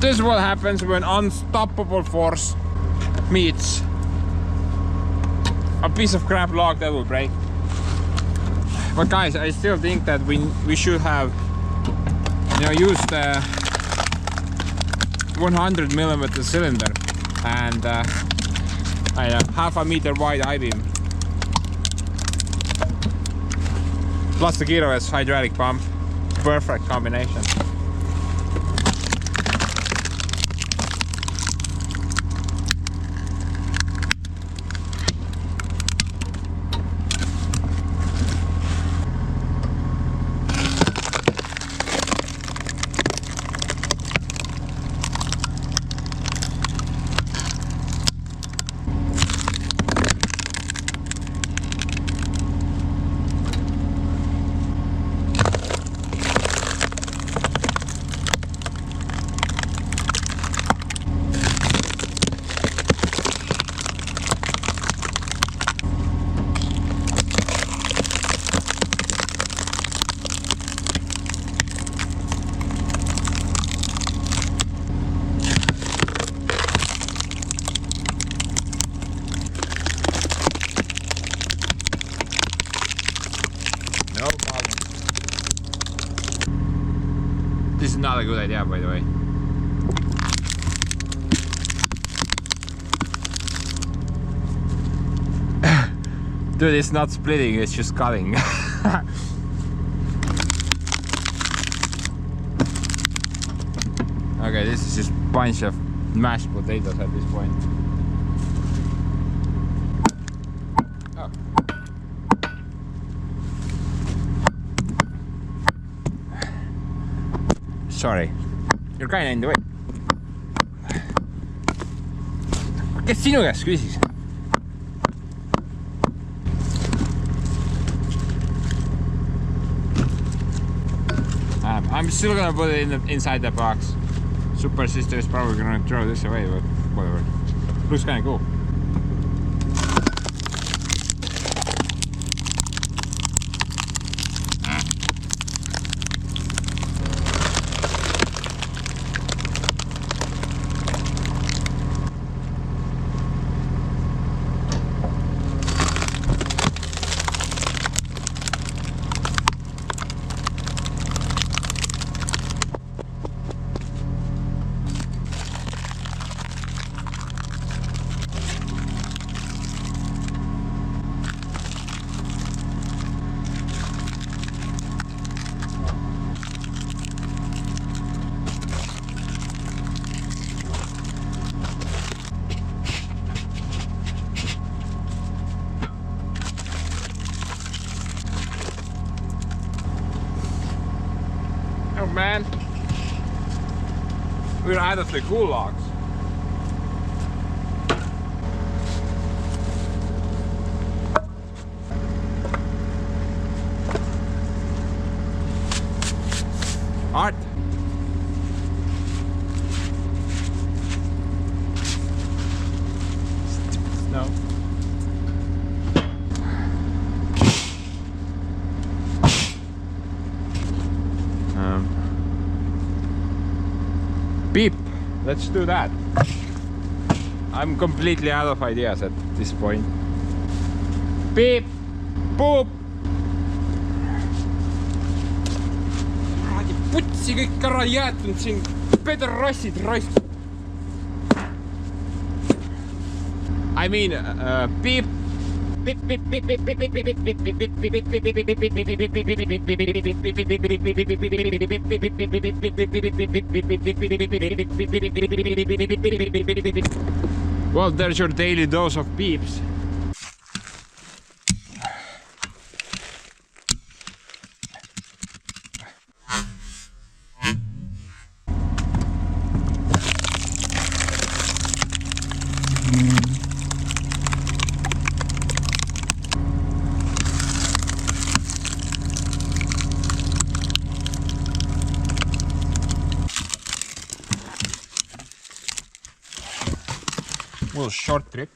This is what happens when unstoppable force meets a piece of crap log that will break. But guys, I still think that we should have, you know, used the 100mm cylinder and half a meter wide I-beam. Plus the gearless hydraulic pump. Perfect combination. No problem. This is not a good idea, by the way. Dude, it's not splitting, it's just cutting. Okay, this is just a bunch of mashed potatoes at this point. Oh. Sorry, you're kinda in the way. Kes sinu käest küsis? I'm still gonna put it inside the box. Super Sister is probably gonna throw this away, but whatever. Looks kinda cool. Oh man, we're out of the cool logs. Art. No. Beep. Let's do that. I'm completely out of ideas at this point. Beep. Boop. Putsi kõik ära jäetud siin, pederassid raisk. I mean, beep. Well, there's your daily dose of beeps. Little short trip.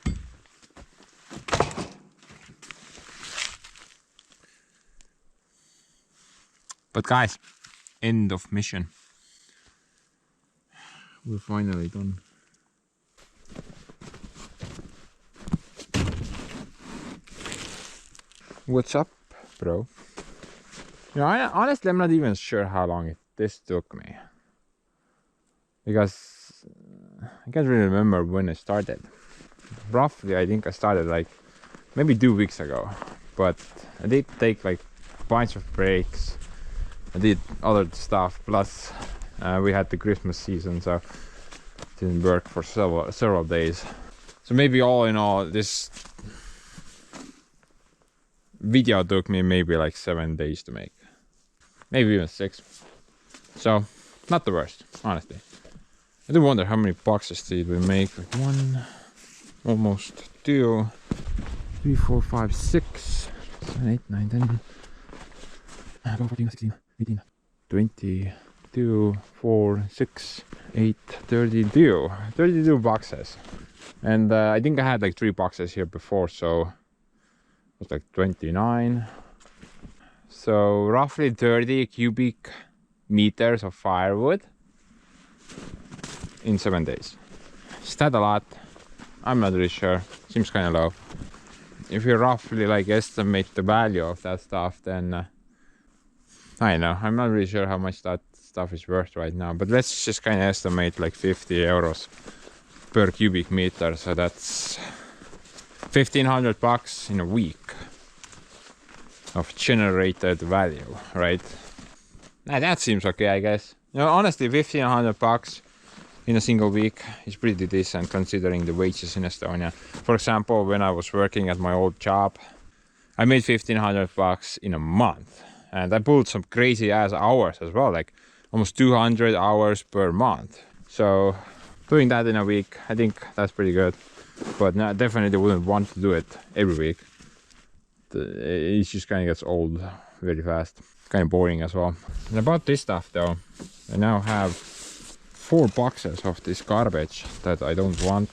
But guys, end of mission. We're finally done. What's up, bro? You know, honestly, I'm not even sure how long this took me. Because I can't really remember when I started. Roughly, I think I started like maybe 2 weeks ago. But I did take like a bunch of breaks. I did other stuff. Plus, we had the Christmas season, so it didn't work for several days. So maybe all in all, this video took me maybe like 7 days to make. Maybe even 6. So, not the worst, honestly. I do wonder how many boxes did we make. Like 1, almost 2, 3, 4, 5, 6, 7, 8, 9, 10, 14, 16, 18, 22, 4, 6, 8, 32. 32 boxes. And I think I had like 3 boxes here before, so it was like 29. So roughly 30 cubic meters of firewood in 7 days. Is that a lot? I'm not really sure. Seems kind of low. If you roughly like estimate the value of that stuff, then I don't know. I'm not really sure how much that stuff is worth right now. But let's just kind of estimate like 50 euros per cubic meter. So that's 1,500 bucks in a week of generated value, right? Now that seems okay, I guess. You know, honestly, 1,500 bucks in a single week is pretty decent considering the wages in Estonia. For example, when I was working at my old job, I made 1,500 bucks in a month. And I pulled some crazy ass hours as well, like almost 200 hours per month. So doing that in a week, I think that's pretty good. But no, definitely wouldn't want to do it every week. It just kind of gets old very fast. Kind of boring as well. And about this stuff though, I now have 4 boxes of this garbage that I don't want.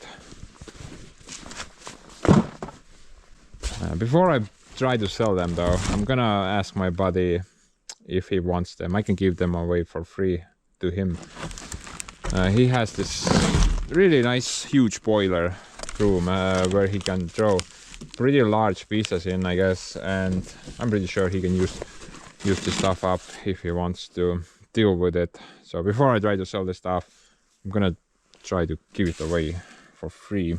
Before I try to sell them though, I'm gonna ask my buddy if he wants them. I can give them away for free to him. He has this really nice huge boiler room where he can throw pretty large pieces in, I guess, and I'm pretty sure he can use this stuff up if he wants to deal with it. So before I try to sell this stuff, I'm gonna try to give it away for free.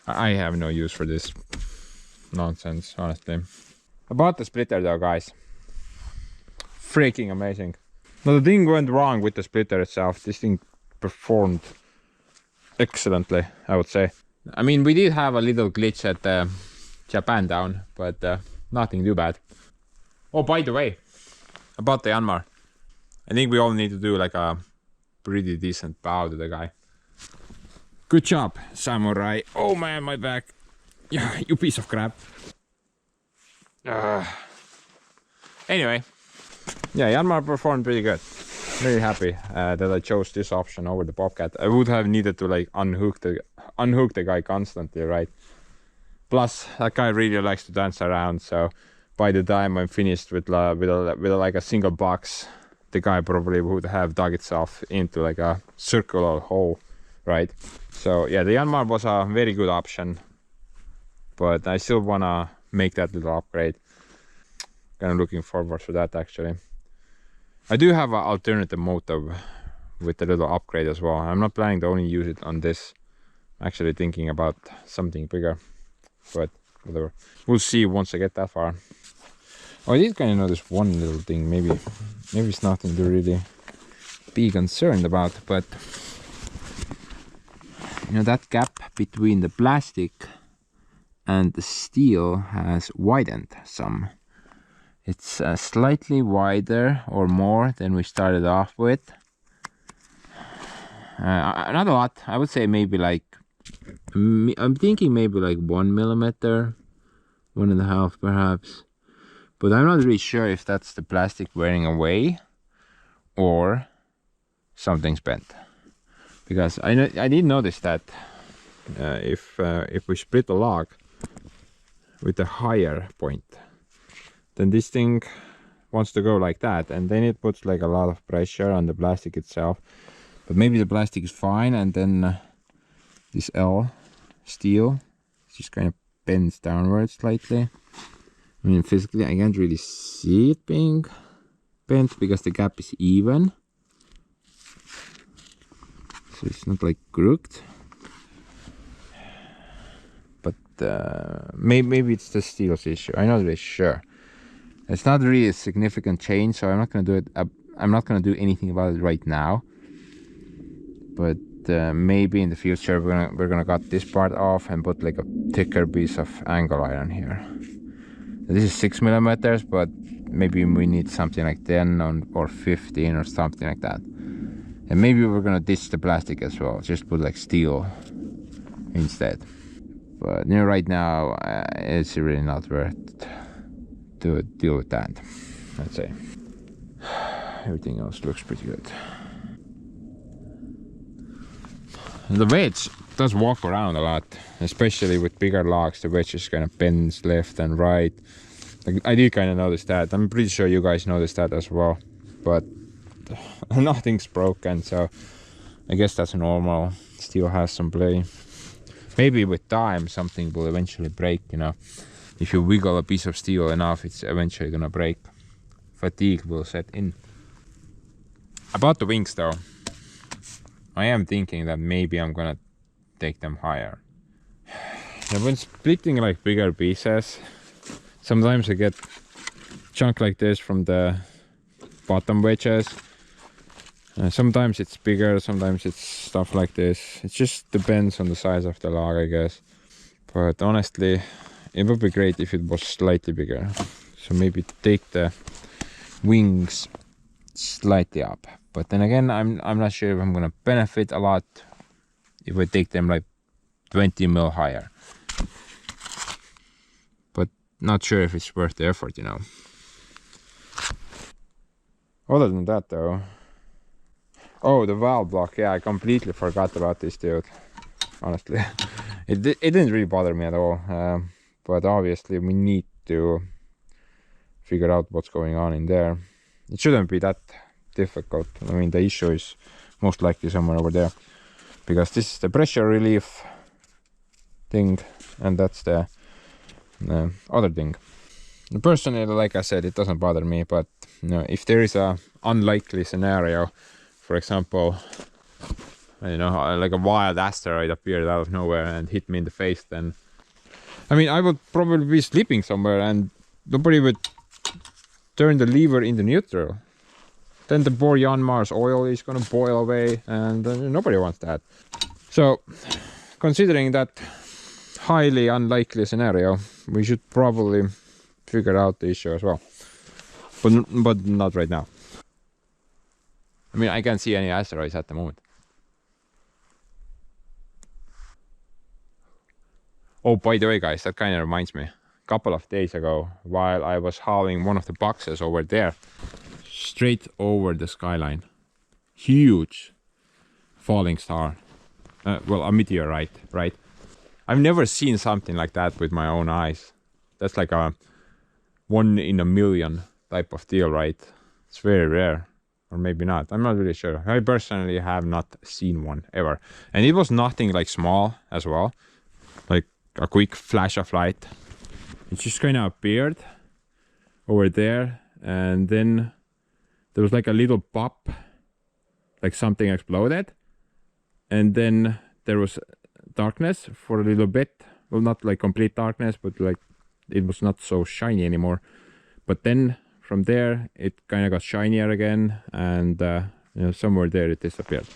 I have no use for this nonsense, honestly. About the splitter though, guys, freaking amazing. Now the thing went wrong with the splitter itself. This thing performed excellently, I would say. I mean, we did have a little glitch at the Japan down, but nothing too bad. Oh, by the way, about the Yanmar, I think we all need to do like a pretty decent bow to the guy. Good job, samurai. Oh man, my back. Yeah, you piece of crap. Anyway, yeah, Yanmar performed pretty good. Very happy that I chose this option over the Bobcat. I would have needed to like unhook the guy constantly, right? Plus, that guy really likes to dance around, so by the time I'm finished with like a single box, the guy probably would have dug itself into like a circular hole, right? So yeah, the Yanmar was a very good option, but I still wanna make that little upgrade. Kind of looking forward to that actually. I do have an alternative motive with the little upgrade as well. I'm not planning to only use it on this. I'm actually thinking about something bigger, but whatever. We'll see once I get that far. Oh, I did kind of notice one little thing. Maybe it's nothing to really be concerned about, but you know, that gap between the plastic and the steel has widened some. It's slightly wider or more than we started off with. Not a lot. I would say maybe like I'm thinking maybe like 1 millimeter, 1.5 perhaps. But I'm not really sure if that's the plastic wearing away or something's bent. Because I did notice that if we split the log with a higher point, then this thing wants to go like that, and then it puts like a lot of pressure on the plastic itself. But maybe the plastic is fine, and then this L steel just kind of bends downwards slightly. I mean, physically I can't really see it being bent because the gap is even, so it's not like crooked. But maybe it's the steel's issue. I'm not really sure. It's not really a significant change, so I'm not gonna do it. I'm not gonna do anything about it right now. But maybe in the future we're gonna cut this part off and put like a thicker piece of angle iron here. This is 6 millimeters, but maybe we need something like 10 or 15 or something like that. And maybe we're gonna ditch the plastic as well, just put like steel instead. But you know, right now it's really not worth to deal with that, I'd say. Everything else looks pretty good. The wedge does walk around a lot, especially with bigger logs. The wedge just kind of bends left and right. Like, I did kind of notice that. I'm pretty sure you guys noticed that as well. But nothing's broken, so I guess that's normal. Steel has some play. Maybe with time something will eventually break, you know. If you wiggle a piece of steel enough, it's eventually gonna break. Fatigue will set in. About the wings though, I am thinking that maybe I'm gonna take them higher. And when splitting like bigger pieces, sometimes I get chunk like this from the bottom wedges. Sometimes it's bigger, sometimes it's stuff like this. It just depends on the size of the log, I guess. But honestly, it would be great if it was slightly bigger. So maybe take the wings slightly up. But then again, I'm not sure if I'm gonna benefit a lot if I take them like 20 mil higher. But not sure if it's worth the effort, you know. Other than that though, oh, the valve block, yeah, I completely forgot about this, dude. Honestly, it didn't really bother me at all. But obviously we need to figure out what's going on in there. It shouldn't be that difficult. I mean, the issue is most likely somewhere over there, because this is the pressure relief thing, and that's the other thing. Personally, like I said, it doesn't bother me, but you know, if there is a unlikely scenario, for example, you know, like a wild asteroid appeared out of nowhere and hit me in the face, then I mean, I would probably be sleeping somewhere and nobody would turn the lever into neutral. Then the Borean Mars oil is gonna boil away, and nobody wants that. So, considering that highly unlikely scenario, we should probably figure out the issue as well. But not right now. I mean, I can't see any asteroids at the moment. Oh, by the way, guys, that kind of reminds me. A couple of days ago, while I was hauling one of the boxes over there, straight over the skyline, huge falling star. Well, a meteorite, right? I've never seen something like that with my own eyes. That's like a 1 in a million type of deal, right? It's very rare. Or maybe not. I'm not really sure. I personally have not seen one ever. And it was nothing like small as well. Like a quick flash of light. It just kind of appeared over there. And then there was like a little pop. Like something exploded. And then there was darkness for a little bit. Well, not like complete darkness, but like it was not so shiny anymore. But then from there it kind of got shinier again, and you know, somewhere there it disappeared.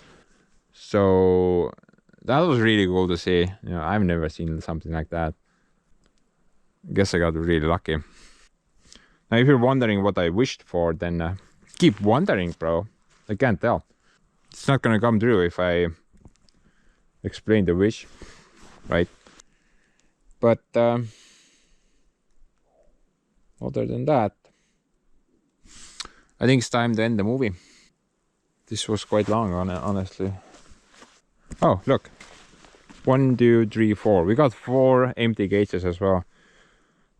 So that was really cool to see. You know, I've never seen something like that. Guess I got really lucky. Now if you're wondering what I wished for, then keep wondering, bro. I can't tell. It's not gonna come true if I explain the wish. right? But other than that, I think it's time to end the movie. This was quite long, honestly. Oh, look. 1, 2, 3, 4. We got 4 empty cages as well.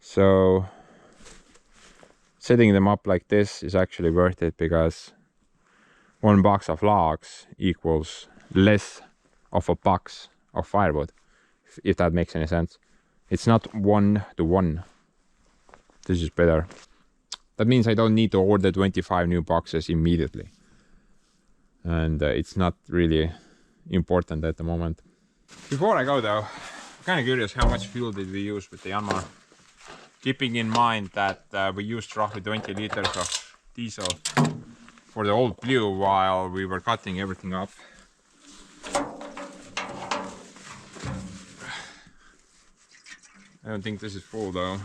So setting them up like this is actually worth it, because 1 box of logs equals less of a box of firewood, if that makes any sense. It's not 1 to 1. This is better. That means I don't need to order 25 new boxes immediately. And it's not really important at the moment. Before I go though, I'm kind of curious how much fuel did we use with the Yanmar. Keeping in mind that we used roughly 20 liters of diesel for the old blue while we were cutting everything up. I don't think this is full though.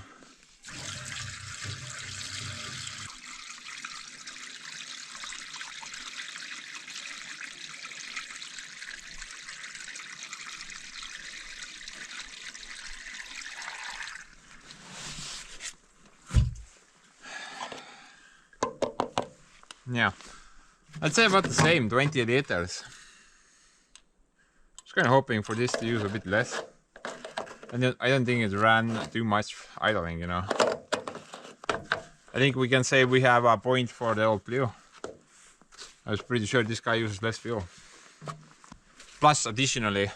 Yeah, I'd say about the same, 20 liters. Just kind of hoping for this to use a bit less. And I don't think it ran too much idling, you know. I think we can say we have a point for the old blue. I was pretty sure this guy uses less fuel. Plus, additionally,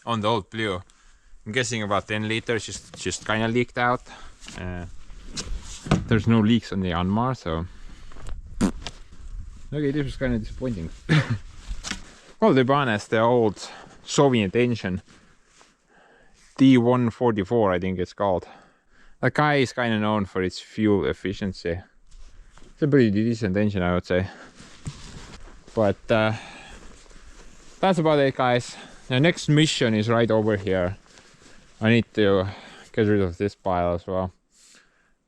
on the old blue, I'm guessing about 10 liters just kind of leaked out. There's no leaks on the Yanmar, so... Okay, this was kind of disappointing. Well, to be honest, the old Soviet engine, D144 I think it's called. That guy is kind of known for its fuel efficiency. It's a pretty decent engine, I would say. But that's about it, guys. The next mission is right over here. I need to get rid of this pile as well.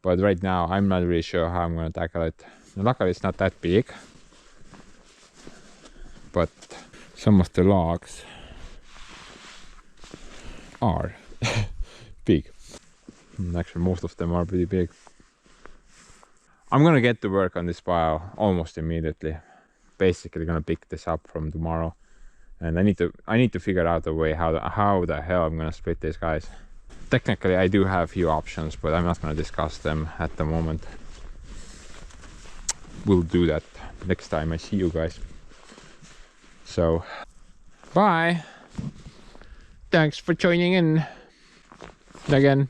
But right now, I'm not really sure how I'm going to tackle it. Luckily, it's not that big. But some of the logs are big. Actually, most of them are pretty big. I'm gonna get to work on this pile almost immediately. Basically gonna pick this up from tomorrow, and I need to figure out a way how the hell I'm gonna split these guys. Technically I do have a few options, but I'm not gonna discuss them at the moment. We'll do that next time I see you guys. So bye, thanks for joining in again.